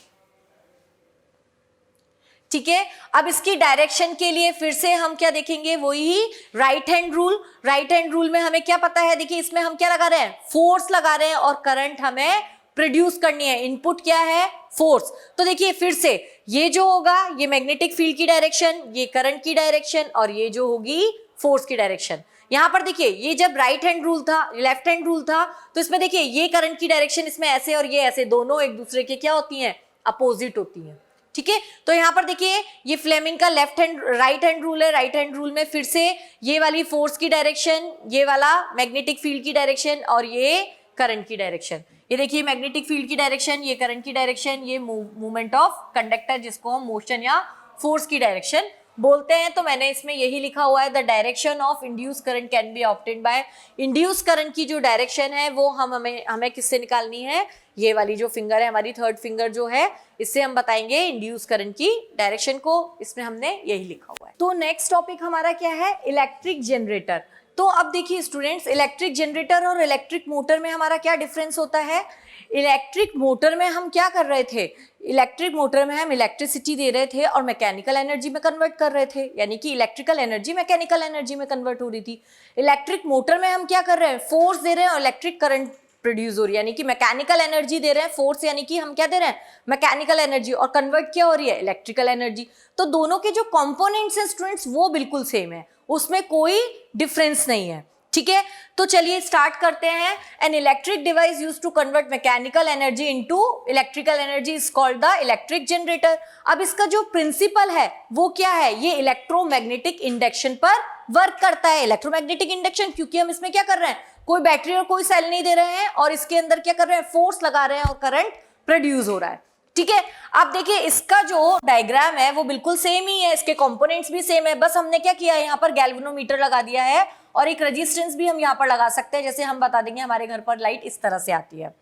ठीक है, अब इसकी डायरेक्शन के लिए फिर से हम क्या देखेंगे, वही right hand rule. Right hand rule में हमें क्या पता है, देखिए इसमें हम क्या लगा रहे हैं, फोर्स लगा रहे हैं, और करंट हमें प्रोड्यूस करनी है। इनपुट क्या है, फोर्स। तो देखिए फिर से ये जो होगा, ये मैग्नेटिक फील्ड की डायरेक्शन, ये करंट की डायरेक्शन, और ये जो होगी फोर्स की डायरेक्शन। यहां पर देखिए, ये जब राइट हैंड रूल था, लेफ्ट हैंड रूल था, तो इसमें देखिए ये करंट की डायरेक्शन इसमें ऐसे और ये ऐसे, दोनों एक दूसरे के क्या होती हैं, अपोजिट होती हैं। ठीक है, तो यहां पर देखिए ये फ्लेमिंग का राइट हैंड रूल है। राइट हैंड रूल में फिर से ये वाली फोर्स की डायरेक्शन, ये वाला मैग्नेटिक फील्ड की डायरेक्शन, और ये करंट की डायरेक्शन। ये देखिए मैग्नेटिक फील्ड की डायरेक्शन, ये करंट की डायरेक्शन, ये मूवमेंट ऑफ कंडक्टर, जिसको हम मोशन या फोर्स की डायरेक्शन बोलते हैं। तो मैंने इसमें यही लिखा हुआ है, the direction of induce current can B obtained by. Induce current की जो डायरेक्शन है वो हमें किससे निकालनी है, ये वाली जो फिंगर है हमारी, थर्ड फिंगर जो है, इससे हम बताएंगे इंड्यूस करंट की डायरेक्शन को। इसमें हमने यही लिखा हुआ है। तो नेक्स्ट टॉपिक हमारा क्या है, इलेक्ट्रिक जनरेटर। तो अब देखिए स्टूडेंट्स, इलेक्ट्रिक जनरेटर और इलेक्ट्रिक मोटर में हमारा क्या डिफरेंस होता है। इलेक्ट्रिक मोटर में हम क्या कर रहे थे, इलेक्ट्रिक मोटर में हम इलेक्ट्रिसिटी दे रहे थे और मैकेनिकल एनर्जी में कन्वर्ट कर रहे थे, यानी कि इलेक्ट्रिकल एनर्जी मैकेनिकल एनर्जी में कन्वर्ट हो रही थी। इलेक्ट्रिक मोटर में हम क्या कर रहे हैं, फोर्स दे रहे हैं और इलेक्ट्रिक करंट प्रोड्यूस हो रही है, यानी कि मैकेनिकल एनर्जी दे रहे हैं, फोर्स यानी कि हम क्या दे रहे हैं, मैकेनिकल एनर्जी, और कन्वर्ट क्या हो रही है, इलेक्ट्रिकल एनर्जी। तो दोनों के जो कंपोनेंट्स हैं स्टूडेंट्स वो बिल्कुल सेम है, उसमें कोई डिफरेंस नहीं है। ठीक है, तो चलिए स्टार्ट करते हैं। An electric device used to convert mechanical energy into electrical energy is called the electric generator. अब इसका जो प्रिंसिपल है वो क्या है, ये इलेक्ट्रोमैग्नेटिक इंडक्शन पर वर्क करता है। इलेक्ट्रोमैग्नेटिक इंडक्शन, क्योंकि हम इसमें क्या कर रहे हैं, कोई बैटरी और कोई सेल नहीं दे रहे हैं, और इसके अंदर क्या कर रहे हैं, फोर्स लगा रहे हैं और करंट प्रोड्यूस हो रहा है। ठीक है, अब देखिए इसका जो डायग्राम है वो बिल्कुल सेम ही है, इसके कंपोनेंट्स भी सेम है, बस हमने क्या किया है, यहाँ पर गैल्वेनोमीटर लगा दिया है और एक रेजिस्टेंस भी हम यहाँ पर लगा सकते हैं, जैसे हम बता देंगे हमारे घर पर लाइट इस तरह से आती है।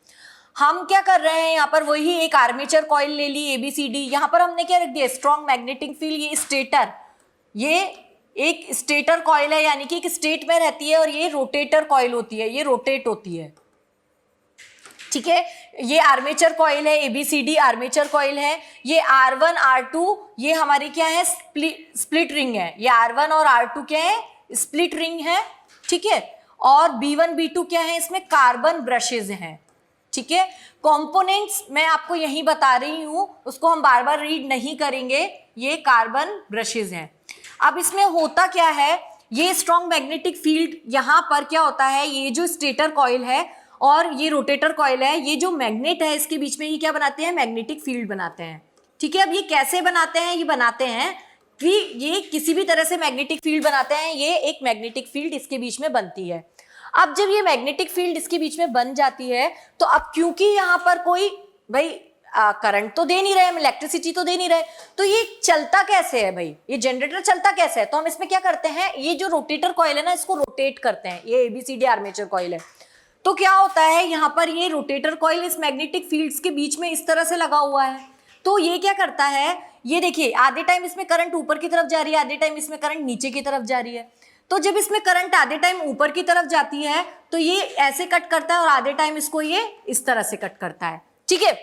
हम क्या कर रहे हैं यहाँ पर, वही एक आर्मेचर कॉइल ले ली ABCD, यहाँ पर हमने क्या रख दिया, स्ट्रॉन्ग मैग्नेटिक फील्ड, ये स्टेटर, ये एक स्टेटर कॉइल है, यानी कि एक स्टेट में रहती है, और ये रोटेटर कॉइल होती है, ये रोटेट होती है, ठीक है। ये आर्मेचर कॉइल है, ABCD आर्मेचर कॉइल है। ये R1 R2 ये हमारी क्या है, स्प्लिट रिंग है, ये R1 और R2 क्या है, स्प्लिट रिंग है, ठीक है। और B1 B2 क्या है, इसमें कार्बन ब्रशेज हैं, ठीक है। कंपोनेंट्स मैं आपको यही बता रही हूं, उसको हम बार बार रीड नहीं करेंगे, ये कार्बन ब्रशेज हैं। अब इसमें होता क्या है, ये स्ट्रॉन्ग मैग्नेटिक फील्ड, यहां पर क्या होता है, ये जो स्टेटर कॉइल है और ये रोटेटर कॉइल है, ये जो मैग्नेट है इसके बीच में ये क्या बनाते हैं, मैग्नेटिक फील्ड बनाते हैं, ठीक है। अब ये कैसे बनाते हैं, ये बनाते हैं कि ये किसी भी तरह से मैग्नेटिक फील्ड बनाते हैं, ये एक मैग्नेटिक फील्ड इसके बीच में बनती है। अब जब ये मैग्नेटिक फील्ड इसके बीच में बन जाती है, तो अब क्योंकि यहाँ पर कोई भाई करंट तो दे नहीं रहे, इलेक्ट्रिसिटी तो दे नहीं रहे, तो ये चलता कैसे है भाई, ये जनरेटर चलता कैसे है, तो हम इसमें क्या करते हैं, ये जो रोटेटर कॉइल है ना, इसको रोटेट करते हैं, ये ABCD आर्मेचर कॉइल है। तो क्या होता है, यहाँ पर ये रोटेटर कॉइल इस मैग्नेटिक फील्ड्स के बीच में इस तरह से लगा हुआ है, तो ये क्या करता है, ये देखिए आधे टाइम इसमें करंट ऊपर की तरफ जा रही है, आधे टाइम इसमें करंट नीचे की तरफ जा रही है। तो जब इसमें करंट आधे टाइम ऊपर की तरफ जाती है तो ये ऐसे कट करता है, और आधे टाइम इसको ये इस तरह से कट करता है, ठीक है।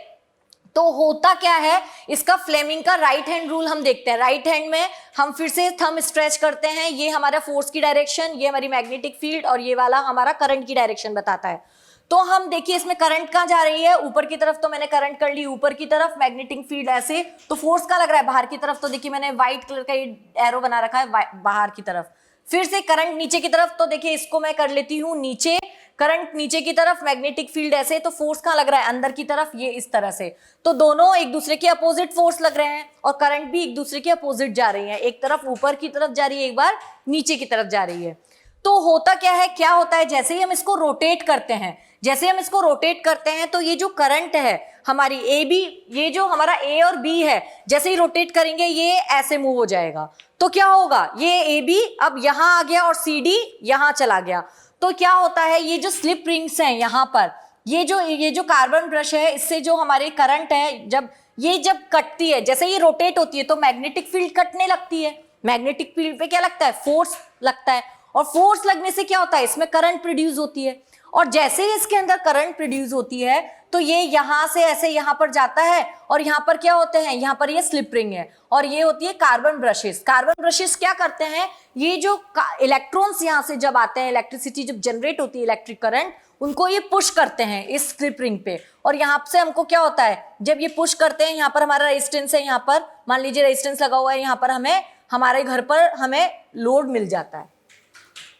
तो होता क्या है, इसका फ्लेमिंग का राइट हैंड रूल हम देखते हैं। राइट हैंड में हम फिर से थंब स्ट्रेच करते हैं, ये हमारा फोर्स की डायरेक्शन, ये हमारी मैग्नेटिक फील्ड, और ये वाला हमारा करंट की डायरेक्शन बताता है। तो हम देखिए इसमें करंट कहाँ जा रही है, ऊपर की तरफ, तो मैंने करंट कर ली ऊपर की तरफ, मैग्नेटिक फील्ड ऐसे, तो फोर्स का लग रहा है बाहर की तरफ, तो देखिए मैंने व्हाइट कलर का ये एरो बना रखा है बाहर की तरफ। फिर से करंट नीचे की तरफ, तो देखिए इसको मैं कर लेती हूँ नीचे, करंट नीचे की तरफ, मैग्नेटिक फील्ड ऐसे, तो फोर्स कहाँ लग रहा है, अंदर की तरफ, ये इस तरह से। तो दोनों एक दूसरे के अपोजिट फोर्स लग रहे हैं, और करंट भी एक दूसरे के अपोजिट जा रही है, एक तरफ ऊपर की तरफ जा रही है, एक बार नीचे की तरफ जा रही है। तो होता क्या है, क्या होता है, जैसे ही हम इसको रोटेट करते हैं, जैसे हम इसको रोटेट करते हैं, तो ये जो करंट है हमारी AB, ये जो हमारा A और B है, जैसे ही रोटेट करेंगे ये ऐसे मूव हो जाएगा। तो क्या होगा, ये AB अब यहां आ गया और CD यहां चला गया। तो क्या होता है, ये जो स्लिप रिंग्स हैं यहाँ पर, ये जो कार्बन ब्रश है, इससे जो हमारे करंट है, जब कटती है, जैसे ये रोटेट होती है, तो मैग्नेटिक फील्ड कटने लगती है। मैग्नेटिक फील्ड पे क्या लगता है, फोर्स लगता है, और फोर्स लगने से क्या होता है, इसमें करंट प्रोड्यूस होती है। और जैसे ही इसके अंदर करंट प्रोड्यूस होती है, तो ये यहां से ऐसे यहां पर जाता है, और यहां पर क्या होते हैं, यहां पर ये स्लिप रिंग है, और ये होती है कार्बन ब्रशेस। कार्बन ब्रशेस क्या करते हैं, ये जो इलेक्ट्रॉन्स यहां से जब आते हैं, इलेक्ट्रिसिटी जब जनरेट होती है, इलेक्ट्रिक करंट, उनको ये पुश करते हैं इस स्लिप रिंग पे। और यहाँ से हमको क्या होता है, जब ये पुश करते हैं, यहाँ पर हमारा रेजिस्टेंस है, यहाँ पर मान लीजिए रेजिस्टेंस लगा हुआ है, यहाँ पर हमारे घर पर हमें लोड मिल जाता है,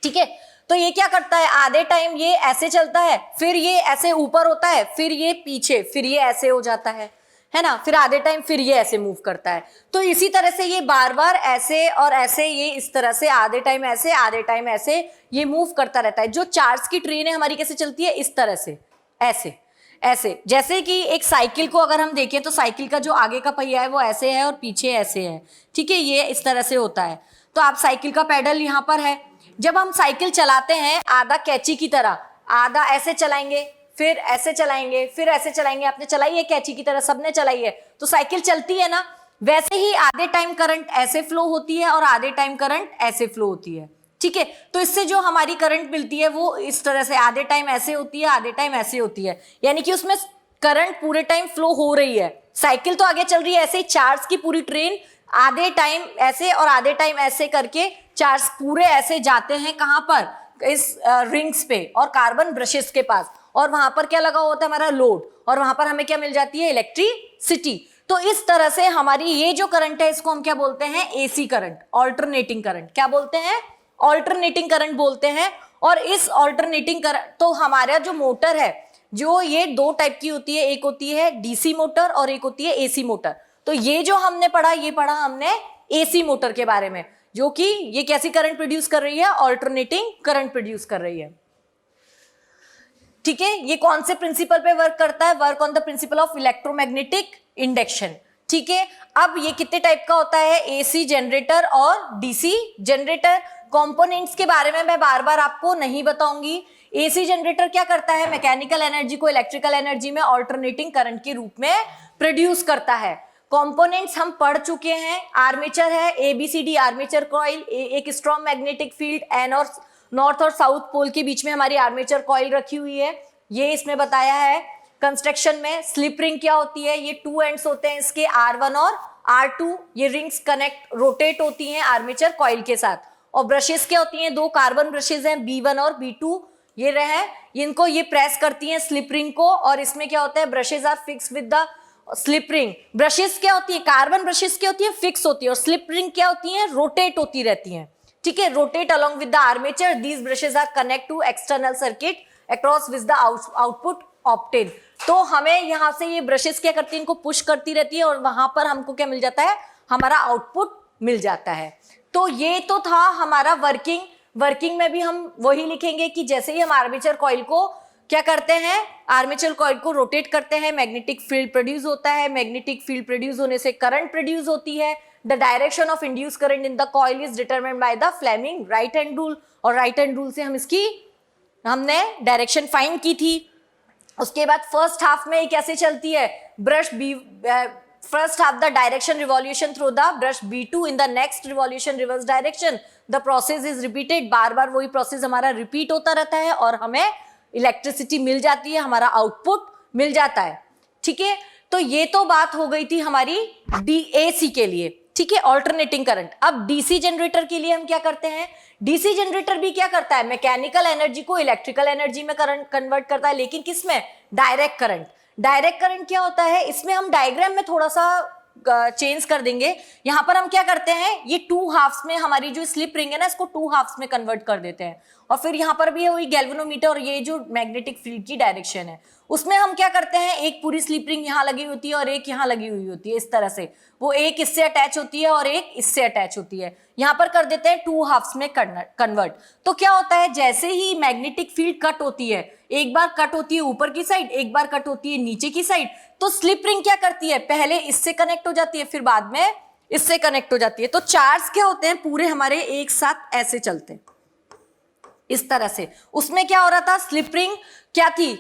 ठीक है। तो ये क्या करता है, आधे टाइम ये ऐसे चलता है, फिर ये ऐसे ऊपर होता है, फिर ये पीछे, फिर ये ऐसे हो जाता है ना, फिर आधे टाइम फिर ये ऐसे मूव करता है। तो इसी तरह से ये बार बार ऐसे और ऐसे, ये इस तरह से आधे टाइम ऐसे, आधे टाइम ऐसे, ये मूव करता रहता है। जो चार्ज की ट्रेन है हमारी कैसे चलती है, इस तरह से, ऐसे ऐसे। जैसे कि एक साइकिल को अगर हम देखें, तो साइकिल का जो आगे का पहिया है वो ऐसे है और पीछे ऐसे है, ठीक है, ये इस तरह से होता है। तो आप साइकिल का पेडल यहाँ पर है, जब हम साइकिल चलाते हैं, आधा कैची की तरह, आधा ऐसे चलाएंगे, फिर ऐसे चलाएंगे, फिर ऐसे चलाएंगे। आपने चलाई है कैची की तरह, सबने चलाई है, तो साइकिल चलती है ना। वैसे ही आधे टाइम करंट ऐसे फ्लो होती है और आधे टाइम करंट ऐसे फ्लो होती है, ठीक है। तो इससे जो हमारी करंट मिलती है वो इस तरह से आधे टाइम ऐसे होती है, आधे टाइम ऐसे होती है, यानी कि उसमें करंट पूरे टाइम फ्लो हो रही है। साइकिल तो आगे चल रही है, ऐसे ही चार्ज की पूरी ट्रेन आधे टाइम ऐसे और आधे टाइम ऐसे करके चार्ज पूरे ऐसे जाते हैं, कहां पर, इस रिंग्स पे और कार्बन ब्रशेस के पास, और वहां पर क्या लगा होता है, हमारा लोड, और वहां पर हमें क्या मिल जाती है, इलेक्ट्रिसिटी। तो इस तरह से हमारी ये जो करंट है, इसको हम क्या बोलते हैं, AC करंट, ऑल्टरनेटिंग करंट। क्या बोलते हैं, ऑल्टरनेटिंग करंट बोलते हैं। और इस ऑल्टरनेटिंग करंट, तो हमारा जो मोटर है, जो ये दो टाइप की होती है, एक होती है DC मोटर और एक होती है AC मोटर। तो ये जो हमने पढ़ा, ये पढ़ा हमने AC मोटर के बारे में, जो कि ये कैसी करंट प्रोड्यूस कर रही है, ऑल्टरनेटिंग करंट प्रोड्यूस कर रही है, ठीक है। ये कौन से प्रिंसिपल पे वर्क करता है, work on the principle of electromagnetic induction, ठीक है। अब ये कितने टाइप का होता है, AC जनरेटर और DC जनरेटर। कंपोनेंट्स के बारे में मैं बार बार आपको नहीं बताऊंगी। एसी जनरेटर क्या करता है, मैकेनिकल एनर्जी को इलेक्ट्रिकल एनर्जी में ऑल्टरनेटिंग करंट के रूप में प्रोड्यूस करता है। कंपोनेंट्स हम पढ़ चुके हैं, आर्मेचर है, एबीसीडी आर्मेचर कॉइल, एक स्ट्रॉन्ग मैग्नेटिक फील्ड, एन और नॉर्थ और साउथ पोल के बीच में हमारी आर्मेचर कॉइल रखी हुई है, ये इसमें बताया है। कंस्ट्रक्शन में स्लिप रिंग क्या होती है, ये 2 एंड्स होते हैं इसके, R1 और R2, ये रिंग्स कनेक्ट रोटेट होती हैं आर्मेचर कॉइल के साथ। और ब्रशेस क्या होती हैं, 2 कार्बन ब्रशेस हैं, B1 और B2, ये रहे, इनको ये प्रेस करती हैं स्लिप रिंग को, और इसमें क्या होता है, brushes are fix with the slip ring. Brushes क्या होती है, कार्बन ब्रशेस क्या होती है, फिक्स होती है, और स्लिप रिंग क्या होती है, रोटेट होती रहती हैं, ठीक है, rotate along with the armature. These brushes are connect to external circuit across with the output obtain. तो हमें यहां से ये ब्रशेस क्या करती है, इनको पुश करती रहती है, और वहां पर हमको क्या मिल जाता है, हमारा आउटपुट मिल जाता है। तो ये तो था हमारा वर्किंग में भी हम वही लिखेंगे कि जैसे ही हम आर्मेचर कॉइल को क्या करते हैं, आर्मेचर कॉइल को रोटेट करते हैं, मैग्नेटिक फील्ड प्रोड्यूस होता है, मैग्नेटिक फील्ड प्रोड्यूस होने से करंट प्रोड्यूस होती है। The direction of induce current in the coil is determined by the Fleming right hand rule, और राइट हैंड रूल से हमने डायरेक्शन फाइंड की थी। उसके बाद फर्स्ट हाफ में कैसे चलती है, brush B, first half the direction revolution through the brush B2 in the next revolution reverse direction, the process is repeated, बार बार वही प्रोसेस हमारा रिपीट होता रहता है, और हमें इलेक्ट्रिसिटी मिल जाती है, हमारा आउटपुट मिल जाता है, ठीक है। तो ये तो बात हो गई थी हमारी डीएसी के लिए, ठीक है, ऑल्टरनेटिंग करंट। अब डीसी जनरेटर के लिए हम क्या करते हैं, डीसी जनरेटर भी क्या करता है, मैकेनिकल एनर्जी को इलेक्ट्रिकल एनर्जी में करंट कन्वर्ट करता है, लेकिन किसमें, डायरेक्ट करंट। डायरेक्ट करंट क्या होता है, इसमें हम डायग्राम में थोड़ा सा चेंज कर देंगे। यहां पर हम क्या करते हैं, ये 2 हाफ्स में हमारी जो स्लिप रिंग है ना, इसको 2 हाफ्स में कन्वर्ट कर देते हैं, और फिर यहाँ पर भी है वही गैल्वेनोमीटर, और ये जो मैग्नेटिक फील्ड की डायरेक्शन है, उसमें हम क्या करते हैं, एक पूरी स्लिप रिंग यहाँ लगी होती है और एक यहाँ लगी हुई होती है, इस तरह से वो एक इससे अटैच होती है और एक इससे अटैच होती है, यहाँ पर कर देते हैं 2 हाफ्स में कन्वर्ट। तो क्या होता है, जैसे ही मैग्नेटिक फील्ड कट होती है, एक बार कट होती है ऊपर की साइड, एक बार कट होती है नीचे की साइड, तो स्लिप रिंग क्या करती है, पहले इससे कनेक्ट हो जाती है, फिर बाद में इससे कनेक्ट हो जाती है। तो चार्ज क्या होते हैं, पूरे हमारे एक साथ ऐसे चलते हैं, इस तरह से। उसमें क्या हो रहा था, स्लिप रिंग क्या थी,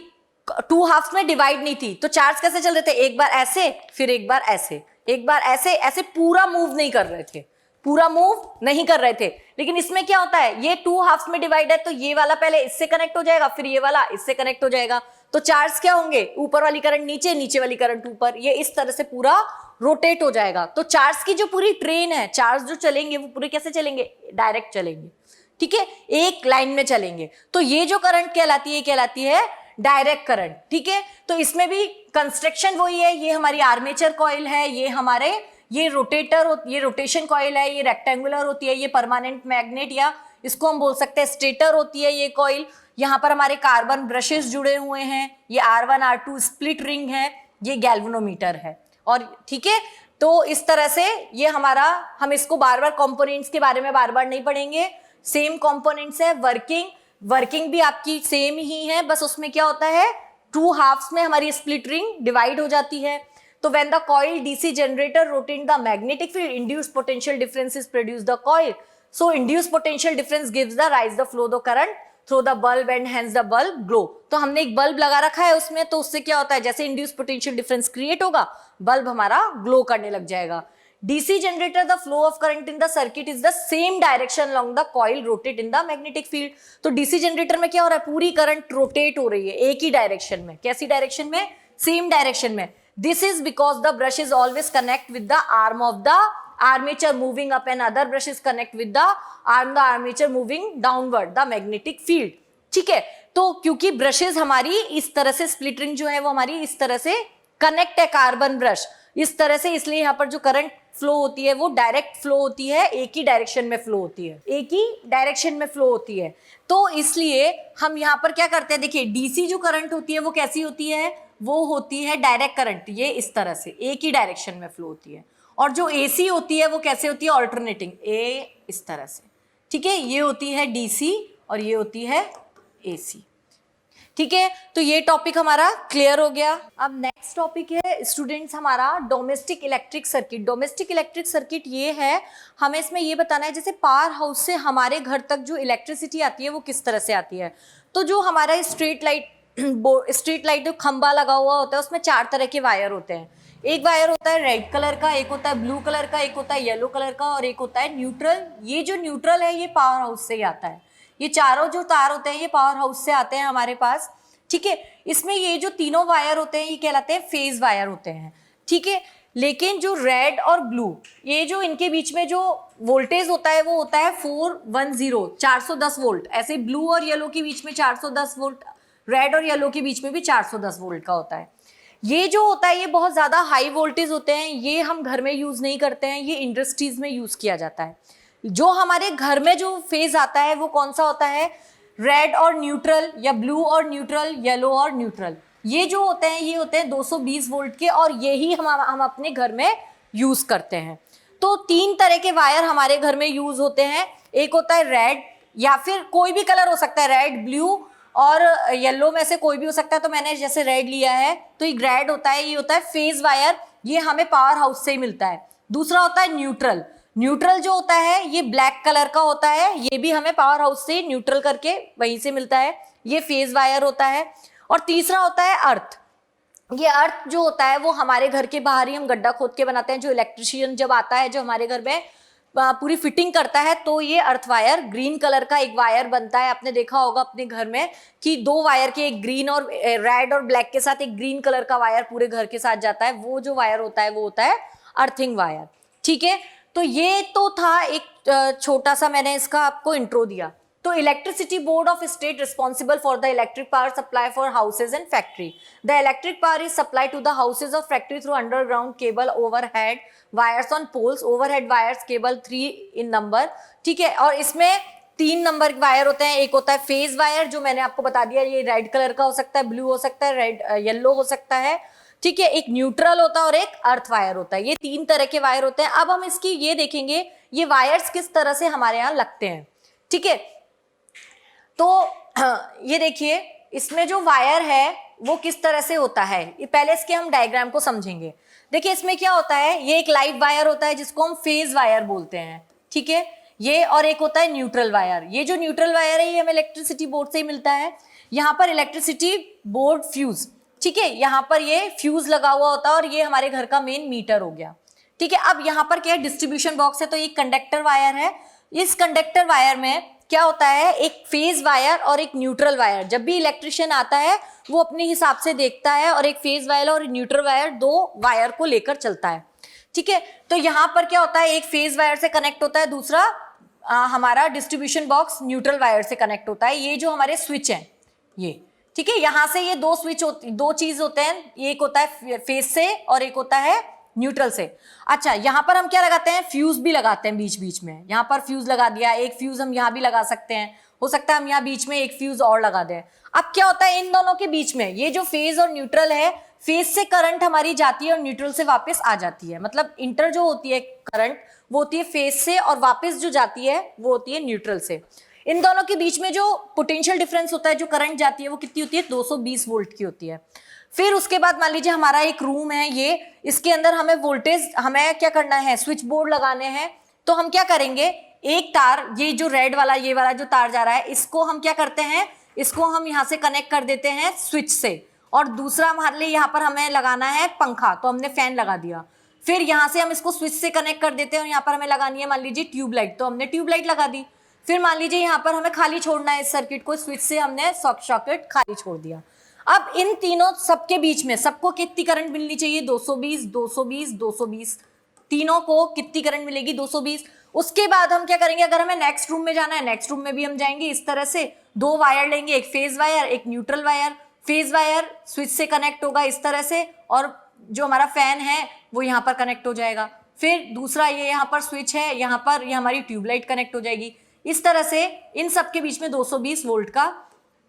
2 हाफ्स में डिवाइड नहीं थी, तो चार्ज कैसे चल रहे थे, एक बार ऐसे, फिर एक बार ऐसे, एक बार ऐसे, ऐसे पूरा मूव नहीं कर रहे थे, पूरा मूव नहीं कर रहे थे। लेकिन इसमें क्या होता है, ये 2 हाफ्स में डिवाइड है, तो ये वाला पहले इससे कनेक्ट हो जाएगा, फिर ये वाला इससे कनेक्ट हो जाएगा, तो चार्ज क्या होंगे, ऊपर वाली करंट नीचे, नीचे वाली करंट ऊपर, ये इस तरह से पूरा रोटेट हो जाएगा। तो चार्ज की जो पूरी ट्रेन है, चार्ज जो चलेंगे वो पूरे कैसे चलेंगे, डायरेक्ट चलेंगे, ठीक है, एक लाइन में चलेंगे। तो ये जो करंट कहलाती है डायरेक्ट करंट, ठीक है। तो इसमें भी कंस्ट्रक्शन वही है, ये हमारी आर्मेचर कॉइल है, ये हमारे ये रोटेशन कॉइल है, ये रेक्टेंगुलर होती है, ये परमानेंट मैग्नेट, या इसको हम बोल सकते हैं स्टेटर होती है ये कॉइल। यहाँ पर हमारे कार्बन ब्रशेस जुड़े हुए हैं, ये R1 R2 स्प्लिट रिंग है, ये गैल्वेनोमीटर है, और ठीक है। तो इस तरह से ये हमारा, हम इसको बार बार कंपोनेंट्स के बारे में बार बार नहीं पढ़ेंगे, सेम कंपोनेंट्स है। वर्किंग भी आपकी सेम ही है, बस उसमें क्या होता है, 2 हाफ्स में हमारी स्प्लिट रिंग डिवाइड हो जाती है। तो when the coil DC generator rotate the magnetic field, induced potential differences produce the coil. So induced potential difference gives the rise the flow the current through the bulb and hence the bulb glow. तो हमने एक bulb लगा रखा है उसमें, तो उससे क्या होता है, जैसे induced potential difference create होगा, बल्ब हमारा ग्लो करने लग जाएगा। DC generator, the flow of current in the circuit is the same direction along the coil rotate in the magnetic field. तो DC generator में क्या हो रहा है, पूरी करंट रोटेट हो रही है एक ही डायरेक्शन में, कैसी डायरेक्शन में, सेम डायरेक्शन में। This is because the brushes always connect with the arm of the armature moving up and other brushes connect with the armature moving downward the magnetic field, ठीक है। तो क्योंकि brushes हमारी इस तरह से, स्प्लिट रिंग जो है वो हमारी इस तरह से कनेक्ट है, कार्बन ब्रश इस तरह से, इसलिए यहाँ पर जो करंट फ्लो होती है वो डायरेक्ट फ्लो होती है, एक ही डायरेक्शन में फ्लो होती है, एक ही डायरेक्शन में फ्लो होती है। तो इसलिए हम यहाँ पर क्या करते हैं, देखिए डीसी जो करंट होती है वो कैसी होती है, वो होती है डायरेक्ट करंट, ये इस तरह से एक ही डायरेक्शन में फ्लो होती है। और जो एसी होती है वो कैसे होती है, ऑल्टरनेटिंग, ए इस तरह से, ठीक है। ये होती है डीसी और ये होती है एसी। ठीक है, तो ये टॉपिक हमारा क्लियर हो गया। अब नेक्स्ट टॉपिक है स्टूडेंट्स हमारा domestic electric circuit. Domestic electric circuit ये है, हमें इसमें ये बताना है जैसे पावर हाउस से हमारे घर तक जो इलेक्ट्रिसिटी आती है वो किस तरह से आती है। तो जो हमारा स्ट्रीट लाइट जो खंबा लगा हुआ होता है उसमें 4 तरह के वायर होते हैं। एक वायर होता है रेड कलर का, एक होता है ब्लू कलर का, एक होता है येलो कलर का और एक होता है न्यूट्रल। ये जो न्यूट्रल है ये पावर हाउस से ही आता है। ये चारों जो तार होते हैं ये पावर हाउस से आते हैं हमारे पास। ठीक है, इसमें ये जो तीनों वायर होते हैं ये कहलाते हैं फेज वायर होते हैं। ठीक है, लेकिन जो रेड और ब्लू ये जो इनके बीच में जो वोल्टेज होता है वो होता है 410 410 वोल्ट। ऐसे ब्लू और येलो के बीच में 410 वोल्ट, रेड और येलो के बीच में भी 410 वोल्ट का होता है। ये जो होता है ये बहुत ज्यादा हाई वोल्टेज होते हैं, ये हम घर में यूज नहीं करते हैं, ये इंडस्ट्रीज में यूज किया जाता है। जो हमारे घर में जो फेज आता है वो कौन सा होता है, रेड और न्यूट्रल या ब्लू और न्यूट्रल, येलो और न्यूट्रल। ये जो होते हैं ये होते हैं 220 वोल्ट के और यही हम अपने घर में यूज करते हैं। तो 3 तरह के वायर हमारे घर में यूज होते हैं। एक होता है रेड या फिर कोई भी कलर हो सकता है, रेड, ब्लू और येलो में से कोई भी हो सकता है। तो मैंने जैसे रेड लिया है तो ये रेड होता है, ये होता है फेज वायर, ये हमें पावर हाउस से ही मिलता है। दूसरा होता है न्यूट्रल। न्यूट्रल जो होता है ये ब्लैक कलर का होता है, ये भी हमें पावर हाउस से न्यूट्रल करके वहीं से मिलता है, ये फेज वायर होता है। और तीसरा होता है अर्थ। ये अर्थ जो होता है वो हमारे घर के बाहर ही हम गड्ढा खोद के बनाते हैं। जो इलेक्ट्रिशियन जब आता है जो हमारे घर में पूरी फिटिंग करता है तो ये अर्थ वायर, ग्रीन कलर का एक वायर बनता है। आपने देखा होगा अपने घर में कि 2 वायर के, एक ग्रीन और रेड और ब्लैक के साथ एक ग्रीन कलर का वायर पूरे घर के साथ जाता है। वो जो वायर होता है वो होता है अर्थिंग वायर। ठीक है, तो ये तो था एक छोटा सा, मैंने इसका आपको इंट्रो दिया। तो electricity board of state responsible for the electric power supply for houses and factory. The electric power is supply to the houses और factory through underground cable, overhead wires on poles, overhead wires cable 3 in number. ठीक है, और इसमें 3 number wire होते हैं। एक होता है फेज वायर जो मैंने आपको बता दिया, ये रेड कलर का हो सकता है, ब्लू हो सकता है, रेड येलो हो सकता है। ठीक है, एक न्यूट्रल होता है और एक अर्थ वायर होता है। ये 3 तरह के वायर होते हैं। अब हम इसकी ये देखेंगे ये वायर्स किस तरह से हमारे यहाँ लगते हैं। ठीक है, तो ये देखिए इसमें जो वायर है वो किस तरह से होता है, पहले इसके हम डायग्राम को समझेंगे। देखिए इसमें क्या होता है, ये एक लाइव वायर होता है जिसको हम फेज वायर बोलते हैं। ठीक है, ये और एक होता है न्यूट्रल वायर। ये जो न्यूट्रल वायर है ये हमें इलेक्ट्रिसिटी बोर्ड से ही मिलता है। यहाँ पर इलेक्ट्रिसिटी बोर्ड फ्यूज, ठीक है, यहाँ पर ये फ्यूज लगा हुआ होता है और ये हमारे घर का मेन मीटर हो गया। ठीक है, अब यहाँ पर क्या है, डिस्ट्रीब्यूशन बॉक्स है, तो ये कंडक्टर वायर है। इस कंडक्टर वायर में क्या होता है, एक फेज वायर और एक न्यूट्रल वायर। जब भी इलेक्ट्रिशियन आता है वो अपने हिसाब से देखता है और एक फेज वायर और न्यूट्रल वायर, 2 वायर को लेकर चलता है। ठीक है, तो यहाँ पर क्या होता है, एक फेज वायर से कनेक्ट होता है, दूसरा हमारा डिस्ट्रीब्यूशन बॉक्स न्यूट्रल वायर से कनेक्ट होता है। ये जो हमारे स्विच हैं ये, ठीक है, यहाँ से ये 2 स्विच दो चीज होते हैं, एक होता है फेज से और एक होता है न्यूट्रल से। अच्छा, यहाँ पर हम क्या लगाते हैं, फ्यूज भी लगाते हैं बीच बीच में। यहाँ पर फ्यूज लगा दिया, एक फ्यूज हम यहाँ भी लगा सकते हैं, हो सकता है हम यहाँ बीच में एक फ्यूज और लगा दें। अब क्या होता है इन दोनों के बीच में, ये जो फेज और न्यूट्रल है, फेज से करंट हमारी जाती है और न्यूट्रल से वापस आ जाती है। मतलब इंटर जो होती है करंट वो होती है फेज से और वापस जो जाती है वो होती है न्यूट्रल से। इन दोनों के बीच में जो पोटेंशियल डिफरेंस होता है, जो करंट जाती है वो कितनी होती है, 220 वोल्ट की होती है। फिर उसके बाद मान लीजिए हमारा एक रूम है, ये इसके अंदर हमें वोल्टेज, हमें क्या करना है, स्विच बोर्ड लगाने हैं। तो हम क्या करेंगे, एक तार, ये जो रेड वाला, ये वाला जो तार जा रहा है, इसको हम क्या करते हैं, इसको हम यहाँ से कनेक्ट कर देते हैं स्विच से। और दूसरा हमारे लिए यहाँ पर हमें लगाना है पंखा, तो हमने फैन लगा दिया। फिर यहाँ से हम इसको स्विच से कनेक्ट कर देते हैं और यहाँ पर हमें लगानी है मान लीजिए ट्यूबलाइट, तो हमने ट्यूबलाइट लगा दी। फिर मान लीजिए यहाँ पर हमें खाली छोड़ना है इस सर्किट को, स्विच से हमने सॉकेट खाली छोड़ दिया। अब इन तीनों सबके बीच में सबको कितनी करंट मिलनी चाहिए, 220 220 220, तीनों को कितनी करंट मिलेगी, 220। उसके बाद हम क्या करेंगे, अगर हमें नेक्स्ट रूम में जाना है, नेक्स्ट रूम में भी हम जाएंगे इस तरह से, 2 वायर लेंगे, एक फेज वायर एक neutral wire. Phase wire switch से कनेक्ट होगा इस तरह से और जो हमारा फैन है वो यहाँ पर कनेक्ट हो जाएगा। फिर दूसरा ये यहाँ पर स्विच है, यहाँ पर ये हमारी ट्यूबलाइट कनेक्ट हो जाएगी। इस तरह से इन सबके बीच में 220 वोल्ट का,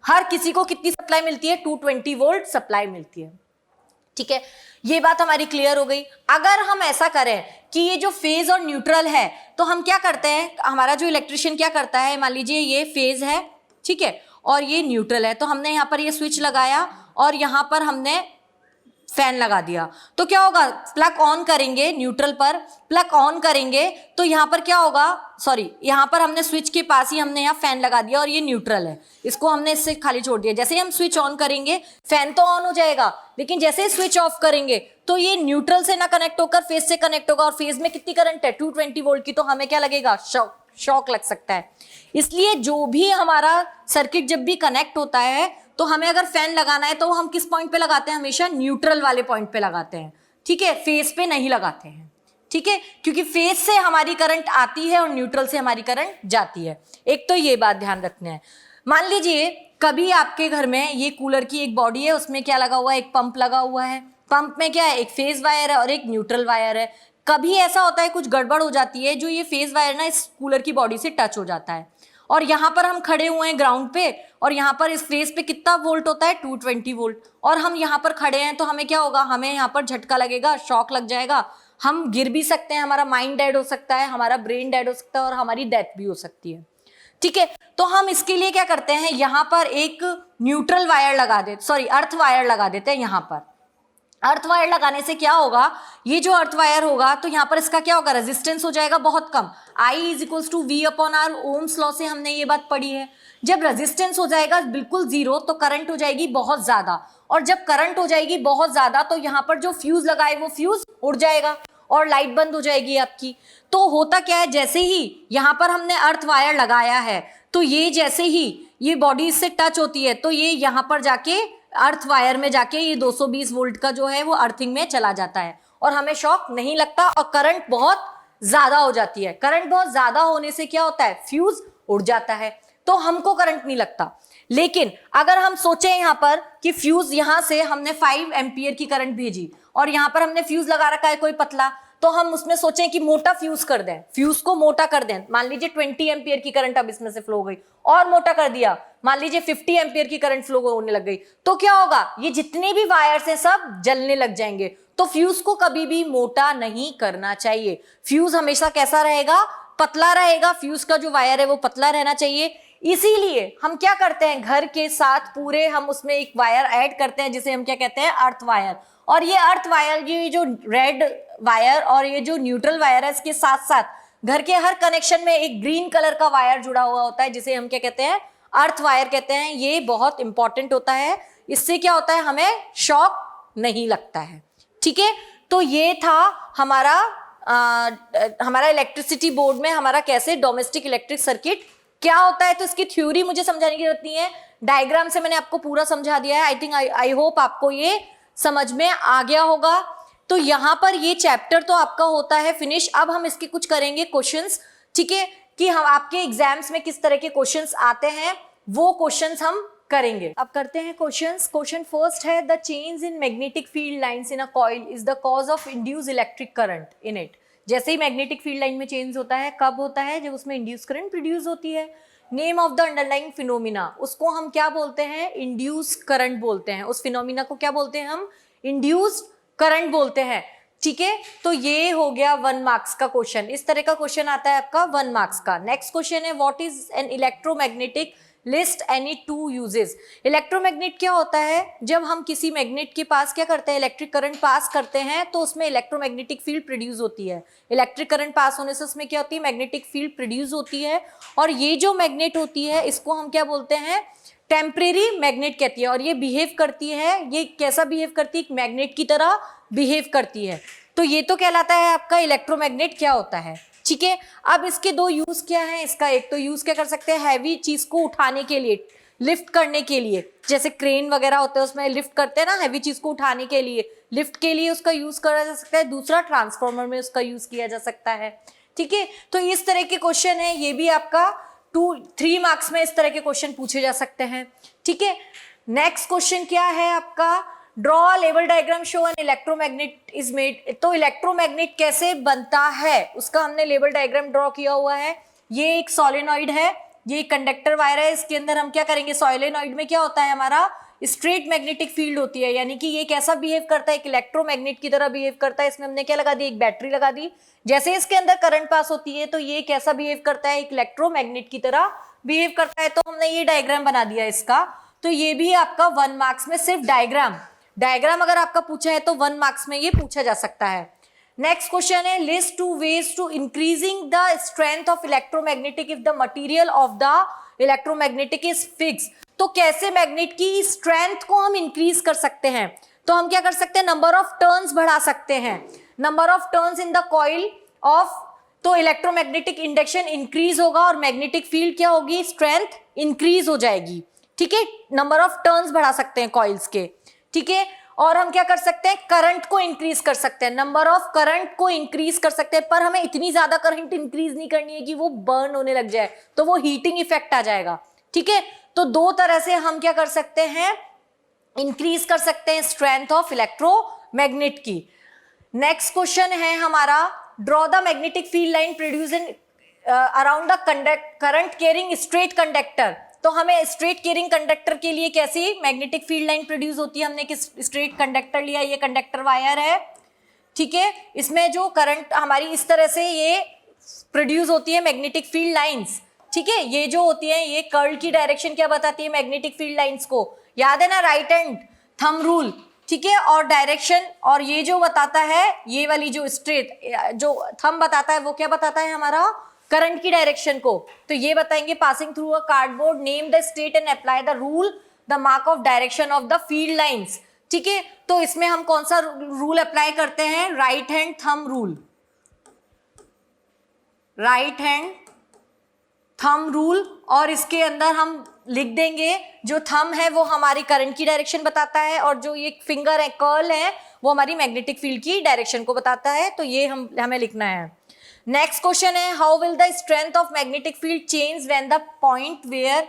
हर किसी को कितनी सप्लाई मिलती है, 220 वोल्ट सप्लाई मिलती है। ठीक है, ये बात हमारी क्लियर हो गई। अगर हम ऐसा करें कि ये जो फेज और न्यूट्रल है, तो हम क्या करते हैं, हमारा जो इलेक्ट्रिशियन क्या करता है, मान लीजिए ये फेज है, ठीक है, और ये न्यूट्रल है। तो हमने यहाँ पर ये स्विच लगाया और यहाँ पर हमने फैन लगा दिया, तो क्या होगा, प्लग ऑन करेंगे, न्यूट्रल पर प्लग ऑन करेंगे तो यहाँ पर क्या होगा, सॉरी यहाँ पर हमने स्विच के पास ही हमने यहाँ फैन लगा दिया और ये न्यूट्रल है, इसको हमने इससे खाली छोड़ दिया। जैसे ही हम स्विच ऑन करेंगे फैन तो ऑन हो जाएगा, लेकिन जैसे ही स्विच ऑफ करेंगे तो ये न्यूट्रल से ना कनेक्ट होकर फेज से कनेक्ट होगा, और फेज में कितनी करंट है 220 वोल्ट की, तो हमें क्या लगेगा, शॉक लग सकता है। इसलिए जो भी हमारा सर्किट जब भी कनेक्ट होता है तो हमें अगर फैन लगाना है तो हम किस पॉइंट पे लगाते हैं, हमेशा न्यूट्रल वाले पॉइंट पे लगाते हैं, ठीक है, फेज पे नहीं लगाते हैं, ठीक है, क्योंकि फेज से हमारी करंट आती है और न्यूट्रल से हमारी करंट जाती है। एक तो ये बात ध्यान रखना है। मान लीजिए कभी आपके घर में ये कूलर की एक बॉडी है, उसमें क्या लगा हुआ है, एक पंप लगा हुआ है, पंप में क्या है, एक फेज वायर है और एक न्यूट्रल वायर है। कभी ऐसा होता है कुछ गड़बड़ हो जाती है, जो ये फेज वायर ना इस कूलर की बॉडी से टच हो जाता है, और यहाँ पर हम खड़े हुए हैं ग्राउंड पे, और यहाँ पर इस फेज पे कितना वोल्ट होता है 220 वोल्ट, और हम यहाँ पर खड़े हैं तो हमें क्या होगा, हमें यहाँ पर झटका लगेगा, शॉक लग जाएगा, हम गिर भी सकते हैं, हमारा माइंड डेड हो सकता है, हमारा ब्रेन डेड हो सकता है और हमारी डेथ भी हो सकती है, ठीक है। तो हम इसके लिए क्या करते हैं, यहाँ पर एक न्यूट्रल वायर लगा देते, सॉरी अर्थ वायर लगा देते हैं। यहाँ पर अर्थ वायर लगाने से क्या होगा, ये जो अर्थ वायर होगा तो यहाँ पर इसका क्या होगा, रेजिस्टेंस हो जाएगा बहुत कम। I = V upon R, Ohm's law से हमने ये बात पढ़ी है। जब रेजिस्टेंस हो जाएगा बिल्कुल जीरो तो करंट हो जाएगी बहुत ज्यादा, और जब करंट हो जाएगी बहुत ज्यादा तो यहाँ पर जो फ्यूज लगाए वो फ्यूज उड़ जाएगा और लाइट बंद हो जाएगी आपकी। तो होता क्या है, जैसे ही यहाँ पर हमने अर्थ वायर लगाया है तो ये जैसे ही ये बॉडी इससे टच होती है तो ये यहाँ पर जाके अर्थ वायर में जाके ये 220 वोल्ट का जो है वो अर्थिंग में चला जाता है, और हमें शॉक नहीं लगता और करंट बहुत ज्यादा हो जाती है। करंट बहुत ज्यादा होने से क्या होता है, फ्यूज उड़ जाता है, तो हमको करंट नहीं लगता। लेकिन अगर हम सोचें यहाँ पर कि फ्यूज यहाँ से हमने 5 एम्पियर की करंट भेजी और यहाँ पर हमने फ्यूज लगा रखा है कोई पतला, तो हम उसमें सोचें कि मोटा फ्यूज कर दें, फ्यूज को मोटा कर दें। मान लीजिए 20 एम्पियर की करंट अब इसमें से फ्लो हो गई और मोटा कर दिया, मान लीजिए 50 एम्पियर की करंट फ्लो होने लग गई, तो क्या होगा, ये जितने भी वायर्स हैं सब जलने लग जाएंगे। तो फ्यूज को कभी भी मोटा नहीं करना चाहिए, फ्यूज हमेशा कैसा रहेगा, पतला रहेगा, फ्यूज का जो वायर है वो पतला रहना चाहिए। इसीलिए हम क्या करते हैं, घर के साथ पूरे हम उसमें एक वायर ऐड करते हैं जिसे हम क्या कहते हैं, अर्थ वायर। और ये अर्थ वायर, ये जो रेड वायर और ये जो न्यूट्रल वायर है, इसके साथ साथ घर के हर कनेक्शन में एक ग्रीन कलर का वायर जुड़ा हुआ होता है जिसे हम क्या कहते हैं, अर्थ वायर कहते हैं। ये बहुत इंपॉर्टेंट होता है, इससे क्या होता है, हमें शॉक नहीं लगता है, ठीक है। तो ये था हमारा इलेक्ट्रिसिटी बोर्ड में हमारा कैसे डोमेस्टिक इलेक्ट्रिक सर्किट क्या होता है। तो इसकी थ्योरी मुझे समझाने की जरूरत नहीं है, डायग्राम से मैंने आपको पूरा समझा दिया है। आई होप आपको ये समझ में आ गया होगा। तो यहाँ पर ये चैप्टर तो आपका होता है फिनिश। अब हम इसके कुछ करेंगे क्वेश्चंस, ठीक है, कि हम आपके एग्जाम्स में किस तरह के क्वेश्चंस आते हैं वो क्वेश्चंस हम करेंगे। अब करते हैं क्वेश्चंस। क्वेश्चन फर्स्ट है, the change in magnetic field lines in a coil is the cause of induce electric current in it. जैसे ही मैग्नेटिक फील्ड लाइन में चेंज होता है, कब होता है, जब उसमें इंड्यूस करंट प्रोड्यूस होती है। Name of the underlying phenomena, उसको हम क्या बोलते हैं, इंड्यूस करंट बोलते हैं। उस फिनोमिना को क्या बोलते हैं हम, इंड्यूस करंट बोलते हैं, ठीक है। तो ये हो गया 1 मार्क्स का क्वेश्चन। इस तरह का क्वेश्चन आता है आपका 1 मार्क्स का। नेक्स्ट क्वेश्चन है, what is an electromagnetic, list any 2 uses. Electromagnet क्या होता है, जब हम किसी मैग्नेट के पास क्या करते हैं, इलेक्ट्रिक करंट पास करते हैं तो उसमें इलेक्ट्रोमैग्नेटिक फील्ड प्रोड्यूस होती है। इलेक्ट्रिक करंट पास होने से उसमें क्या होती है, मैग्नेटिक फील्ड प्रोड्यूस होती है। और ये जो मैग्नेट होती है इसको हम क्या बोलते हैं, टेम्परेरी मैग्नेट कहती है। और ये बिहेव करती है, ये कैसा बिहेव करती है, मैग्नेट की तरह बिहेव करती है। तो ये तो कहलाता है आपका इलेक्ट्रोमैग्नेट क्या होता है, ठीक है। अब इसके 2 यूज क्या है, इसका एक तो यूज क्या कर सकते हैं, हैवी चीज को उठाने के लिए, लिफ्ट करने के लिए, जैसे क्रेन वगैरह होते हैं उसमें लिफ्ट करते हैं ना, हैवी चीज को उठाने के लिए, लिफ्ट के लिए उसका यूज करा जा सकता है। दूसरा, ट्रांसफार्मर में उसका यूज किया जा सकता है, ठीक है। तो इस तरह के क्वेश्चन है, ये भी आपका 2-3 मार्क्स में इस तरह के क्वेश्चन पूछे जा सकते हैं, ठीक है। नेक्स्ट क्वेश्चन क्या है आपका, draw level diagram show N electromagnet is made. तो इलेक्ट्रोमैग्नेट कैसे बनता है उसका हमने लेवल डायग्राम ड्रॉ किया हुआ है। ये एक सोलेनॉइड है, ये कंडक्टर वायर है, इसके अंदर हम क्या करेंगे, सॉइलेनॉइड में क्या होता है हमारा, स्ट्रेट मैग्नेटिक फील्ड होती है, यानी कि ये कैसा बिहेव करता है, एक इलेक्ट्रोमैग्नेट की तरह बिहेव करता है। इसमें हमने क्या लगा दी, एक बैटरी लगा दी, जैसे इसके अंदर करंट पास होती है तो ये कैसा बिहेव करता है, एक इलेक्ट्रोमैग्नेट की तरह बिहेव करता है। तो हमने ये डायग्राम बना दिया इसका, तो ये भी आपका 1 मार्क्स में सिर्फ डायग्राम अगर आपका पूछा है तो 1 मार्क्स में ये पूछा जा सकता है। नेक्स्ट क्वेश्चन है, list 2 ways to increasing the strength of electromagnetic if the material of the electromagnetic is fix. तो कैसे मैग्नेट की स्ट्रेंथ को हम इंक्रीज कर सकते हैं, तो हम क्या कर सकते हैं, नंबर ऑफ टर्न्स बढ़ा सकते हैं, number of turns in the coil of, तो इलेक्ट्रोमैग्नेटिक इंडक्शन इंक्रीज होगा और मैग्नेटिक फील्ड क्या होगी, स्ट्रेंथ इंक्रीज हो जाएगी। ठीक है, नंबर ऑफ टर्न्स बढ़ा सकते हैं कॉइल्स के। ठीक है, और हम क्या कर सकते हैं, करंट को इंक्रीज कर सकते हैं, नंबर ऑफ करंट को इंक्रीज कर सकते हैं, पर हमें इतनी ज्यादा करंट इंक्रीज नहीं करनी है कि वो बर्न होने लग जाए, तो वो हीटिंग इफेक्ट आ जाएगा। ठीक है, तो दो तरह से हम क्या कर सकते हैं, इंक्रीज कर सकते हैं स्ट्रेंथ ऑफ इलेक्ट्रोमैग्नेट की। नेक्स्ट क्वेश्चन है हमारा, draw the magnetic field line produce in around the current carrying straight conductor. तो हमें स्ट्रेट कैरिंग कंडक्टर के लिए कैसी मैग्नेटिक फील्ड लाइन प्रोड्यूस होती है, हमने किस स्ट्रेट कंडक्टर लिया, ये कंडक्टर वायर है। ठीक है, इसमें जो करंट हमारी इस तरह से ये प्रोड्यूस होती है मैग्नेटिक फील्ड लाइंस। ठीक है, ये जो होती है ये कर्ल की डायरेक्शन क्या बताती है मैग्नेटिक फील्ड लाइंस को, याद है ना, राइट हैंड थंब रूल। ठीक है, और डायरेक्शन, और ये जो बताता है, ये वाली जो स्ट्रेट जो थंब बताता है वो क्या बताता है हमारा, करंट की डायरेक्शन को। तो ये बताएंगे, passing through a cardboard name the state and apply the rule the mark of direction of the field lines. ठीक है, तो इसमें हम कौन सा रूल अप्लाई करते हैं, right hand thumb rule, right hand thumb rule, और इसके अंदर हम लिख देंगे, जो थंब है वो हमारी करंट की डायरेक्शन बताता है, और जो ये फिंगर है, कर्ल है, वो हमारी मैग्नेटिक फील्ड की डायरेक्शन को बताता है। तो ये हमें लिखना है। नेक्स्ट क्वेश्चन है, how will the strength of magnetic field change when the point where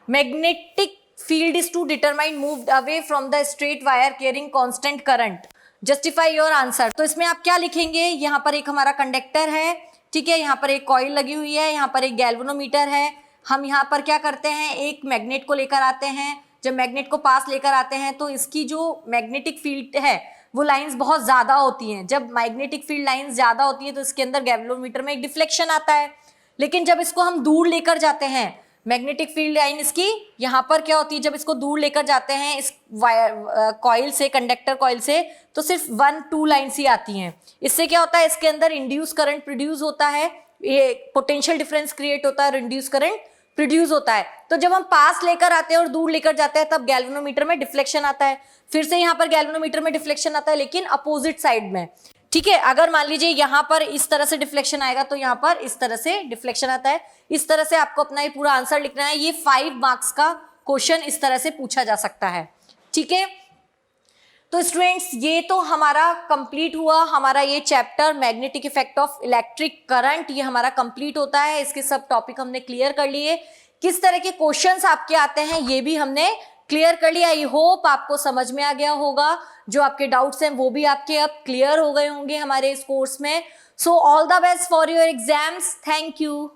magnetic field is to determine moved away from the straight wire carrying constant current, justify your answer. तो इसमें आप क्या लिखेंगे, यहाँ पर एक हमारा कंडक्टर है, ठीक है, यहाँ पर एक कॉइल लगी हुई है, यहाँ पर एक गैल्वेनोमीटर है, हम यहाँ पर क्या करते हैं, एक मैग्नेट को लेकर आते हैं, जब मैग्नेट को पास लेकर आते हैं तो इसकी जो मैग्नेटिक फील्ड है वो लाइंस बहुत ज्यादा होती हैं। जब मैग्नेटिक फील्ड लाइंस ज्यादा होती है तो इसके अंदर गैल्वेनोमीटर में एक डिफ्लेक्शन आता है, लेकिन जब इसको हम दूर लेकर जाते हैं, मैग्नेटिक फील्ड लाइन इसकी यहाँ पर क्या होती है, जब इसको दूर लेकर जाते हैं इस वायर कॉइल से, कंडक्टर कॉइल से, तो सिर्फ 1-2 लाइन्स ही आती हैं। इससे क्या होता है, इसके अंदर इंड्यूस करंट प्रोड्यूस होता है, ये पोटेंशियल डिफरेंस क्रिएट होता है और इंड्यूस करंट प्रोड्यूस होता है। तो जब हम पास लेकर आते हैं और दूर लेकर जाते हैं तब गैल्वेनोमीटर में डिफ्लेक्शन आता है, फिर से यहाँ पर गैल्वेनोमीटर में डिफ्लेक्शन आता है, लेकिन अपोजिट साइड में। ठीक है, अगर मान लीजिए यहाँ पर इस तरह से डिफ्लेक्शन आएगा तो यहाँ पर इस तरह से डिफ्लेक्शन आता है। इस तरह से आपको अपना ये पूरा आंसर लिखना है। ये 5 मार्क्स का क्वेश्चन इस तरह से पूछा जा सकता है। ठीक है, तो स्टूडेंट्स ये तो हमारा कंप्लीट हुआ, हमारा ये chapter magnetic effect of electric current, ये हमारा कंप्लीट होता है। इसके सब टॉपिक हमने क्लियर कर लिए, किस तरह के क्वेश्चंस आपके आते हैं ये भी हमने क्लियर कर लिया। आई होप आपको समझ में आ गया होगा, जो आपके डाउट्स हैं वो भी आपके अब क्लियर हो गए होंगे हमारे इस कोर्स में। So all the best for your exams, thank you.